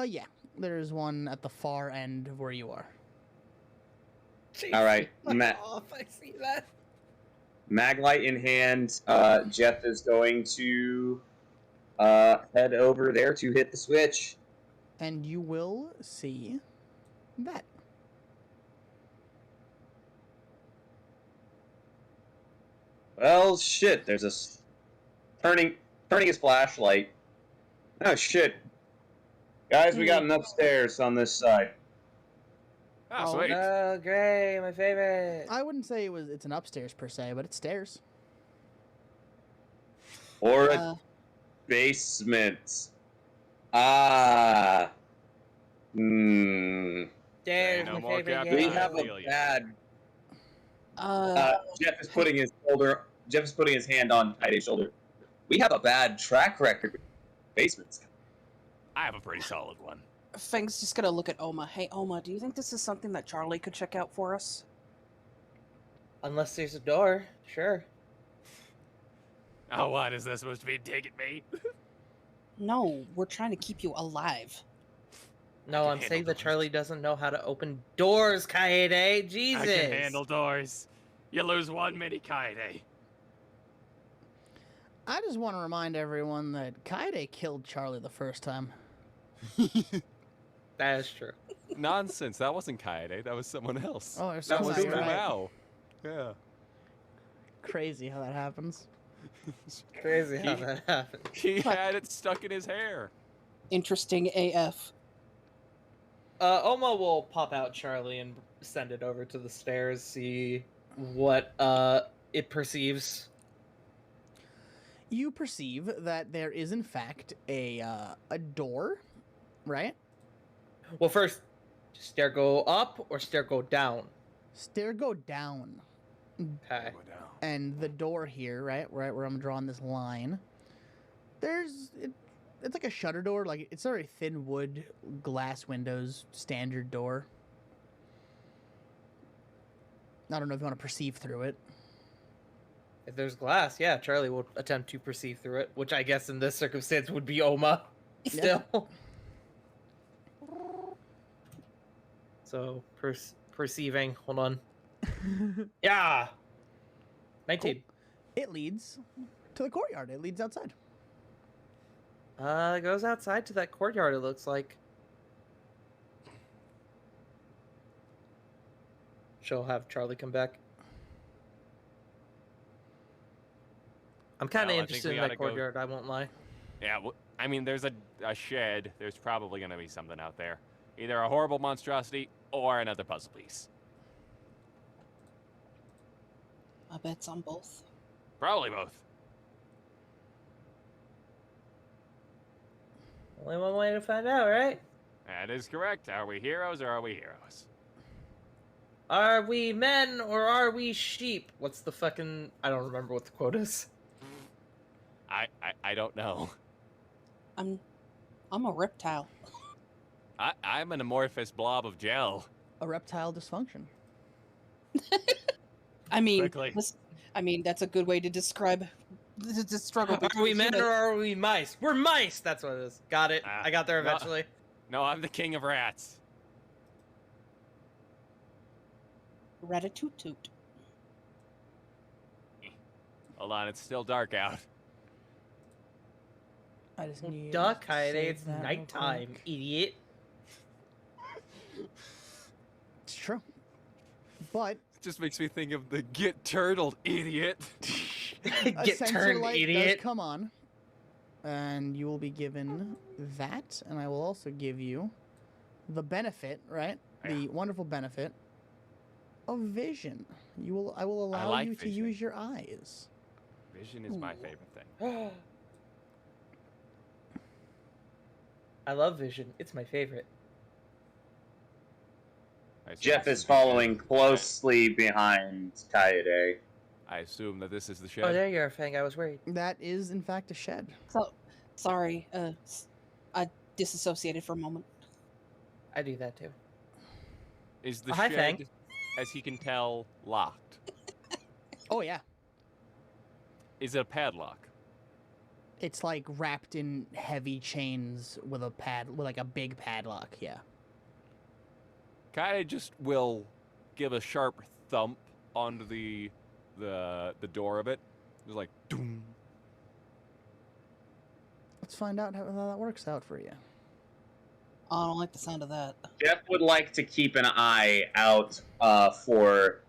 Yeah. There's one at the far end of where you are. All right, Fuck Matt. off, I see that. Maglite in hand, Jeff is going to head over there to hit the switch. And you will see that. Well, shit. There's a turning his flashlight. Oh shit, guys, we got an upstairs on this side. Ah, Oh, sweet. Oh, great, my favorite. I wouldn't say it's an upstairs per se, but it's stairs. Or a Uh, basement. Ah. Hmm. There's no my more favorite Captain We game. have feel a ya. bad. uh, Jeff is putting his hand on Kaide's shoulder. We have a bad track record with basements. I have a pretty solid one. Fang's just gonna look at Oma. Hey, Oma, do you think this is something that Charlie could check out for us? Unless there's a door, sure. Oh, what is this supposed to be? Digging me? No, we're trying to keep you alive. No, can I'm saying handle that doors. Charlie doesn't know how to open doors, Kaede. Jesus. I can handle doors. You lose one mini Kaede. I just want to remind everyone that Kaede killed Charlie the first time. That is true. Nonsense. That wasn't Kaede. That was someone else. Oh, there's that someone was else, you're right. Mao. Yeah. Crazy how that happens. Crazy how He- that happened. He had it stuck in his hair. Interesting AF. Oma will pop out Charlie and send it over to the stairs, see what it perceives. You perceive that there is in fact a door, right? Well, first, stair go up or stair go down? Stair go down, Okay. Go down. and the door here, right where I'm drawing this line. It's like a shutter door, like it's a very thin wood, glass windows, standard door. I don't know if you want to perceive through it. If there's glass, yeah, Charlie will attempt to perceive through it, which I guess in this circumstance would be Oma. Yeah. Still. So, perceiving. Hold on. Yeah! 19. It leads to the courtyard. It leads outside. It goes outside to that courtyard, it looks like. She'll have Charlie come back. I'm kind of Well, I think interested we in oughta that go- courtyard, I won't lie. Yeah, I mean, there's a shed. There's probably going to be something out there. Either a horrible monstrosity or another puzzle piece. I bet's on both. Probably both. Only one way to find out, right? That is correct. Are we heroes or are we heroes? Are we men or are we sheep? What's the fucking... I don't remember what the quote is. I don't know. I'm a reptile. I'm an amorphous blob of gel. A reptile dysfunction. I mean, Quickly. that's a good way to describe the struggle. Are between we men or humans. are we mice? We're mice! That's what it is. Got it. Ah, I got there no. eventually. No, I'm the king of rats. Rat-a-toot-toot. Hold on, it's still dark out. I just need Duck, to Kaede, save it's that real nighttime, quick. idiot. It's true. But It just makes me think of the get turtled idiot. a Get sensor turned, light idiot. does come on, and you will be given that, and I will also give you the benefit, right? The wonderful benefit of vision. I will allow like you to vision. use your eyes. Vision is my Ooh. favorite thing. I love Vision. It's my favorite. I assume Jeff this is the shed. following closely behind Kaede. I assume that this is the Oh, shed. there you are, Fang. I was worried. That is, in fact, a shed. So, sorry, I disassociated for a moment. I do that too. Is the Oh, hi, shed, Fang. as he can tell, locked? Oh yeah, Is it a padlock? it's like wrapped in heavy chains with like a big padlock. Yeah. Kaede just will give a sharp thump onto the door of it. Just like doom. Let's find out how that works out for you. Oh, I don't like the sound of that. Jeff would like to keep an eye out for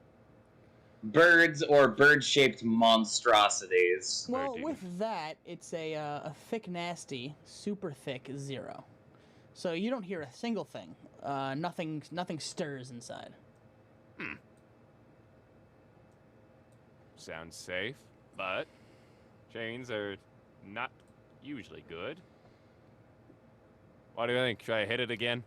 birds or bird-shaped monstrosities. Well, demon. with that, it's a thick, nasty, super thick 0. So you don't hear a single thing. Nothing stirs inside. Sounds safe, but chains are not usually good. What do you think? Should I hit it again?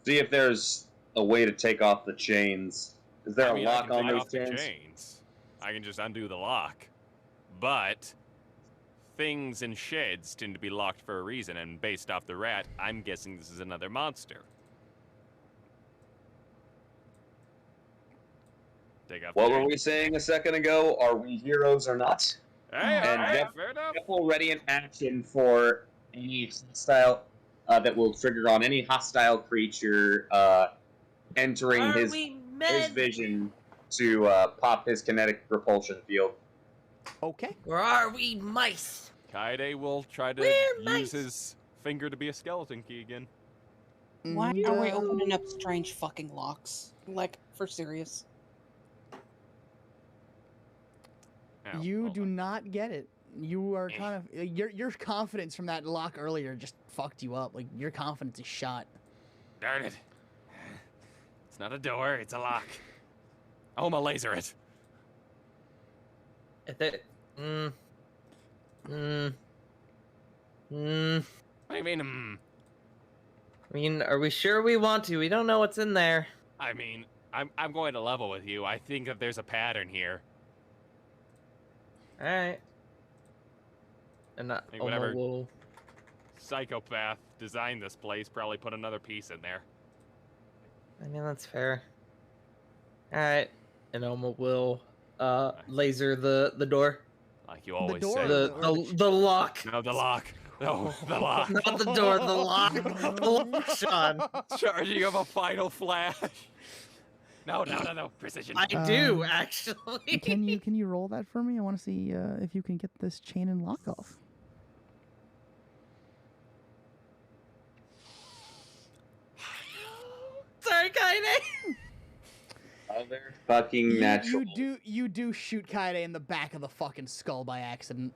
See if there's a way to take off the chains. Is there I mean, a I lock can on take those off the chains? chains. I can just undo the lock. But things in sheds tend to be locked for a reason, and based off the rat, I'm guessing this is another monster. Take off What the were chains. we saying a second ago? Are we heroes or not? Hey, And alright, Jeff- fair enough. Jeff will ready an action for any hostile that will trigger on any hostile creature entering Are his we men vision to pop his kinetic repulsion field. Okay. or are we mice? Kaede will try to We're use mice. his finger to be a skeleton key again. Why And, are we opening up strange fucking locks? Like, for serious? Ow, You hold do on. not get it. You are kind of your confidence from that lock earlier just fucked you up. Like your confidence is shot. Darn it. It's not a door, it's a lock. Oma, laser it. Mm. What do you mean? I mean, are we sure we want to? We don't know what's in there. I mean, I'm going to level with you. I think that there's a pattern here. All right. And not Hey, whatever. will. Psychopath designed this place, probably put another piece in there. I mean, that's fair. All right. And Oma will laser the door. Like you always door say. or The lock. No, the lock. No, the lock. Not the door, the lock. The lock, Sean. Charging of a final flash. No. Precision. I do, Um, actually. Can you roll that for me? I want to see if you can get this chain and lock off. Sorry, Kaine. Other fucking natural. You do shoot Kaede in the back of the fucking skull by accident.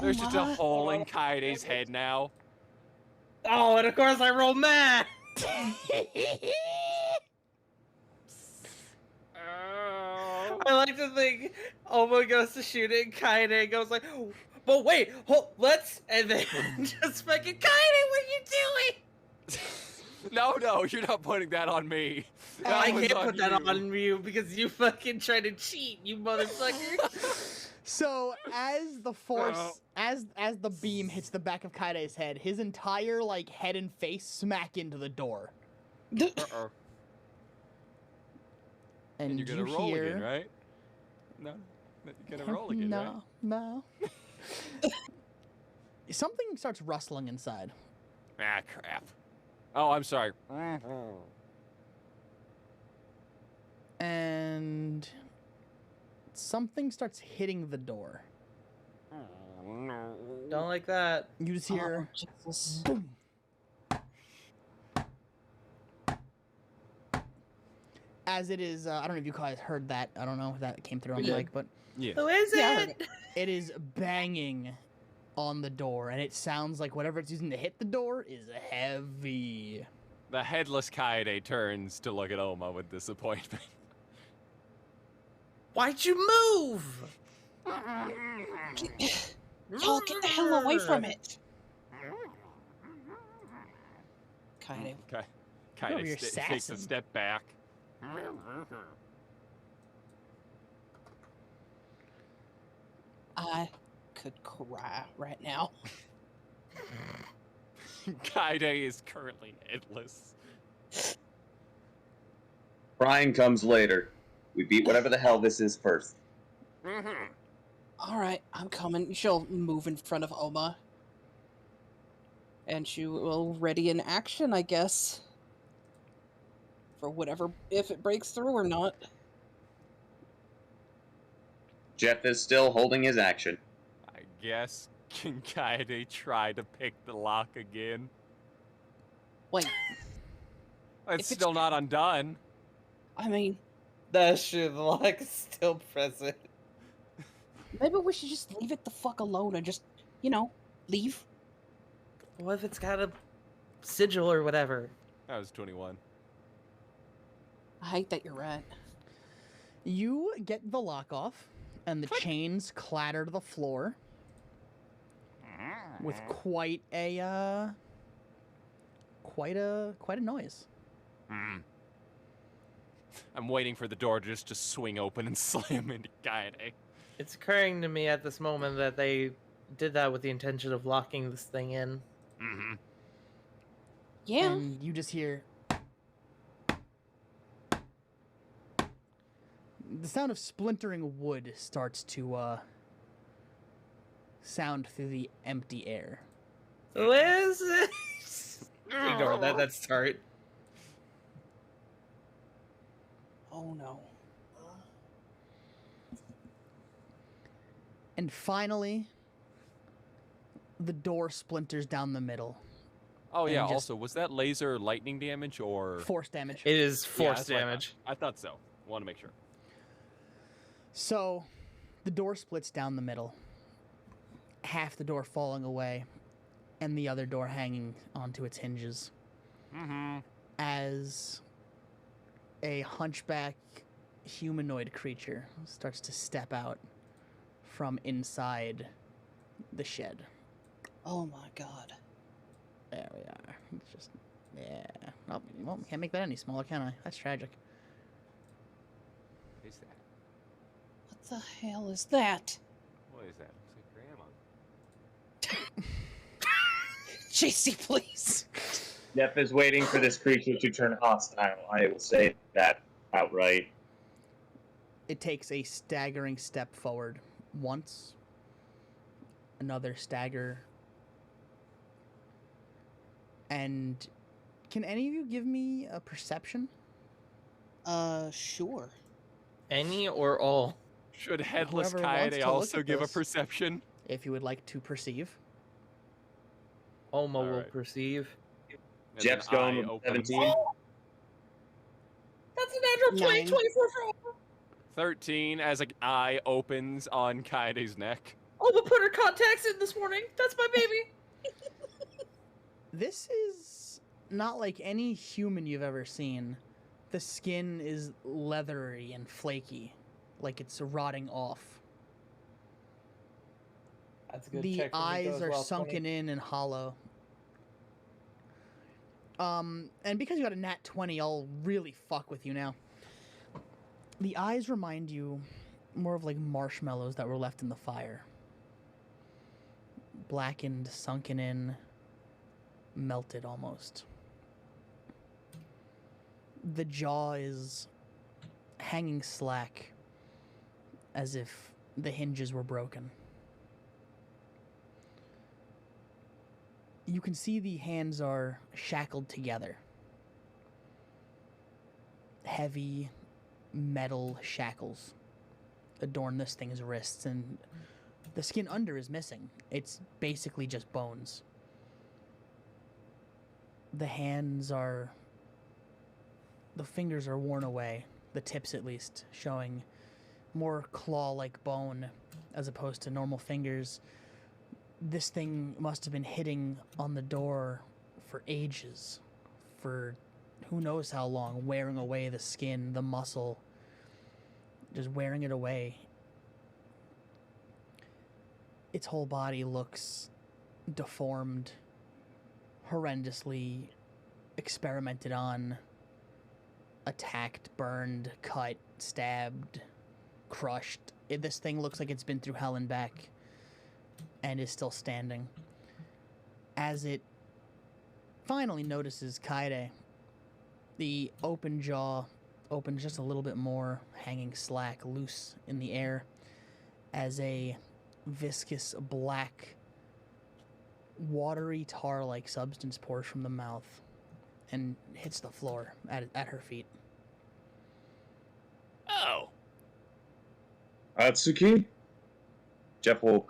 There's just a hole in Kaide's head now. Oh, and of course I roll mad. I like to think Oma goes to shoot it, and Kaine goes like, but wait, let's, and then just fucking, Kaine, what are you doing? No, you're not putting that on me. That I was can't put that you. on you because you fucking tried to cheat, you motherfucker. So as the force, as the beam hits the back of Kaide's head, his entire like head and face smack into the door, Uh-oh. and, And you're gonna you roll hear, again, right? No, you're gonna roll again, right? No. Something starts rustling inside. Ah, crap. Oh, I'm sorry. And something starts hitting the door. Don't like that. You just hear Oh, Jesus. boom. As it is, I don't know if you guys heard that. I don't know if that came through on We the did. mic, but Yeah. Who is Yeah, I heard it? it is banging on the door, and it sounds like whatever it's using to hit the door is heavy. The headless Kaede turns to look at Oma with disappointment. Why'd you move? Y'all get the hell away from it. Kind of. Okay. Over your Kaede takes a assassin. step back. I could cry right now. Kaede is currently headless. Crying comes later. We beat whatever the hell this is first. All right, I'm coming. She'll move in front of Oma. And she will ready in action, I guess. For whatever, if it breaks through or not. Jeff is still holding his action. I guess can Kaede try to pick the lock again? Wait, It's it's- still not undone. I mean, That's true, the lock is still present. maybe we should just leave it the fuck alone and just, leave. What if it's got a sigil or whatever? That was 21. I hate that you're right. You get the lock off, and the chains clatter to the floor with quite a noise. Hmm. I'm waiting for the door to just swing open and slam into Kaede. It's occurring to me at this moment that they did that with the intention of locking this thing in. Mm-hmm. Yeah. And you just hear the sound of splintering wood starts to sound through the empty air. Who is it? Ignore that, that's Tart. Oh no. And finally, the door splinters down the middle. Oh yeah. And just- Also, was that laser lightning damage or Force damage. It is Yeah, force that's what I thought. damage. I thought so. Want to make sure. So, the door splits down the middle, half the door falling away, and the other door hanging onto its hinges. Mm-hmm. As a hunchback humanoid creature starts to step out from inside the shed. Oh my god. There we are. It's just, yeah. Oh, well, can't make that any smaller, can I? That's tragic. What is that? What the hell is that? What is that? Looks like grandma. JC, please. Jeff is waiting for this creature to turn hostile. I will say that outright. It takes a staggering step forward once, another stagger. And can any of you give me a perception? Sure. Any or all? Should Headless Whoever wants Kaede to look also at give a this. perception? If you would like to perceive. Oma will Alright. perceive. And Jeff's then going eye with opens. 17. That's a natural 20, 9. 24 for Oma. 13 as an eye opens on Kaede's neck. Oma put her contacts in this morning. That's my baby. This is not like any human you've ever seen. The skin is leathery and flaky, like it's rotting off. That's a good The check. for me, eyes goes are well, sunken 20. in and hollow. And because you got a nat 20, I'll really fuck with you now. The eyes remind you more of like marshmallows that were left in the fire. Blackened, sunken in, melted almost. The jaw is hanging slack, as if the hinges were broken. You can see the hands are shackled together. Heavy metal shackles adorn this thing's wrists, and the skin under is missing. It's basically just bones. The hands are... The fingers are worn away, the tips at least, showing more claw-like bone as opposed to normal fingers. This thing must have been hitting on the door for ages, for who knows how long, wearing away the skin, the muscle, just wearing it away. Its whole body looks deformed, horrendously experimented on, attacked, burned, cut, stabbed, crushed. This thing looks like it's been through hell and back and is still standing. As it finally notices Kaede, the open jaw opens just a little bit more, hanging slack, loose in the air, as a viscous, black, watery, tar-like substance pours from the mouth and hits the floor at her feet. Oh! Atsuki? Jeff will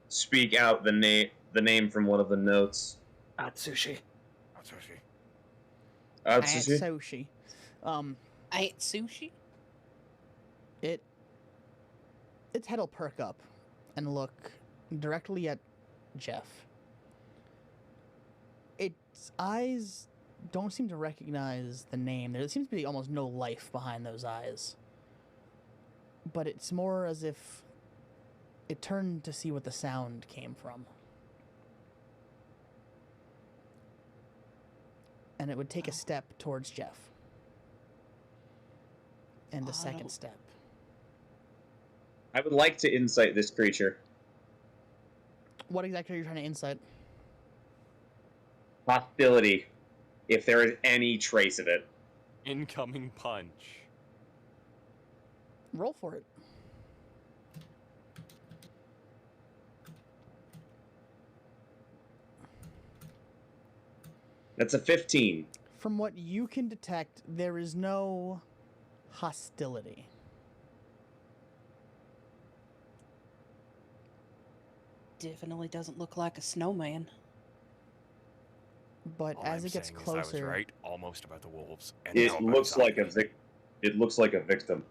speak out the name from one of the notes. Atsushi. Atsushi? Atsushi. I ate sushi? Its head will perk up and look directly at Jeff. Its eyes don't seem to recognize the name. There seems to be almost no life behind those eyes. But it's more as if it turned to see what the sound came from. And it would take a step towards Jeff. And a second step. I would like to insight this creature. What exactly are you trying to insight? Hostility, if there is any trace of it. Incoming punch. Roll for it. That's a 15. From what you can detect, there is no hostility. Definitely doesn't look like a snowman. But All as I'm it gets saying is I was closer, right almost about the wolves. And now It about looks like a zombies. It looks like a victim.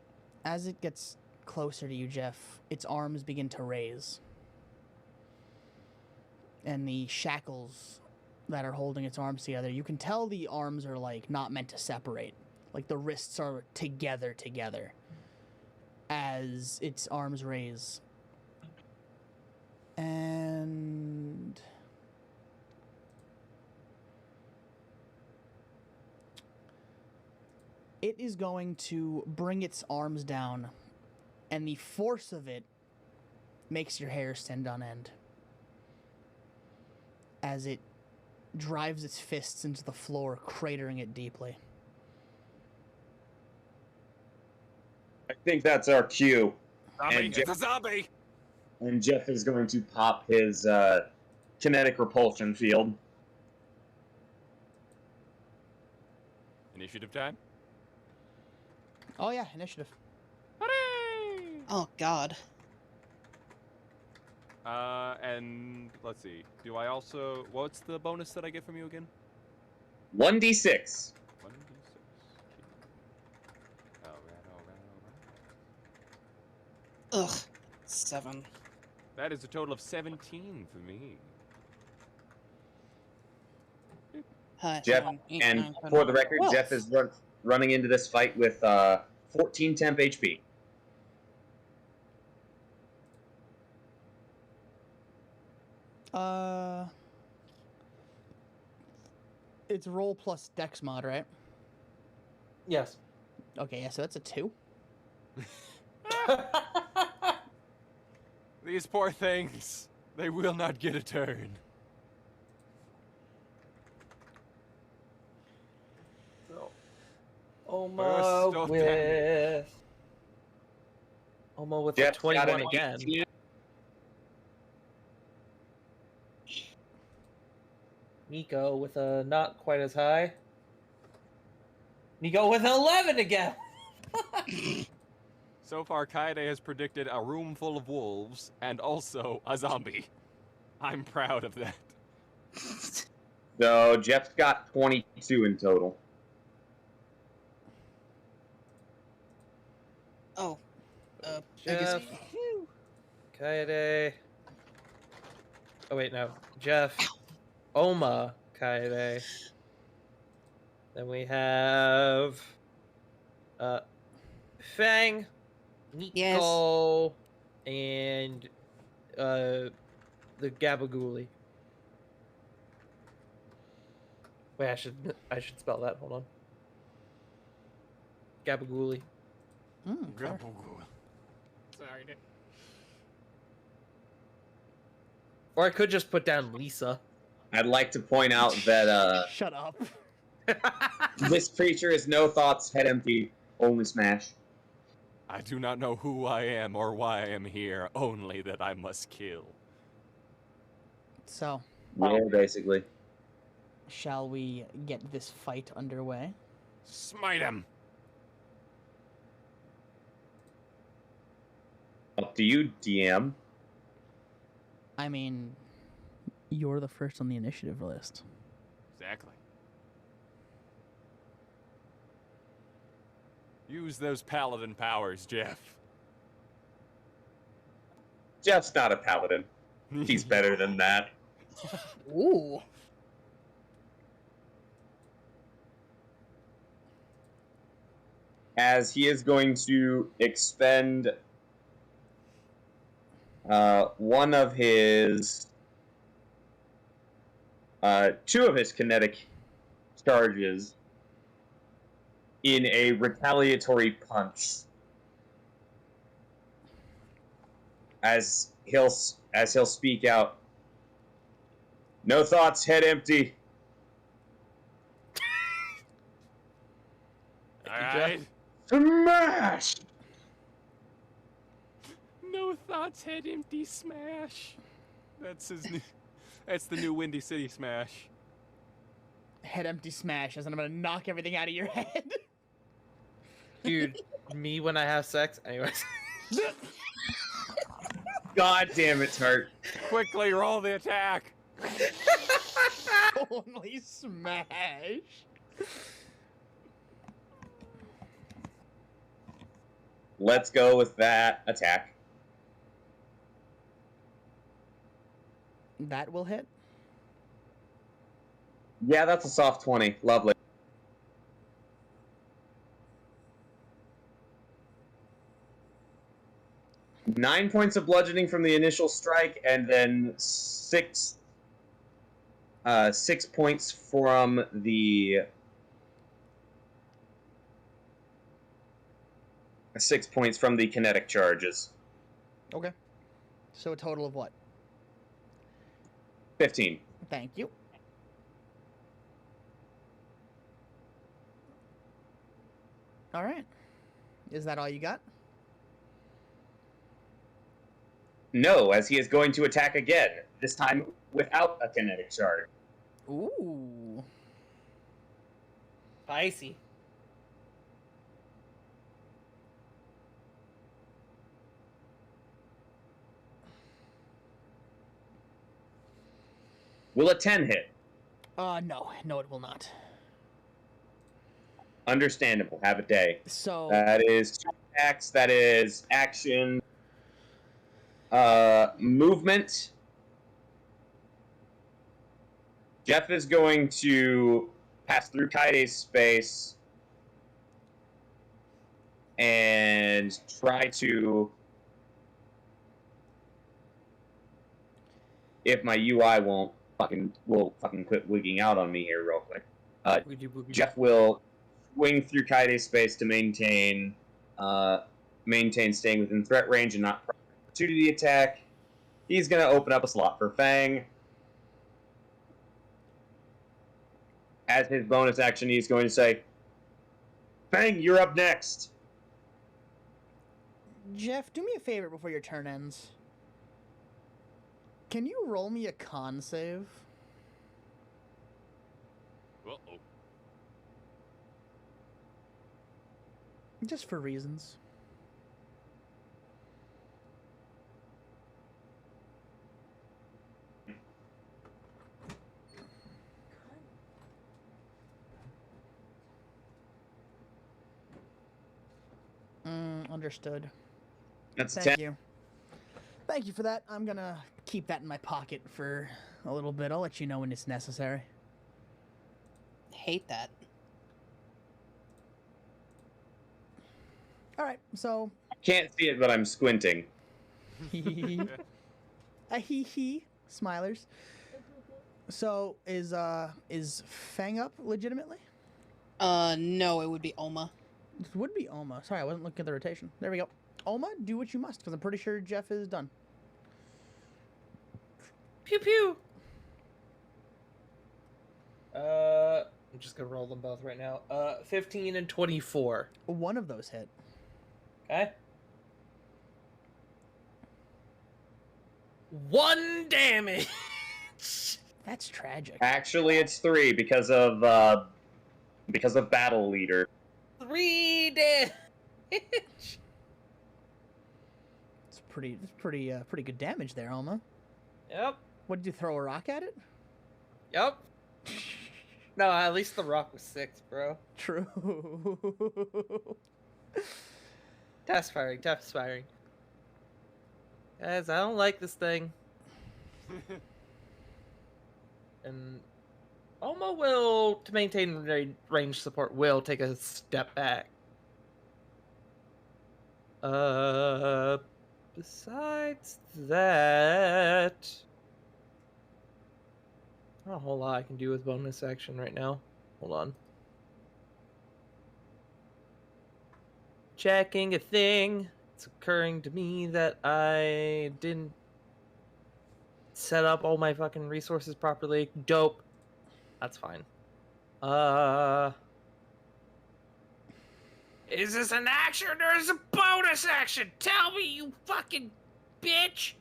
as it gets closer to you, Jeff, its arms begin to raise. And the shackles that are holding its arms together, you can tell the arms are like not meant to separate. Like the wrists are together as its arms raise. And it is going to bring its arms down, and the force of it makes your hair stand on end as it drives its fists into the floor, cratering it deeply. I think that's our cue. Zombie, And it's a zombie! And Jeff is going to pop his kinetic repulsion field. Initiative time? Oh yeah, initiative. Hooray! Oh God. And let's see. Do I also... What's the bonus that I get from you again? 1d6. 1d6. Alright. Ugh. 7. That is a total of 17 for me. Jeff, 7, 8, and 9, 10, for the record, 12. Jeff is running into this fight with 14 temp HP. It's roll plus dex mod, right? Yes. Okay, yeah, so that's a 2. These poor things. They will not get a turn. Oma still with... Oma with a Jeff's got 21 an again. 18. Nico with a not quite as high. Nico with 11 again! So far, Kaede has predicted a room full of wolves and also a zombie. I'm proud of that. So Jeff's got 22 in total. Oh. I guess. Jeff. Kaede. Oh wait, no. Jeff. Oma. Kaede. Then we have... Fang. Nico. And... the Gabagooli. Wait, I should spell that. Hold on. Gabagooli. Fair. Sorry. Or I could just put down Lisa. I'd like to point out that Shut up. this creature is no thoughts, head empty, only smash. I do not know who I am or why I am here, only that I must kill. So, Yeah, basically. shall we get this fight underway? Smite him! Up to you, DM. I mean, you're the first on the initiative list. Exactly. Use those paladin powers, Jeff. Jeff's not a paladin. He's better than that. Ooh. As he is going to expend one of his... two of his kinetic charges in a retaliatory punch. As he'll speak out, "No thoughts, head empty." Alright. Smash! No thoughts, head empty smash. That's his new... That's the new Windy City smash. Head empty smash, as in I'm gonna knock everything out of your head. Dude, me when I have sex. Anyways. God damn it, Tart. Quickly roll the attack. Only smash. Let's go with that attack. That will hit. Yeah, that's a soft 20. Lovely. 9 points of bludgeoning from the initial strike, and then 6 points from the 6 points from the kinetic charges. Okay. So a total of what? 15. Thank you. All right. Is that all you got? No, as he is going to attack again, this time without a kinetic charge. Ooh. Spicy. Will a 10 hit? No. No, it will not. Understandable. Have a day. So, That is 2 attacks. That is action. Movement. Jeff is going to pass through Kaide's space and try to. If my UI will fucking quit wigging out on me here real quick. Jeff will swing through Kaide's space to maintain staying within threat range and not opportunity attack. He's gonna open up a slot for Fang. As his bonus action, he's going to say, "Fang, you're up next." Jeff, do me a favor before your turn ends. Can you roll me a con save? Uh-oh. Just for reasons. Understood. That's a Thank 10. you. Thank you for that. I'm gonna keep that in my pocket for a little bit. I'll let you know when it's necessary. Hate that. All right, so Can't see it, but I'm squinting. a hee smilers. So is Fang up legitimately? No, it would be Oma. It would be Oma. Sorry, I wasn't looking at the rotation. There we go. Oma, do what you must, because I'm pretty sure Jeff is done. Pew pew. I'm just gonna roll them both right now. 15 and 24. One of those hit. Okay. 1 damage. That's tragic. Actually, it's 3 because of Battle Leader. 3 damage. It's pretty good damage there, Oma. Yep. What, did you throw a rock at it? Yep. No, at least the rock was 6, bro. True. Test firing. Guys, I don't like this thing. And Oma will, to maintain range support, will take a step back. Besides that, not a whole lot I can do with bonus action right now. Hold on. Checking a thing. It's occurring to me that I didn't set up all my fucking resources properly. Dope. That's fine. Is this an action or is it a bonus action? Tell me, you fucking bitch!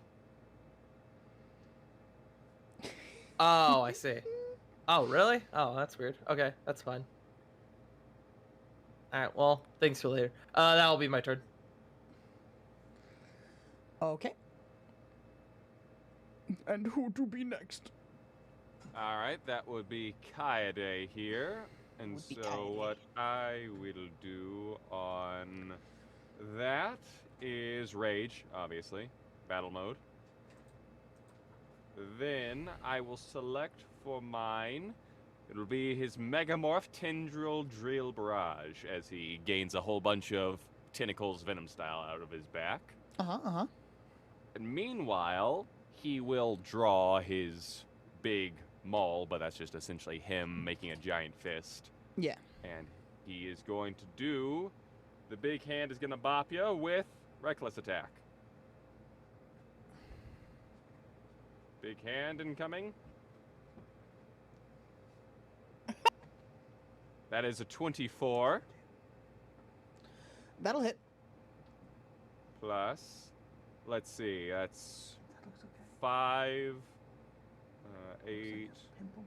Oh, I see. Oh, really? Oh, that's weird. Okay, that's fine. Alright, well, thanks for later. That'll be my turn. Okay. And who to be next? All right, that would be Kaede here. And Would be so Kaede. what I will do on that is Rage, obviously. Battle mode. Then I will select for mine. It'll be his Megamorph Tendril Drill Barrage as he gains a whole bunch of tentacles, venom style, out of his back. Uh-huh. And meanwhile, he will draw his big maul, but that's just essentially him making a giant fist. Yeah. And he is going to do... The big hand is going to bop you with reckless attack. Big hand incoming. That is a 24 That'll hit. plus, let's see, that's 5, 8,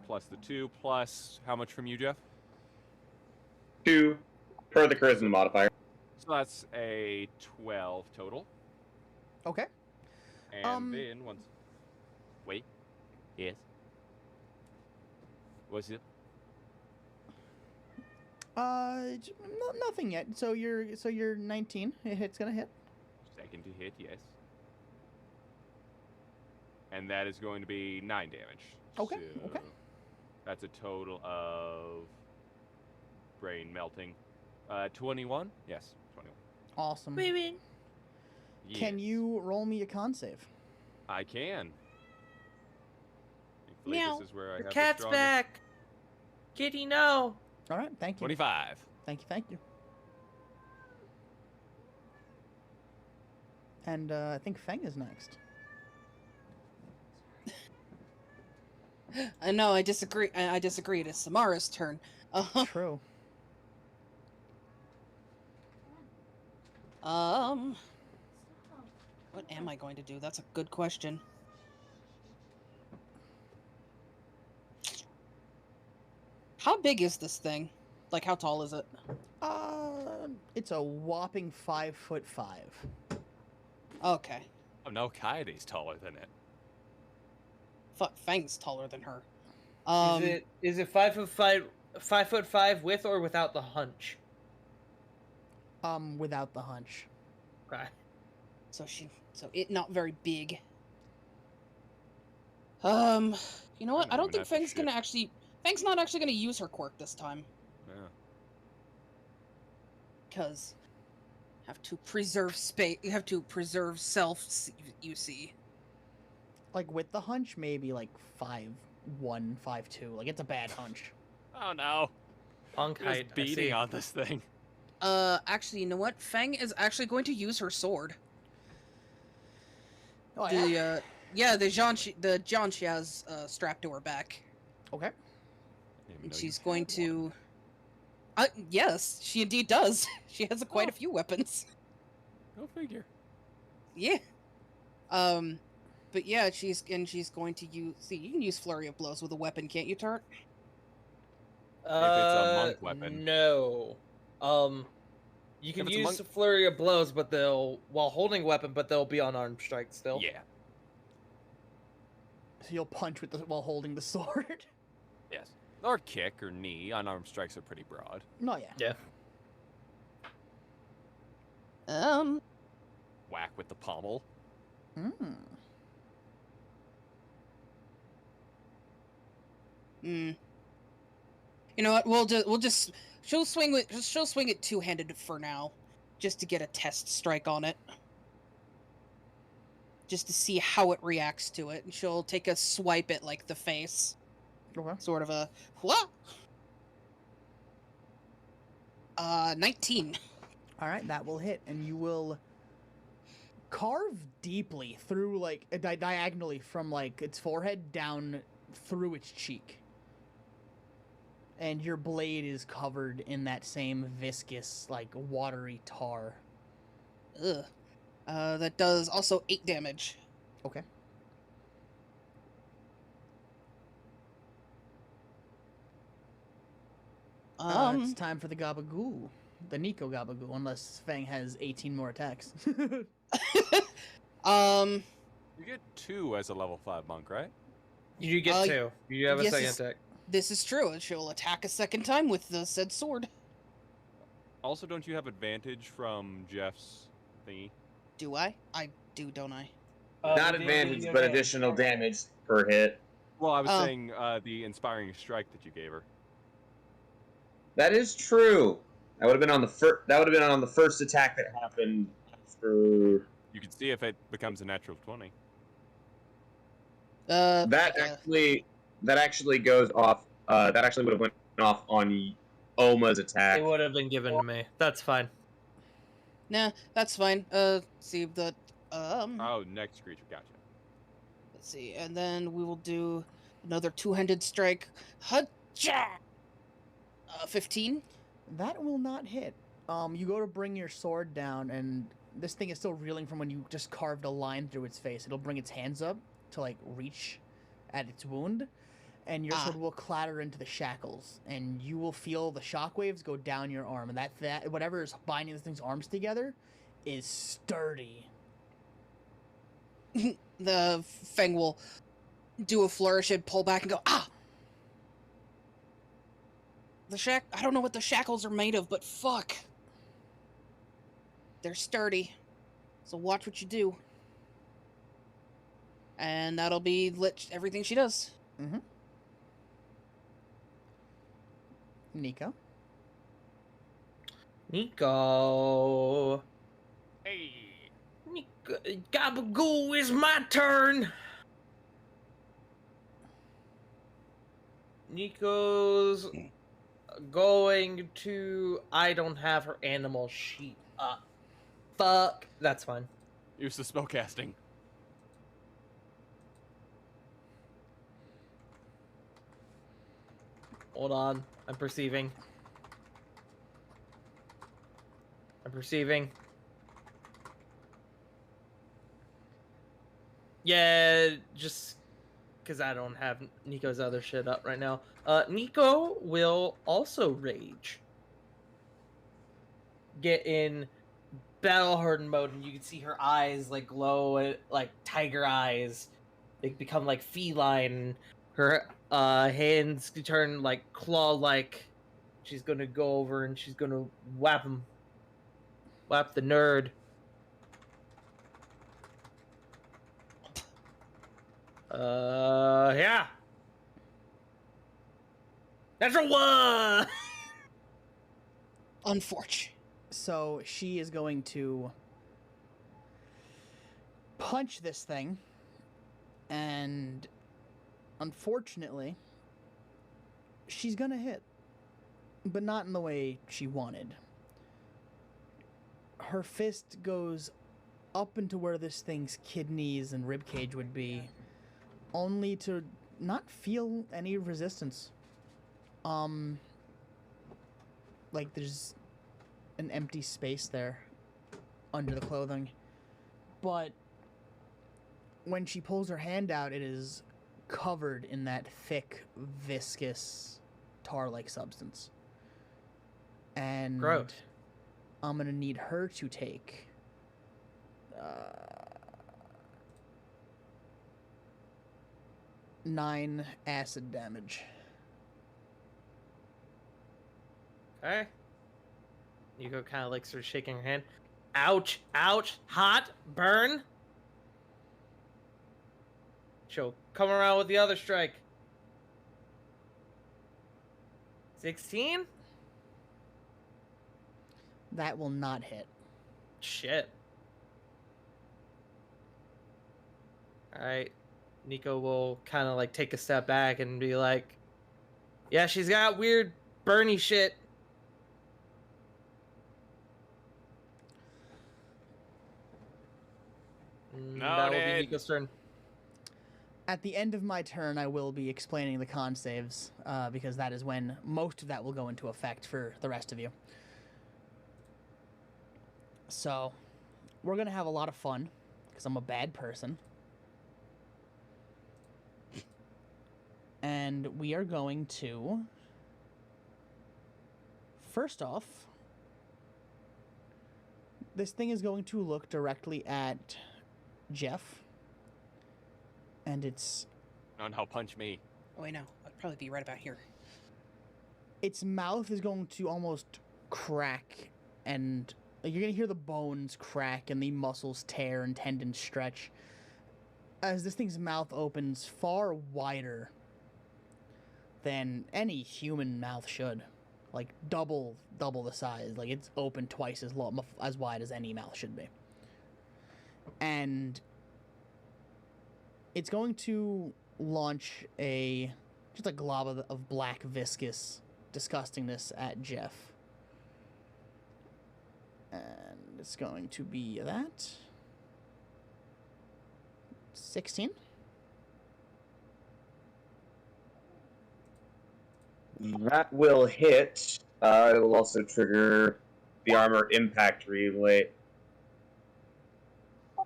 plus the 2, plus how much from you, Jeff? 2 per the charisma modifier. So that's a 12 total. Okay. And then once... Wait. Yes. What's it? Nothing yet. So you're 19. It's gonna hit. Second to hit, yes. And that is going to be 9 damage. Okay, So okay. That's a total of brain melting. 21? Yes, 21. Awesome. Baby. Can Yes, you roll me a con save? I can. Thankfully, Meow. this is where I The have cat's the strongest. back. Kitty, no. All right. Thank you. 25. Thank you. And I think Feng is next. No, I disagree. I disagree. It is Samara's turn. True. What am I going to do? That's a good question. How big is this thing? Like, how tall is it? It's a whopping 5'5". Okay. Oh no, Coyote's taller than it. Fuck, Fang's taller than her. Is it 5'5" with or without the hunch? Without the hunch. Okay. So it not very big. You know what? I'm I don't gonna think have to Fang's not actually gonna use her quirk this time. Yeah. Because have to preserve space. You have to preserve self. You see. Like with the hunch, maybe like 5'1", 5'2". Like it's a bad hunch. Oh no. Punk Just height. I beating see. on this thing. Actually, you know what? Fang is actually going to use her sword. Oh yeah. The John she has strapped to her back. Okay. And she's going to. Yes, she indeed does. She has quite a few weapons. Go figure. Yeah. But yeah, she's going to use. See, you can use flurry of blows with a weapon, can't you, Tart? If it's a monk weapon. No. You can If it's a use monk- a flurry of blows, but while holding weapon, but they'll be unarmed strike still. Yeah. So you'll punch while holding the sword. Yes. Or kick or knee. Unarmed strikes are pretty broad. No, yeah. Yeah. Whack with the pommel. Mm. You know what? We'll just she'll swing it two-handed for now, just to get a test strike on it, just to see how it reacts to it. And she'll take a swipe at like the face, Okay. sort of a what? 19. All right, that will hit, and you will carve deeply through, like, diagonally from, like, its forehead down through its cheek. And your blade is covered in that same viscous, like, watery tar. Ugh. That does also 8 damage. Okay. It's time for the Gabagoo. The Nico Gabagoo, unless Fang has 18 more attacks. You get 2 as a level 5 monk, right? You get 2. You have a yes, second it's- attack. This is true. She'll attack a second time with the said sword. Also, don't you have advantage from Jeff's thingy? Do I? I do, don't I? Not advantage, but additional damage per hit. Well, I was Oh. saying the inspiring strike that you gave her. That is true. That would have been on the first. That would have been on the first attack that happened after. You can see if it becomes a natural 20. That actually goes off. That actually would have went off on Oma's attack. It would have been given to me. That's fine. Nah, that's fine. See the Oh, next creature. Gotcha. let's see, and then we will do another two-handed strike. Hacha! 15. That will not hit. You go to bring your sword down, and this thing is still reeling from when you just carved a line through its face. It'll bring its hands up to like reach at its wound, and your sword will clatter into the shackles, and you will feel the shockwaves go down your arm, and that whatever is binding this thing's arms together is sturdy. The Fang will do a flourish and pull back and go, ah! I don't know what the shackles are made of, but fuck. They're sturdy. So watch what you do. And that'll be everything she does. Mm-hmm. Nico. Nico. Hey. Nico. Gabagool, it's my turn. Nico's going to. I don't have her animal sheet up. Fuck. That's fine. Use the spellcasting. Hold on. I'm perceiving. Yeah, just because I don't have Nico's other shit up right now. Nico will also rage. Get in battle hardened mode, and you can see her eyes like glow, like tiger eyes. They become like feline. Her hands turn like claw-like. She's gonna go over and she's gonna whap him. Whap the nerd. Yeah. Natural one. Unfortunate. So she is going to punch this thing, and unfortunately, she's gonna hit, but not in the way she wanted. Her fist goes up into where this thing's kidneys and ribcage would be, only to not feel any resistance. Like there's an empty space there under the clothing. But when she pulls her hand out, it is covered in that thick, viscous, tar-like substance. And Gross. I'm gonna need her to take 9 acid damage. Okay. Nico kind of like starts shaking her hand. Ouch! Ouch! Hot! Burn! She'll come around with the other strike. 16? That will not hit. Shit. Alright. Nico will kind of like take a step back and be like, yeah, she's got weird burny shit. That will be Noted. Nico's turn. At the end of my turn, I will be explaining the con saves, because that is when most of that will go into effect for the rest of you. So, we're going to have a lot of fun, because I'm a bad person. And we are going to... First off, this thing is going to look directly at Jeff. And its No, punch me. Oh, wait, no. I'd probably be right about here. its mouth is going to almost crack, and you're going to hear the bones crack and the muscles tear and tendons stretch as this thing's mouth opens far wider than any human mouth should. like double the size. Like it's open twice as wide as any mouth should be. And it's going to launch just a glob of black viscous disgustingness at Jeff. And it's going to be that 16. That will hit. It will also trigger the armor impact relay.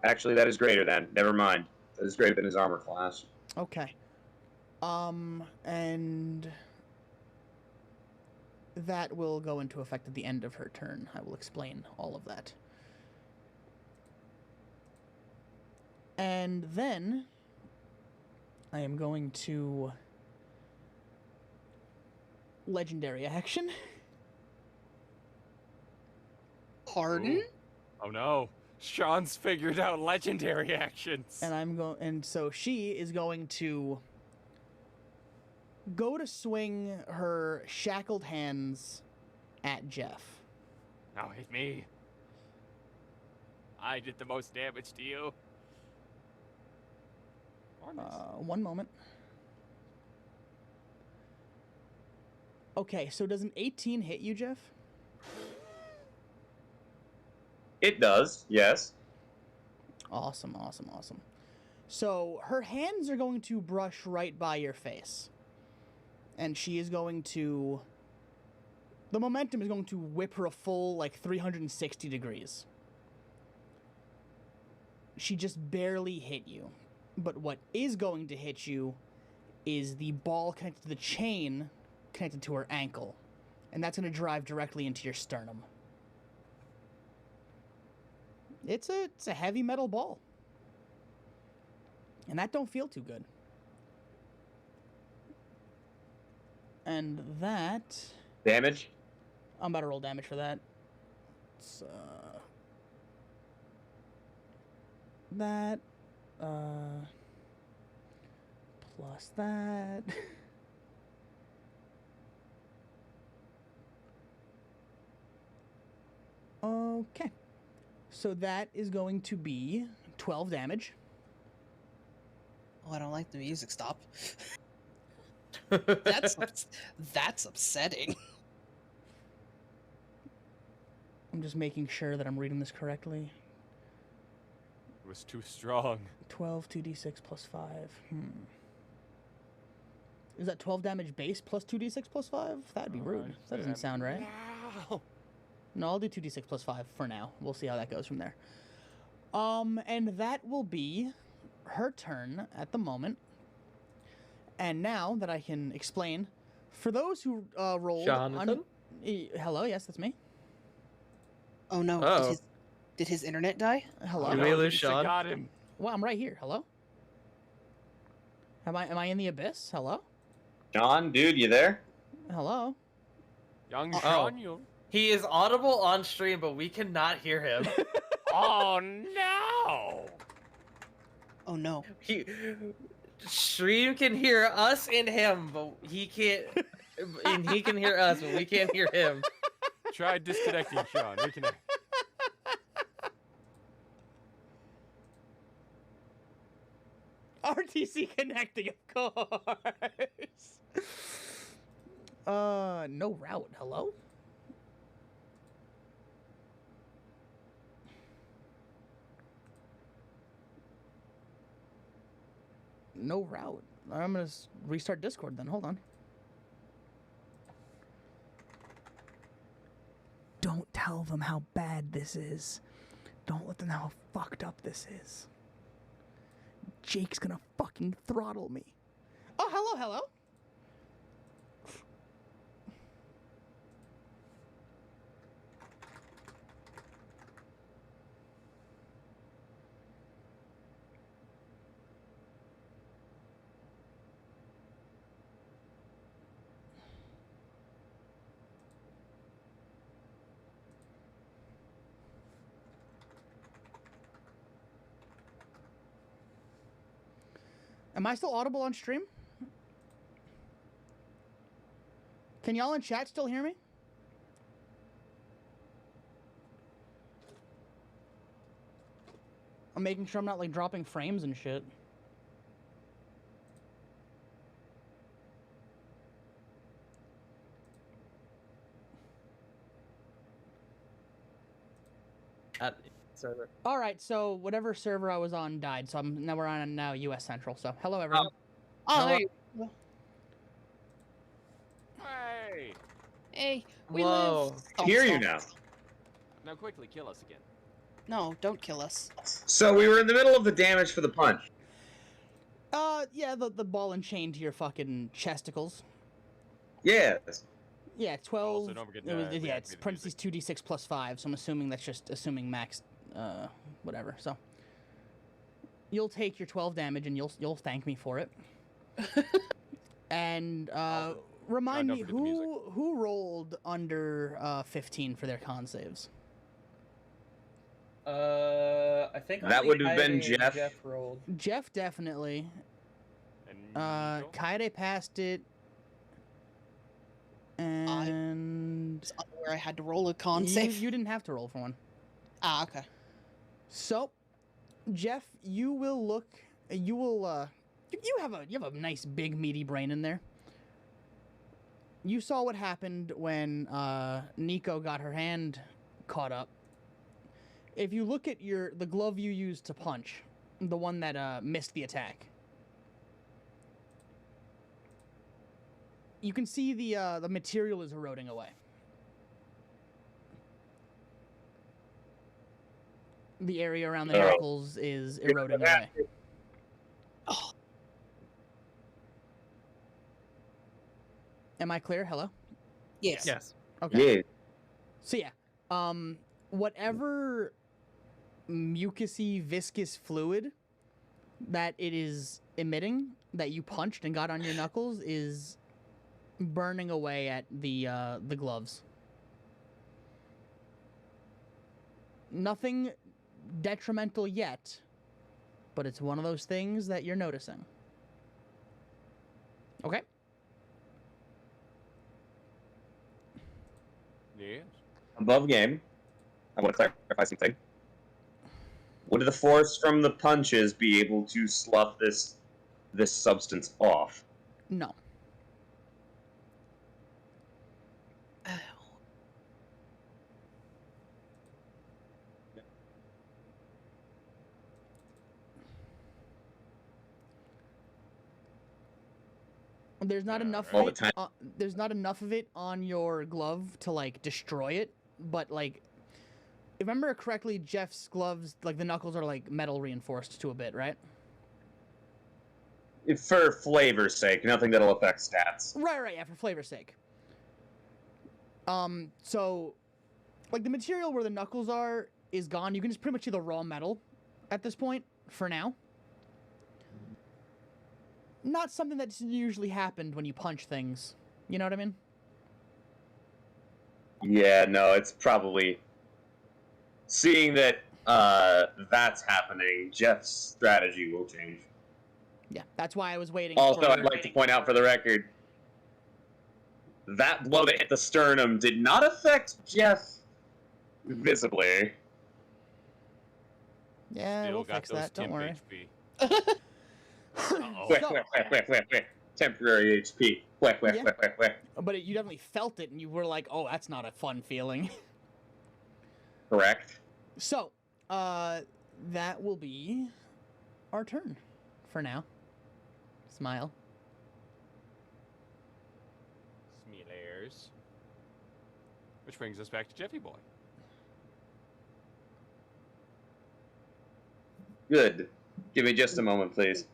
Actually, that is greater than. Never mind. That is greater than his armor class. Okay. And that will go into effect at the end of her turn. I will explain all of that. And then I am going to legendary action. Pardon? Oh no. Sean's figured out legendary actions. And so she is going to go to swing her shackled hands at Jeff. Now hit me. I did the most damage to you. One moment. Okay, so does an 18 hit you, Jeff? It does, yes. Awesome. So her hands are going to brush right by your face. And she is going to... The momentum is going to whip her a full, 360 degrees. She just barely hit you. But what is going to hit you is the ball connected to the chain connected to her ankle. And that's going to drive directly into your sternum. It's a heavy metal ball. And that don't feel too good. And that... Damage? I'm about to roll damage for that. It's, that... plus that... Okay. So that is going to be 12 damage. Oh, I don't like the music. Stop. That's upsetting. I'm just making sure that I'm reading this correctly. It was too strong. 12, 2d6 plus 5. Is that 12 damage base plus 2d6 plus 5? That'd be rude. That doesn't sound right. No. No, I'll do 2d6 plus 5 for now. We'll see how that goes from there. And that will be her turn at the moment. And now that I can explain, for those who rolled... Jonathan? Hello, yes, that's me. Oh no. Oh. Did his internet die? Hello. You may lose Lisa Sean. got him. Well, I'm right here. Hello? Am I in the abyss? Hello? John, dude, you there? Hello? Young Oh. Sean, you. He is audible on stream, but we cannot hear him. Oh no! Oh no. Stream can hear us and him, but he can't. And he can hear us, but we can't hear him. Try disconnecting Sean. Reconnect. RTC connecting, of course. No route. Hello? No route. I'm gonna restart Discord then. Hold on. Don't tell them how bad this is. Don't let them know how fucked up this is. Jake's gonna fucking throttle me. Oh, hello. Am I still audible on stream? Can y'all in chat still hear me? I'm making sure I'm not like dropping frames and shit. Server. All right, so whatever server I was on died, so now we're on US Central. So hello everyone. Oh, Hello. there you go. Hey! Hey, we Whoa. live. Oh, Hear you stop. now. Now quickly kill us again. No, don't kill us. So we were in the middle of the damage for the punch. Yeah, the ball and chain to your fucking chesticles. Yes. Yeah, 12. Also, don't forget it was, the- we yeah, have it's to do the parentheses 2d6 plus 5, so I'm assuming that's just assuming max, whatever. So you'll take your 12 damage and you'll thank me for it. And remind don't me forget the music. who rolled under 15 for their con saves. I think That only would have been Kaede and Jeff. Jeff rolled. Jeff definitely. And Nico? Kaede passed it. And Where I had to roll a con you, save. you didn't have to roll for one. Ah, okay. So, Jeff, you will look. You will. You have a nice big meaty brain in there. You saw what happened when Nico got her hand caught up. If you look at the glove you used to punch, the one that missed the attack, you can see the material is eroding away. The area around the Oh. knuckles is eroding away. Oh, Am I clear? Hello? yes. Yes. Okay. Yeah. So yeah, whatever mucousy viscous fluid that it is emitting that you punched and got on your knuckles is burning away at the gloves. Nothing detrimental yet, but it's one of those things that you're noticing. Okay? Yes. Above game, I want to clarify something. Would the force from the punches be able to slough this substance off? No. There's not enough All of the it. time. There's not enough of it on your glove to like destroy it, but like, if I remember correctly, Jeff's gloves, like the knuckles are like metal reinforced to a bit, right? For flavor's sake, nothing that'll affect stats. Right, yeah, for flavor's sake. So, like the material where the knuckles are is gone. You can just pretty much see the raw metal at this point for now. Not something that's usually happened when you punch things. You know what I mean? Yeah, no, it's probably... Seeing that that's happening, Jeff's strategy will change. Yeah, that's why I was waiting. Also, for... I'd like to point out for the record, that blow that hit the sternum did not affect Jeff visibly. Yeah, Still we'll got fix those that. Don't temp worry. HP. Uh-oh. So- Temporary HP. Yeah. But you definitely felt it, and you were like, "Oh, that's not a fun feeling." Correct. So, that will be our turn for now. Smile. Smealers. Which brings us back to Jeffy Boy. Good. Give me just a moment, please.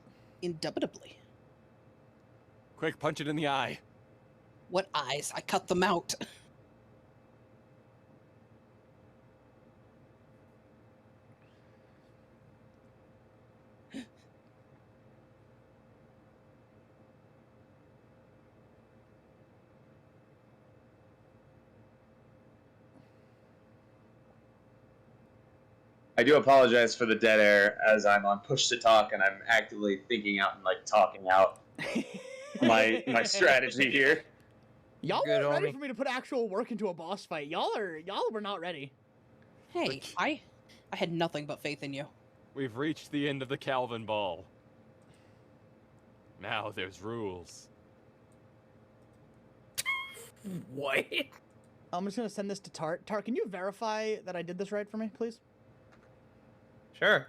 Indubitably. Quick, punch it in the eye. What eyes? I cut them out. I do apologize for the dead air as I'm on push to talk and I'm actively thinking out and like talking out my strategy here. Y'all Good, weren't ready homie. for me to put actual work into a boss fight. Y'all were not ready. Hey, I had nothing but faith in you. We've reached the end of the Calvin Ball. Now there's rules. What? I'm just gonna send this to Tart. Tart, can you verify that I did this right for me, please? Sure.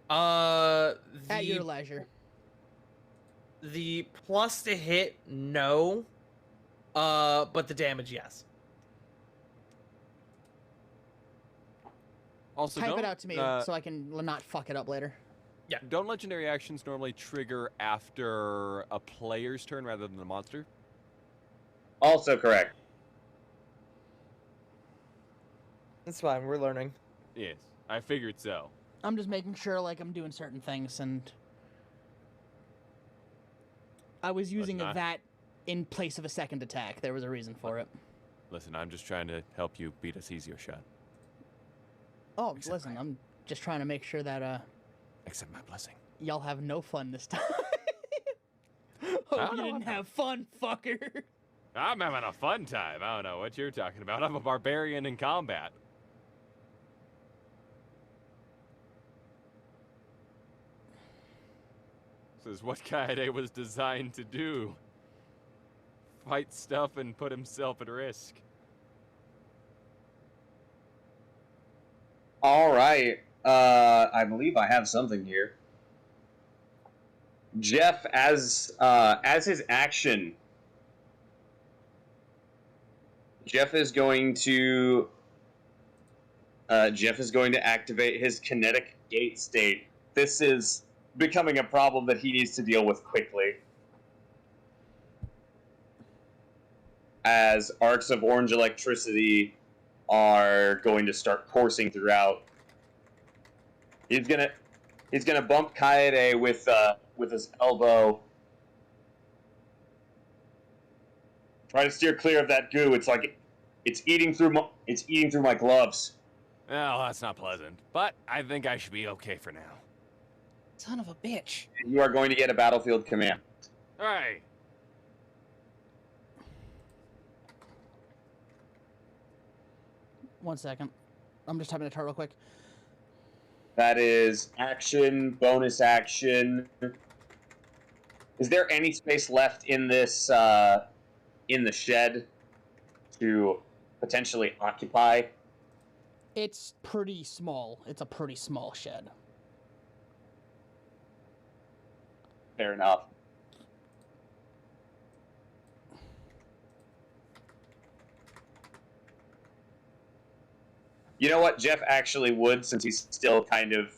At The your leisure. the plus to hit, no. But the damage, yes. Also, Type don't, it out to me so I can not fuck it up later. don't legendary actions normally trigger after a player's turn rather than the monster? Also correct. That's fine. We're learning. Yes, I figured so. I'm just making sure like I'm doing certain things, and I was using not- that in place of a second attack. There was a reason for it. Listen, I'm just trying to help you beat us easier, shot. Oh, Except listen, I'm just trying to make sure that Accept my blessing. y'all have no fun this time. I Hope don't you know, didn't I'm have fun, fucker. I'm having a fun time. I don't know what you're talking about. I'm a barbarian in combat. This is what Kaede was designed to do. Fight stuff and put himself at risk. All right. I believe I have something here. Jeff, as his action, Jeff is going to activate his kinetic gate state. This is becoming a problem that he needs to deal with quickly, as arcs of orange electricity are going to start coursing throughout. He's gonna bump Kaede with his elbow. Try to steer clear of that goo. It's like it's eating through my gloves. Well, that's not pleasant, but I think I should be okay for now. Son of a bitch. You are going to get a battlefield command. All right. One second. I'm just typing a Tart real quick. That is action, bonus action. Is there any space left in this in the shed to potentially occupy? It's pretty small. It's a pretty small shed. Fair enough. You know what? Jeff actually would, since he's still kind of...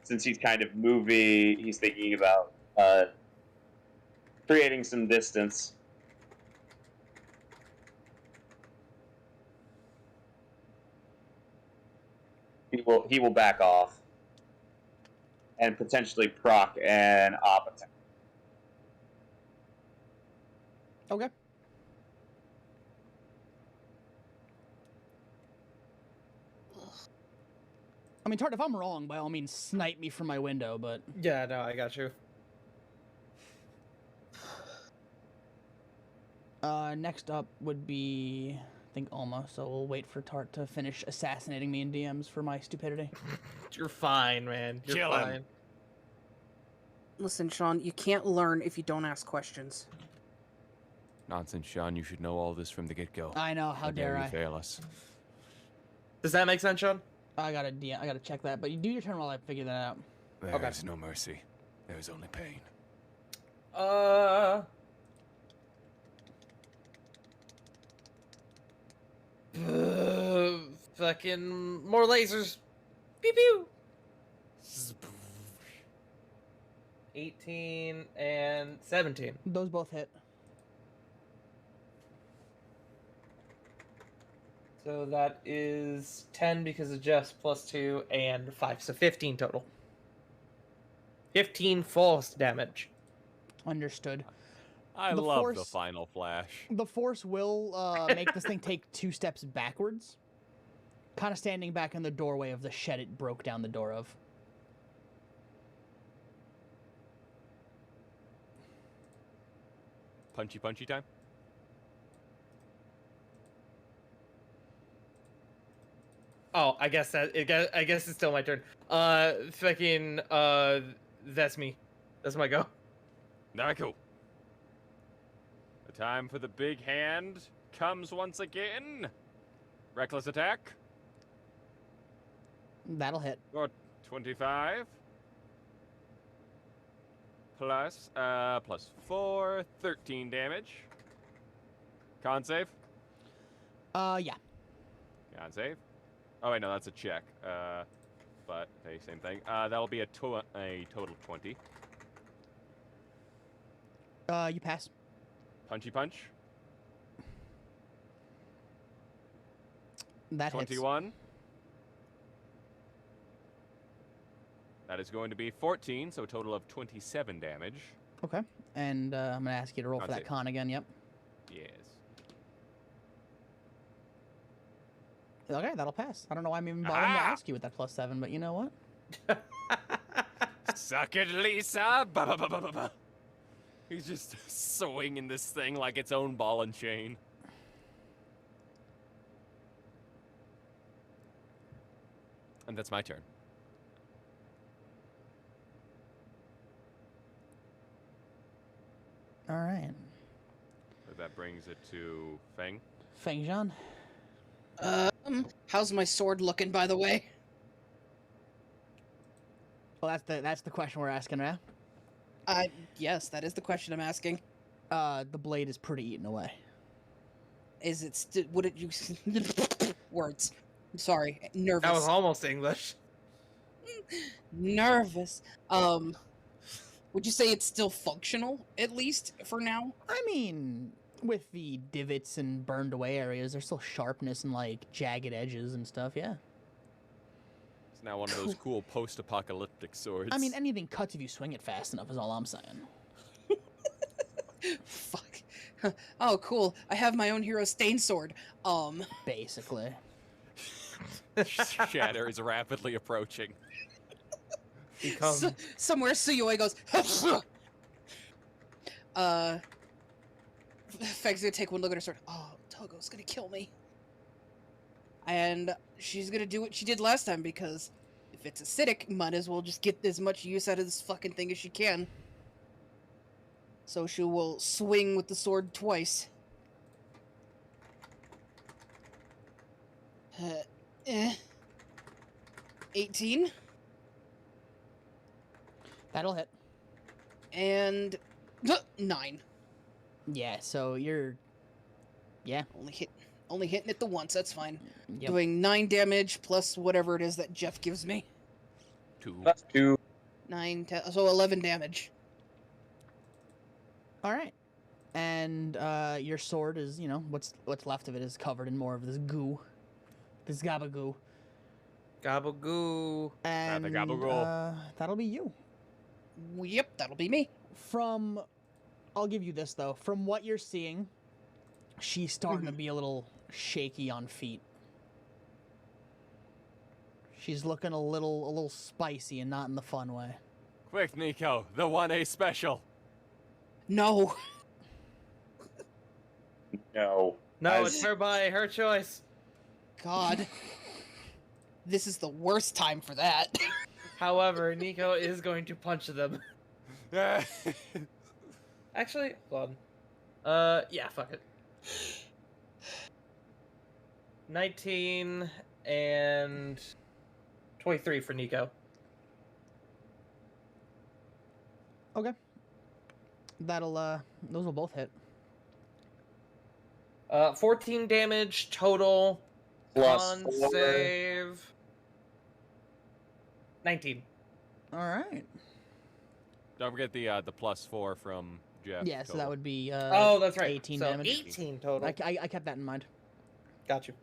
Since he's kind of he's thinking about creating some distance. He will back off and potentially proc an op attack. Okay. I mean, Tart, if I'm wrong, by all means, snipe me from my window, but... Yeah, no, I got you. Next up would be, I think, Alma, so we'll wait for Tart to finish assassinating me in DMs for my stupidity. You're fine, man. You're Kill him. fine. Listen, Sean, you can't learn if you don't ask questions. Nonsense, Sean. You should know all this from the get-go. I know, how dare you I. fail us? Does that make sense, Sean? I gotta check that, but you do your turn while I figure that out. There Okay. is no mercy. There is only pain. Fucking more lasers. Pew pew. 18 and 17. Those both hit. So that is 10 because of Jeff's plus 2 and 5. So 15 total. 15 false damage. Understood. I The love the Force- final flash. The Force will make this thing take 2 steps backwards. Kind of standing back in the doorway of the shed it broke down the door of. Punchy time? Oh, I guess it's still my turn. Fucking that's me. That's my go. Naku. The time for the big hand comes once again. Reckless attack. That'll hit. Or 25. Plus 4, 13 damage. Con save. Yeah. Con save. Oh wait, no, that's a check. But hey, same thing. That'll be a total of 20. You pass. Punchy punch. That hits. 21. That is going to be 14, so a total of 27 damage. Okay. And I'm gonna ask you to roll for Con that save. con again. Yep. Yes. Okay, that'll pass. I don't know why I'm even bothering to Ah! ask you with that +7, but you know what? Suck it, Lisa! Ba, ba, ba, ba, ba, ba. He's just swinging this thing like its own ball and chain. And that's my turn. All right. So that brings it to Feng. Feng Zhan. How's my sword looking, by the way? Well, that's the question we're asking, right? Yes, that is the question I'm asking. The blade is pretty eaten away. Is it would it use words? I'm sorry, nervous. That was almost English. Nervous. Would you say it's still functional, at least for now? I mean, with the divots and burned away areas, there's still sharpness and like jagged edges and stuff. Yeah. It's now one of those cool post-apocalyptic swords. I mean, anything cuts if you swing it fast enough. Is all I'm saying. Fuck. Oh, cool. I have my own hero stain sword. Basically. Shatter is rapidly approaching. Become Somewhere Suyoi goes. Feg's gonna take one look at her sword. Oh, Togo's gonna kill me. And she's gonna do what she did last time, because if it's acidic, might as well just get as much use out of this fucking thing as she can. So she will swing with the sword twice. 18 That'll hit. and 9. Yeah. So you're. Yeah. Only hitting it the once. That's fine. Yep. Doing 9 damage plus whatever it is that Jeff gives me. 2. Plus 2. 9, 10, so 11 damage. All right. And your sword is, you know, what's left of it is covered in more of this goo, this gabagoo. gabagoo. And gabagoo. that'll be you. Yep, that'll be me. I'll give you this though. From what you're seeing, she's starting to be a little shaky on feet. She's looking a little spicy and not in the fun way. Quick, Nico, the 1A special. No. No. No, As- it's her body, her choice. God. This is the worst time for that. However, Nico is going to punch them. Actually, hold on. Yeah, fuck it. 19 and 23 for Nico. Okay. That'll those will both hit. 14 damage total. Plus Con 4. save. 19. All right. Don't forget the +4 from Jeff. Yeah, so that would be Oh, that's right. 18 so damage. 18 total. I kept that in mind. Got you.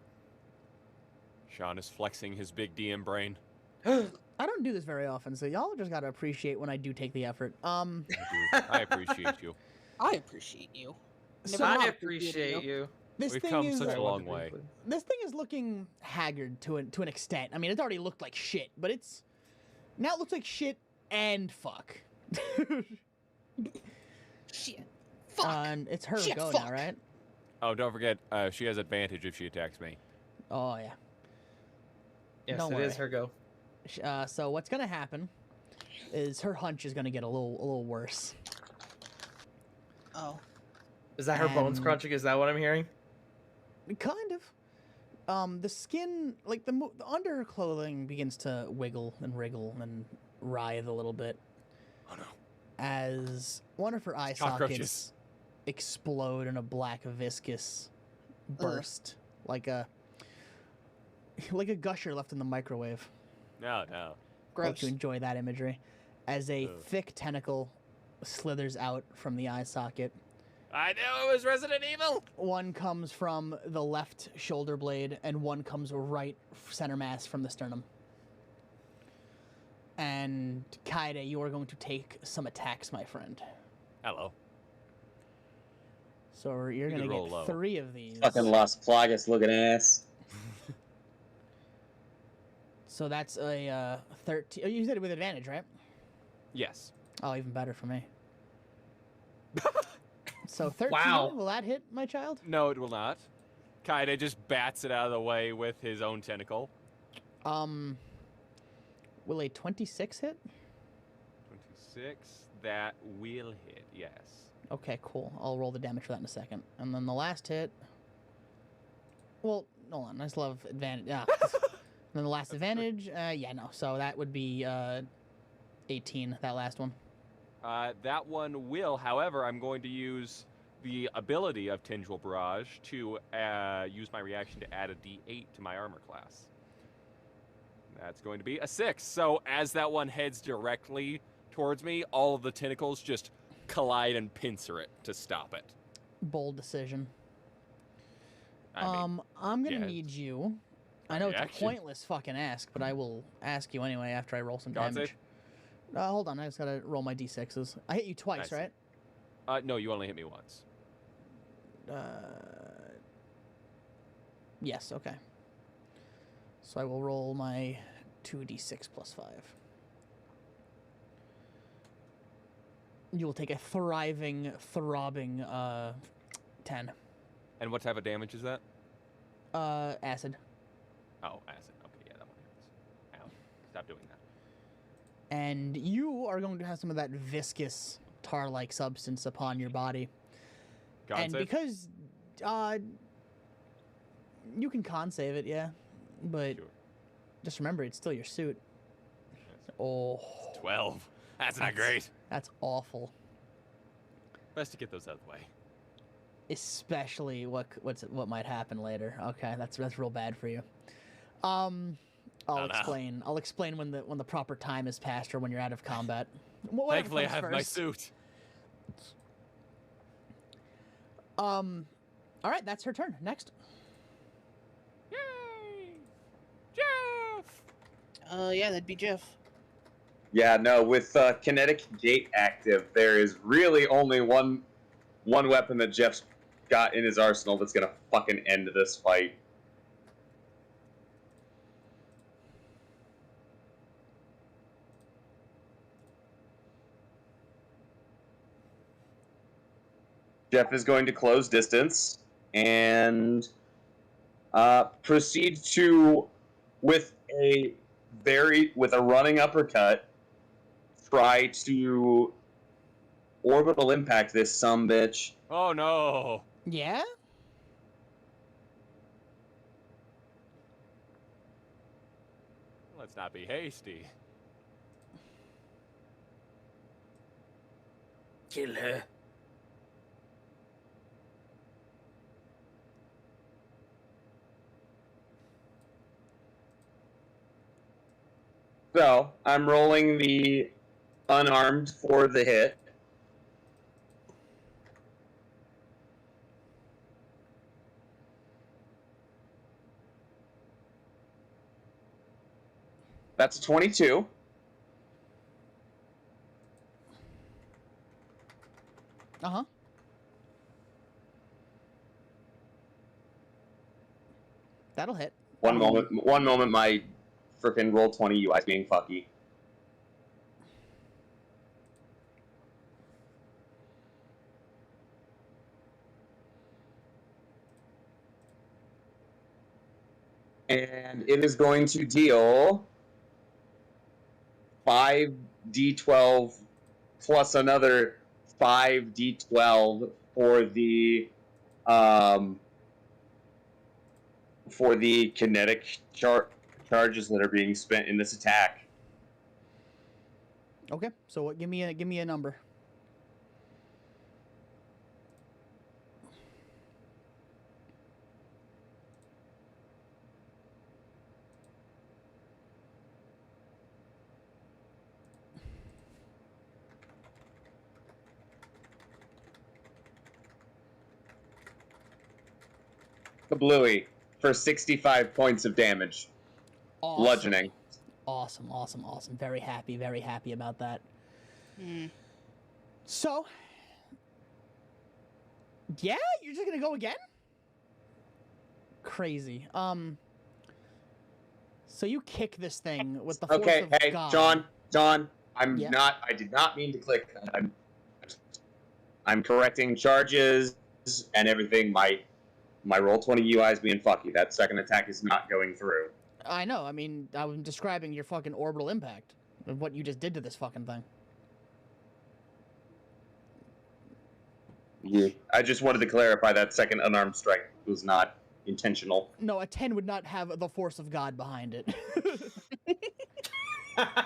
Sean is flexing his big DM brain. I don't do this very often, so y'all just gotta appreciate when I do take the effort. I appreciate you. I appreciate you. So Never I not appreciate you. this We've thing come is such a long way. this thing is looking haggard to an extent. I mean, it already looked like shit, but it's now it looks like shit and fuck. Shit. Fuck. And it's her Shit, go fuck. now, right? Oh, don't forget, she has advantage if she attacks me. Oh yeah. Yes, Don't it is worry. her go. So what's gonna happen is her hunch is gonna get a little worse. Oh. Is that her bones And- crunching? Is that what I'm hearing? Kind of. The skin, like the under her clothing, begins to wiggle and wriggle and writhe a little bit Oh no. as one of her eye Cockroaches. sockets explode in a black viscous burst, like a gusher left in the microwave. No. Hope Gross. you enjoy that imagery. As a Ugh. thick tentacle slithers out from the eye socket. I knew it was Resident Evil. One comes from the left shoulder blade, and one comes right center mass from the sternum. And Kaede, you are going to take some attacks, my friend. Hello. So you're You going could to roll get low. 3 of these. Fucking Las Plagas looking ass. So that's a 13. Oh, you said it with advantage, right? Yes. Oh, even better for me. So 13, Wow. will that hit, my child? No, it will not. Kaede just bats it out of the way with his own tentacle. Will a 26 hit? 26. That will hit. Yes. Okay, cool. I'll roll the damage for that in a second. And then the last hit. Well, hold on. I just love advantage. Yeah. And then the last advantage. Yeah, no. So that would be 18. That last one. That one will. However, I'm going to use the ability of Tindril Barrage to use my reaction to add a D8 to my armor class. That's going to be a 6. So as that one heads directly towards me, all of the tentacles just collide and pincer it to stop it. Bold decision. I mean, I'm gonna yeah, need you. I know it's a reaction. pointless fucking ask, but I will ask you anyway after I roll some Con damage. save? Hold on, I just gotta roll my d6s. I hit you twice, Nice. right? No, you only hit me once. Yes, okay. So I will roll my 2d6 plus 5. You will take a thriving, throbbing 10. And what type of damage is that? Acid. Oh, acid. Okay, yeah, that one hurts. Ow. Stop doing that. And you are going to have some of that viscous tar-like substance upon your body. Con And save? because you can con save it, yeah. But Sure. just remember, it's still your suit. Yes. Oh, 12. That's not That's- great. that's awful. Best to get those out of the way. Especially what might happen later. Okay, that's real bad for you. I'll no. explain. I'll explain when the proper time has passed or when you're out of combat. Whatever Thankfully, I comes have my first. suit. All right, that's her turn. Next. Yay! Jeff! Yeah, that'd be Jeff. Yeah, no, with kinetic gate active, there is really only one weapon that Jeff's got in his arsenal that's gonna fucking end this fight. Jeff is going to close distance and proceed to, with a running uppercut, try to orbital impact this sumbitch. Oh no! Yeah. Let's not be hasty. Kill her. So, I'm rolling the unarmed for the hit. That's a 22. Uh-huh. That'll hit. One moment, my frickin' roll 20 UI's being fucky. And it is going to deal 5d12 plus another 5d12 for the kinetic charges that are being spent in this attack. Okay, so what? Give me a number. The bluey for 65 points of damage. Awesome. Bludgeoning. Awesome, awesome, awesome. Very happy about that. Hmm. So, yeah, you're just gonna go again? Crazy. So you kick this thing with the force Okay, of hey, God. John, I did not mean to click that. I'm correcting charges and everything. My roll 20 UI is being fucky. That second attack is not going through. I know. I mean, I was describing your fucking orbital impact of what you just did to this fucking thing. I just wanted to clarify that second unarmed strike was not intentional. No, a 10 would not have the force of God behind it.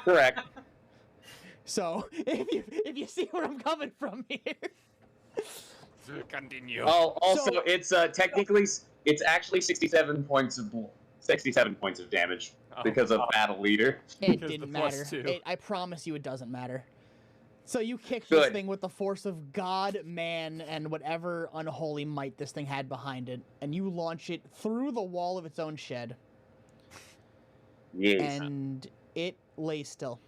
Correct. So, if you see where I'm coming from here. Continue. Oh, also, So- it's it's actually 67 points of damage Oh. because of battle leader. It Because didn't the plus matter. 2. I promise you it doesn't matter. So you kick Good. this thing with the force of God, man, and whatever unholy might this thing had behind it, and you launch it through the wall of its own shed, Yes. and it lays still.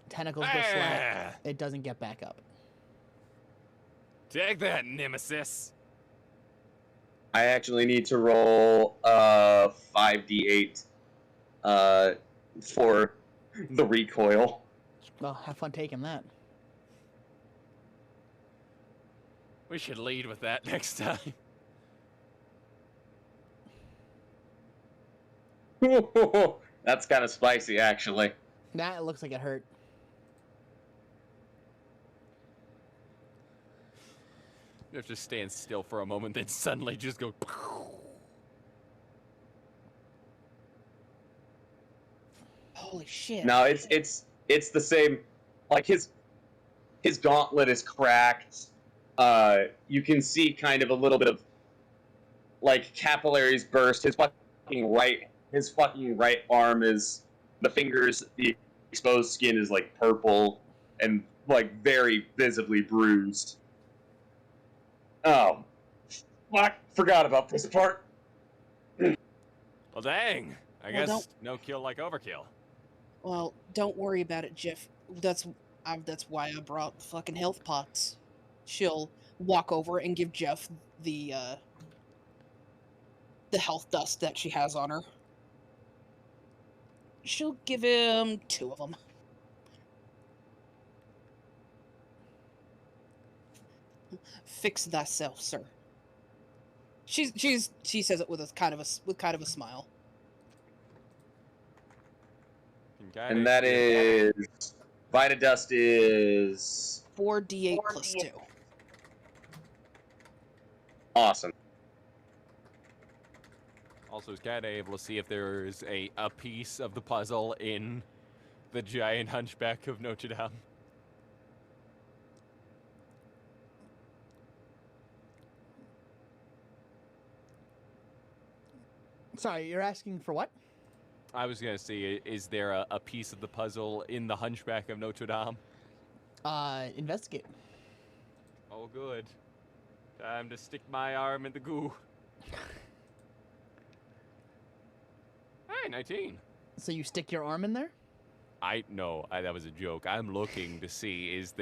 Tentacles go flat. Ah, It doesn't get back up. take that, Nemesis. I actually need to roll 5d8 for the recoil. Well, have fun taking that. We should lead with that next time. That's kind of spicy, actually. Nah, it looks like it hurt. You have to stand still for a moment, then suddenly just go. Holy shit. No, it's the same. Like his gauntlet is cracked. You can see kind of a little bit of like capillaries burst. His fucking right arm is the fingers. The exposed skin is like purple and like very visibly bruised. Oh, fuck! Forgot about this part. Well, dang. I Well, guess no kill like overkill. Well, don't worry about it, Jeff. That's why I brought fucking health pots. She'll walk over and give Jeff the health dust that she has on her. She'll give him 2 of them. Fix thyself, sir. She says it with a kind of a smile. And that is Vita Dust is 4d8 plus 2. awesome. Also, is kind of able to see if there's a piece of the puzzle in the giant hunchback of Notre Dame. Sorry, you're asking for what? I was gonna see, is there a piece of the puzzle in the hunchback of Notre Dame? Investigate. Oh, good. Time to stick my arm in the goo. Hey, 19. So you stick your arm in there? That was a joke. I'm looking to see, is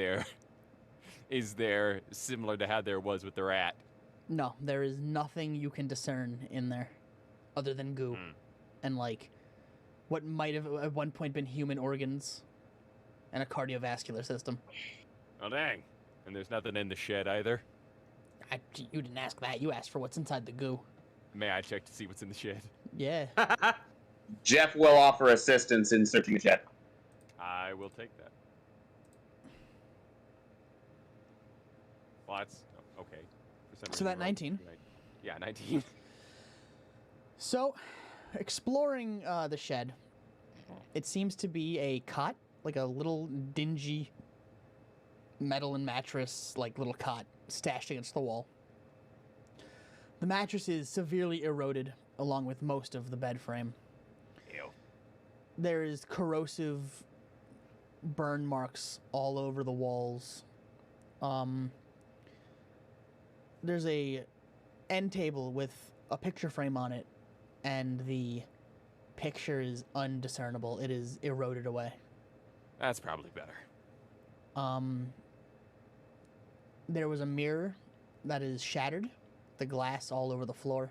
there similar to how there was with the rat? No, there is nothing you can discern in there other than goo Hmm. and like what might have at one point been human organs and a cardiovascular system. Oh, dang. And there's nothing in the shed either. You didn't ask that. You asked for what's inside the goo. May I check to see what's in the shed? Yeah. Jeff will offer assistance in searching the shed. I will take that. Well, that's okay. For some So reason that I rolled 19? Yeah, 19. So, exploring the shed, it seems to be a cot, like a little dingy metal and mattress, like little cot stashed against the wall. The mattress is severely eroded, along with most of the bed frame. Ew. There is corrosive burn marks all over the walls. There's a end table with a picture frame on it, and the picture is undiscernible. It is eroded away. That's probably better. There was a mirror that is shattered, the glass all over the floor.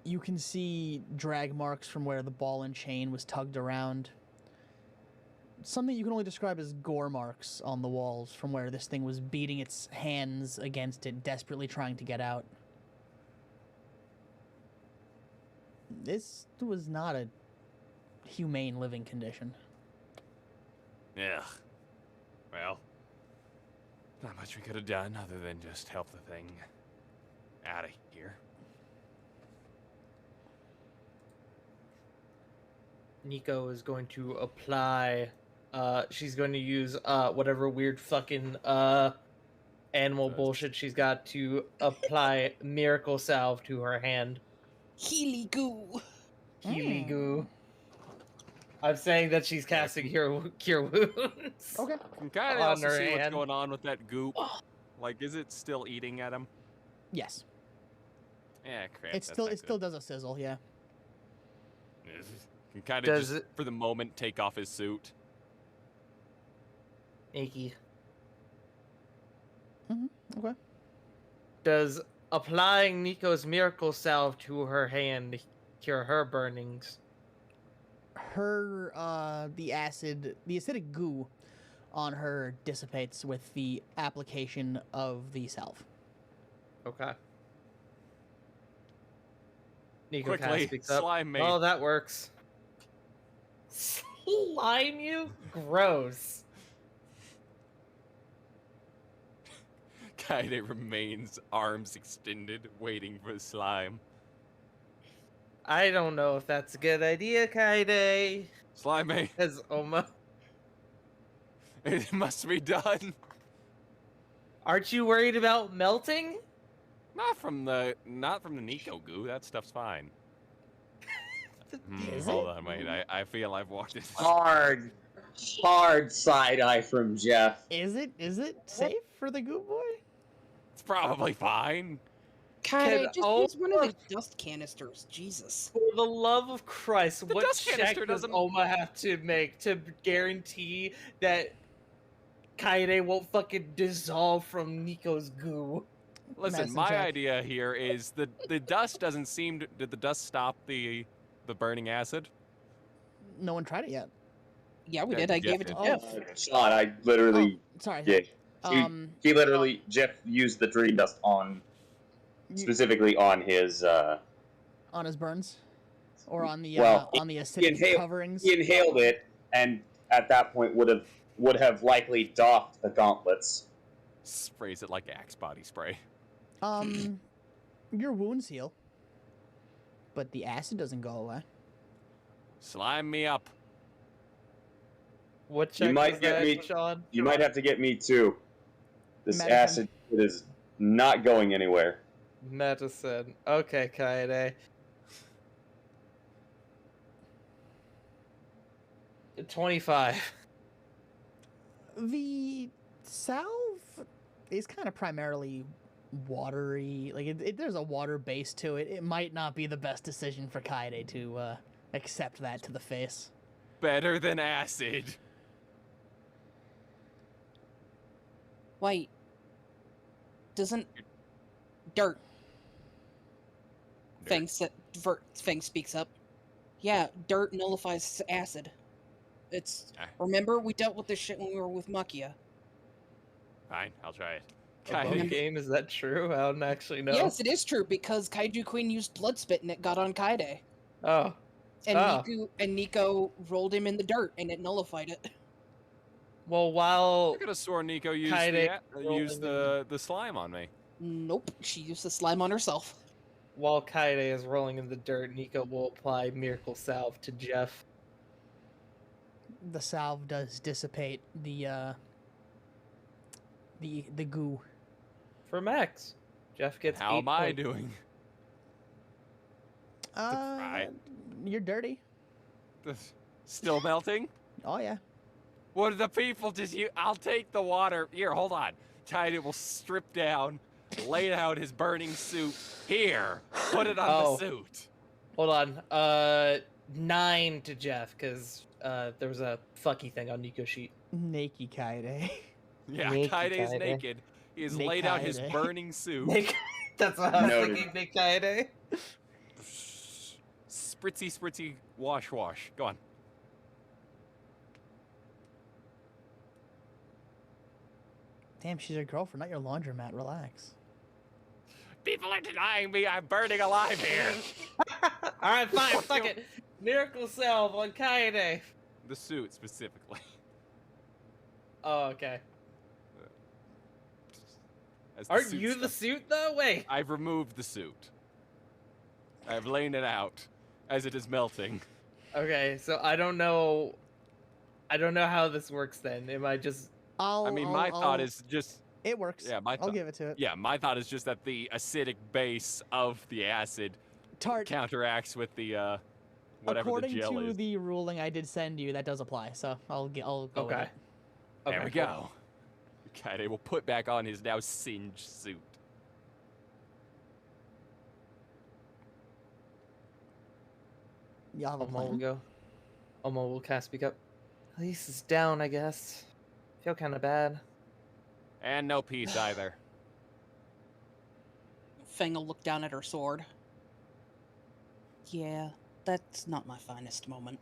You can see drag marks from where the ball and chain was tugged around. Something you can only describe as gore marks on the walls from where this thing was beating its hands against it, desperately trying to get out. This was not a humane living condition. Ugh. Well, not much we could have done other than just help the thing out of here. Nico is going to apply. She's going to use whatever weird fucking animal First. bullshit she's got to apply miracle salve to her hand. Healy goo. Healy goo. I'm saying that she's casting cure wounds. Okay. I'm kind of On also her see what's hand. going on with that goop. Like, is it still eating at him? Yes. Yeah, crap. It still does a sizzle, yeah. Can kind Does of just, it- for the moment, take off his suit. Nikki. Okay. Does applying Nico's miracle salve to her hand cure her burnings? Her the acidic goo on her dissipates with the application of the salve. Okay. Nico kinda Quickly, speaks up. slime me. Oh, that works. Slime you? Gross. Kaede remains arms extended, waiting for the slime. I don't know if that's a good idea, Kaide. Slime me. Says Oma. It must be done. Aren't you worried about melting? Not from the Nico goo. That stuff's fine. Is Hold it? on, wait. I feel I've walked it. Hard side eye from Jeff. Is it safe for the goo boy? It's probably fine. Kaide, Can just all- use one of the dust canisters. Jesus. For the love of Christ, The what dust check canister does doesn't- Oma have to make to guarantee that Kaide won't fucking dissolve from Nico's goo? Listen, Medicine my check. idea here is the dust doesn't seem to. Did the dust stop the burning acid? No one tried it yet. Yeah, we Okay, did. I Jeff gave it to did. Jeff. Sean, I literally, Sorry. yeah, Um, he literally, Jeff used the dream dust on, you- specifically on his, on his burns, or on the Well, acidic inhale- coverings. he inhaled it, and at that point would have likely doffed the gauntlets. Sprays it like Axe body spray. Your wounds heal, but the acid doesn't go away. Slime me up. What You check might is get that, me- Sean? You might have to get me too. This Medicine. acid is not going anywhere. Medicine. Okay, Kaede. 25. The salve is kind of primarily watery. Like there's a water base to it. It might not be the best decision for Kaede to accept that to the face. Better than acid. Wait. Doesn't dirt? Fang speaks up. Yeah, dirt nullifies acid. It's Ah. remember we dealt with this shit when we were with Makia. Fine, I'll try it. Kaide. Above game, is that true? I don't actually know. Yes, it is true because Kaiju Queen used blood spit and it got on Kaide. Oh. And Oh. Nico rolled him in the dirt and it nullified it. Well, while I could have sworn Nico used Kaide used the slime on me. Nope, she used the slime on herself. Kaide is rolling in the dirt, Nico will apply Miracle Salve to Jeff. The salve does dissipate the goo. For Max. Jeff gets How 8 am I points. doing? Uh, you're dirty. Still melting? Oh yeah. What are the people just you? I'll take the water. Here, hold on. Kaide will strip down, lay out his burning suit. Here, put it on Oh. the suit. Hold on. 9 to Jeff, because there was a fucky thing on Nico's sheet. Naked Kaide. Yeah, Naked Kaide is Kaide. naked. He has Naked laid out his Kaide. burning suit. That's what I was Noted. thinking, Big Kaide. Spritzy, wash. Go on. Damn, she's your girlfriend, not your laundromat. Relax. People are denying me. I'm burning alive here. Alright, fine, fuck it. Miracle Salve on Kaide. The suit specifically. Oh, okay. As the Aren't suit you the stuff- suit, though? Wait. I've removed the suit. I've lain it out as it is melting. Okay, so I don't know how this works then. Am I just... My thought is just it works. yeah, my I'll thought- give it to it. yeah, my thought is just that the acidic base of the acid Tart. counteracts with the whatever According the gel to is. the ruling I did send you, that does apply. So I'll go. With Okay. it. There Okay, we go. Kaide will put back on his now singed suit. Y'all have a Omo will plan? go. Omo will cast Speak Up. At least it's down, I guess. Feel kind of bad. And no peace either. Fang will look down at her sword. Yeah, that's not my finest moment.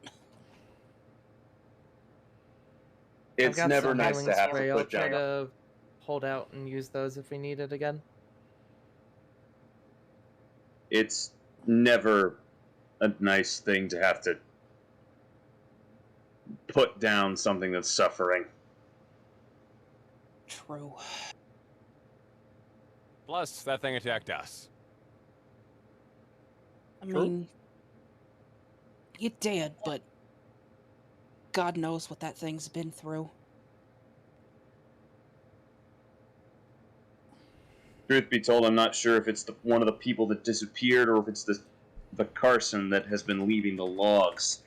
I've It's got never some nice healing to have spray. to I'll put try down. to hold out and use those if we need it again. It's never a nice thing to have to put down something that's suffering. True. Plus, that thing attacked us. I True. mean, it did, but God knows what that thing's been through. Truth be told, I'm not sure if it's one of the people that disappeared or if it's the Carson that has been leaving the logs.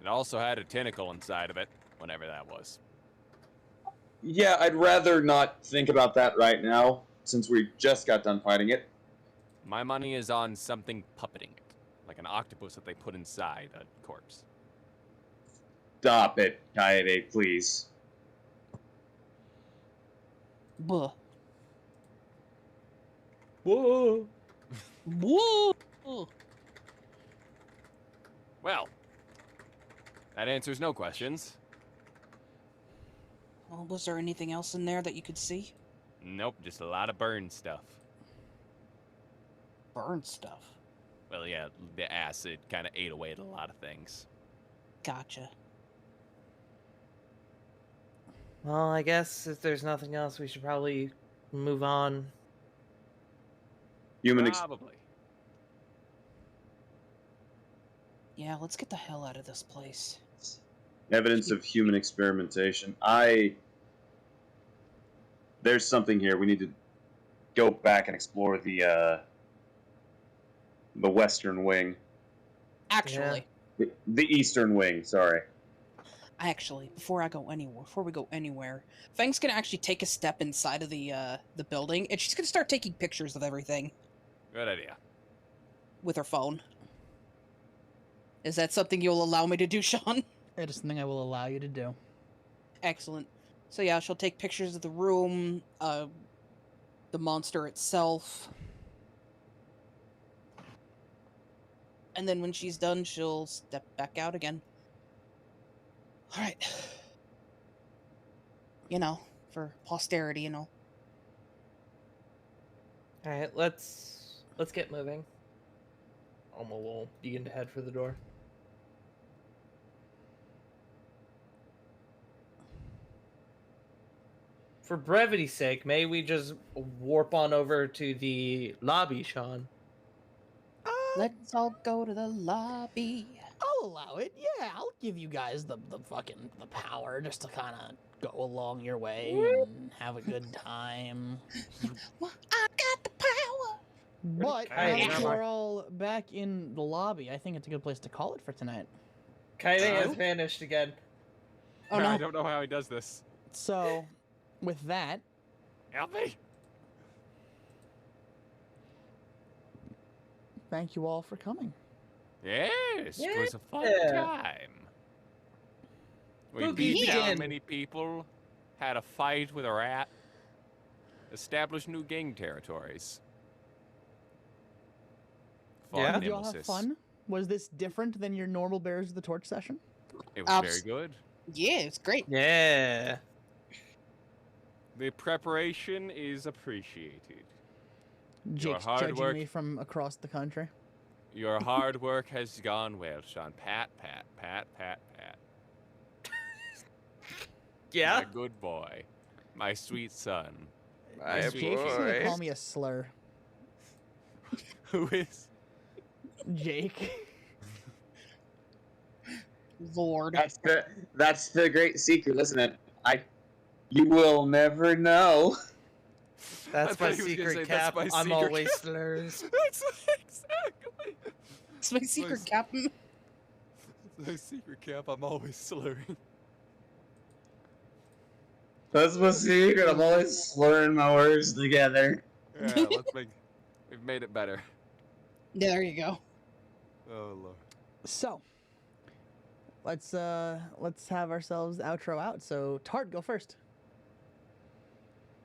It also had a tentacle inside of it, whenever that was. Yeah, I'd rather not think about that right now, since we just got done fighting it. My money is on something puppeting it, like an octopus that they put inside a corpse. Stop it, Kaede, please. Buh. Whoa! Whoa! Well, that answers no questions. Well, was there anything else in there that you could see? Nope, just a lot of burn stuff. Burn stuff. Well, yeah, the acid kind of ate away at a lot of things. Gotcha. Well, I guess if there's nothing else, we should probably move on. Probably. Yeah, let's get the hell out of this place. Evidence of human experimentation. There's something here. We need to go back and explore the western wing. Actually, The eastern wing, sorry. before we go anywhere, Fang's gonna actually take a step inside of the building, and she's gonna start taking pictures of everything Good idea. with her phone. Is that something you'll allow me to do, Sean? It is something I will allow you to do. Excellent. So yeah, she'll take pictures of the room, the monster itself. And then when she's done, she'll step back out again. Alright. You know, for posterity, you know. All right, let's get moving. Alma will begin to head for the door. For brevity's sake, may we just warp on over to the lobby, Sean? Let's all go to the lobby. I'll allow it. Yeah, I'll give you guys the power just to kind of go along your way and have a good time. Well, I got the power. But Hey, now that now we're all back in the lobby, I think it's a good place to call it for tonight. Kaine has Oh. vanished again. Oh I no. don't know how he does this. So, with that, Help me. thank you all for coming. Yes, it was a fun Yeah. time. We Boogie beat down Weekend. many people, had a fight with a rat, established new gang territories. Fought Yeah? Did you all have Nemesis. fun? Was this different than your normal Bears of the Torch session? It was very Abs- good. Yeah, it's great. Yeah. The preparation is appreciated. Jake's hard judging work- me from across the country. Your hard work has gone well, Sean. Pat, pat, pat, pat, pat. Yeah. My good boy. My sweet son. My Jake's gonna boy. call me a slur. Who is? Jake. Lord. That's the great secret. Listen, you will never know. I That's thought my he was gonna secret say, cap. "That's my I'm secret always cap." slurs. That's exactly. It's my secret Nice. captain. My secret cap. I'm always slurring. That's my secret. I'm always slurring my words together. Yeah, let's make. We've made it better. There you go. Oh lord. So, let's have ourselves outro out. So, Tart, go first.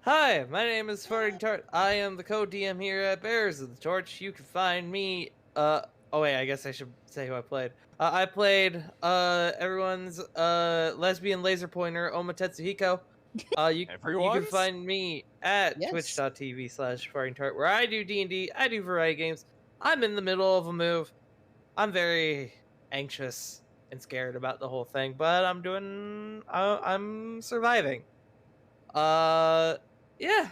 Hi, my name is Farting Tart. I am the co-DM here at Bears of the Torch. You can find me. Oh wait, I guess I should say who I played. I played everyone's lesbian laser pointer, Oma Tetsuhiko. You can Everyone's? find me at Yes. twitch.tv/FartingTart, where I do D&D, I do variety games. I'm in the middle of a move. I'm very anxious and scared about the whole thing, but I'm surviving. Yeah.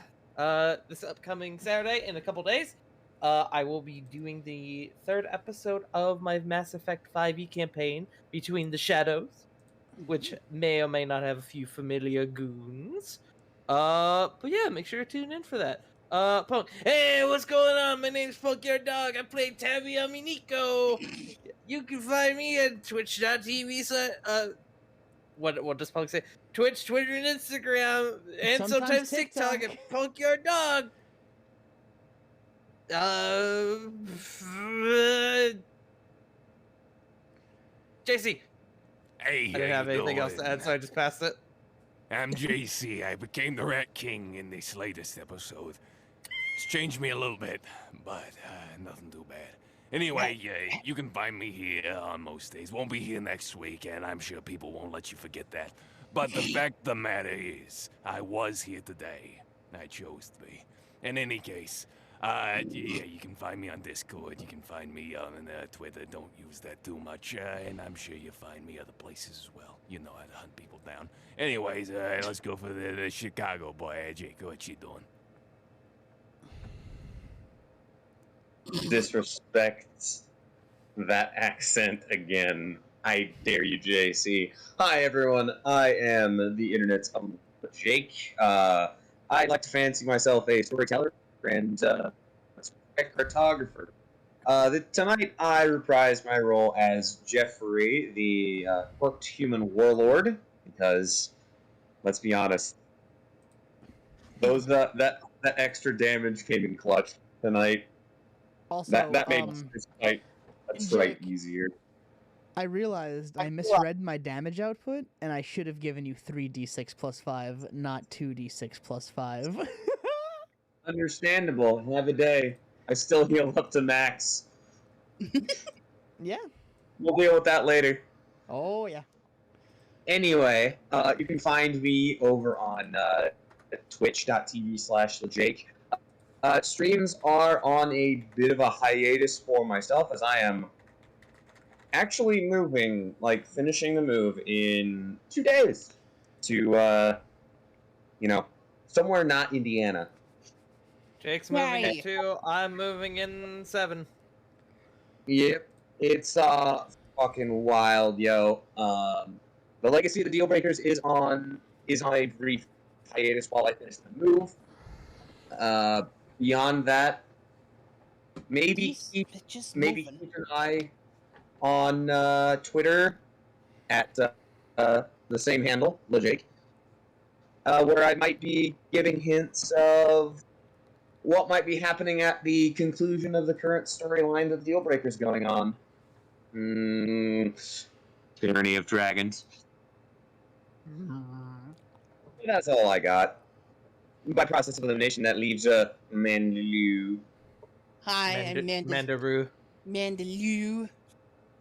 This upcoming Saturday in a couple days, I will be doing the third episode of my Mass Effect 5e campaign, Between the Shadows, which may or may not have a few familiar goons. But yeah, make sure to tune in for that. Punk. Hey, what's going on? My name's Punk Your Dog. I play Tabby Aminiko. You can find me at twitch.tv. What does Punk say? Twitch, Twitter, and Instagram, and Sometimes sometimes TikTok TikTok. at Punk Your Dog. JC. Hey, I didn't have anything else to add, so I just passed it. I'm JC. I became the Rat King in this latest episode. It's changed me a little bit, but nothing too bad. Anyway, you can find me here on most days. Won't be here next week, and I'm sure people won't let you forget that. But the fact of the matter is, I was here today. I chose to be. In any case, yeah, you can find me on Discord. You can find me on Twitter. Don't use that too much. And I'm sure you'll find me other places as well. You know how to hunt people down. Anyways, let's go for the Chicago boy. Jake, what you doing? Disrespect that accent again. I dare you, JC. Hi, everyone. I am the internet's Jake. I like to fancy myself a storyteller and cartographer. Tonight, I reprise my role as Jeffrey, the corked human warlord, because let's be honest, those that extra damage came in clutch tonight. Also, That made this fight Jake. easier. I realized I misread my damage output, and I should have given you 3d6 plus 5, not 2d6 plus 5. Understandable. Have a day. I still heal up to max. Yeah. We'll deal with that later. Oh, yeah. Anyway, you can find me over on twitch.tv/thejake. Streams are on a bit of a hiatus for myself, as I am actually moving, like finishing the move in 2 days to, somewhere not Indiana. Jake's moving Yay. in 2. I'm moving in 7. Yep, it's fucking wild, yo. The Legacy of the Deal Breakers is on a brief hiatus while I finish the move. Beyond that, maybe These keep bitches maybe moving. keep an eye on Twitter at the same handle, LeJake, where I might be giving hints of what might be happening at the conclusion of the current storyline of Deal Breakers going on. Tyranny of Dragons. That's all I got. By process of elimination, that leaves Mandaloo. Hi, I'm Mandaroo. Mandaloo.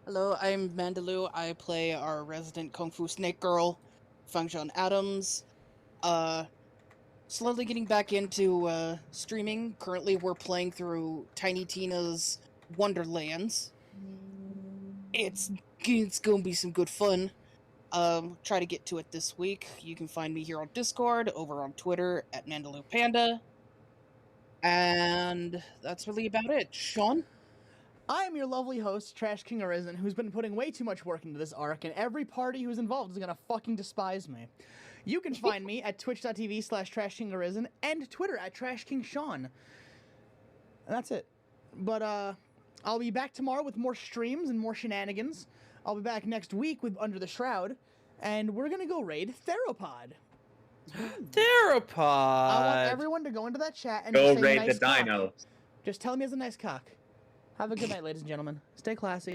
Hello, I'm Mandaloo. I play our resident Kung Fu Snake Girl, Fangzhan Adams. Slowly getting back into streaming. Currently, we're playing through Tiny Tina's Wonderlands. It's gonna be some good fun. Try to get to it this week. You can find me here on Discord, over on Twitter at Mandaloo Panda. And that's really about it. Sean? I am your lovely host, Trash King Arisen, who's been putting way too much work into this arc, and every party who's involved is gonna fucking despise me. You can find me at twitch.tv/TrashKingArisen and Twitter at TrashKingSean. And that's it. But, I'll be back tomorrow with more streams and more shenanigans. I'll be back next week with Under the Shroud, and we're gonna go raid Theropod. Theropod. I want everyone to go into that chat and Go just say raid nice the cock. dino. Just tell him he has a nice cock. Have a good night, ladies and gentlemen. Stay classy.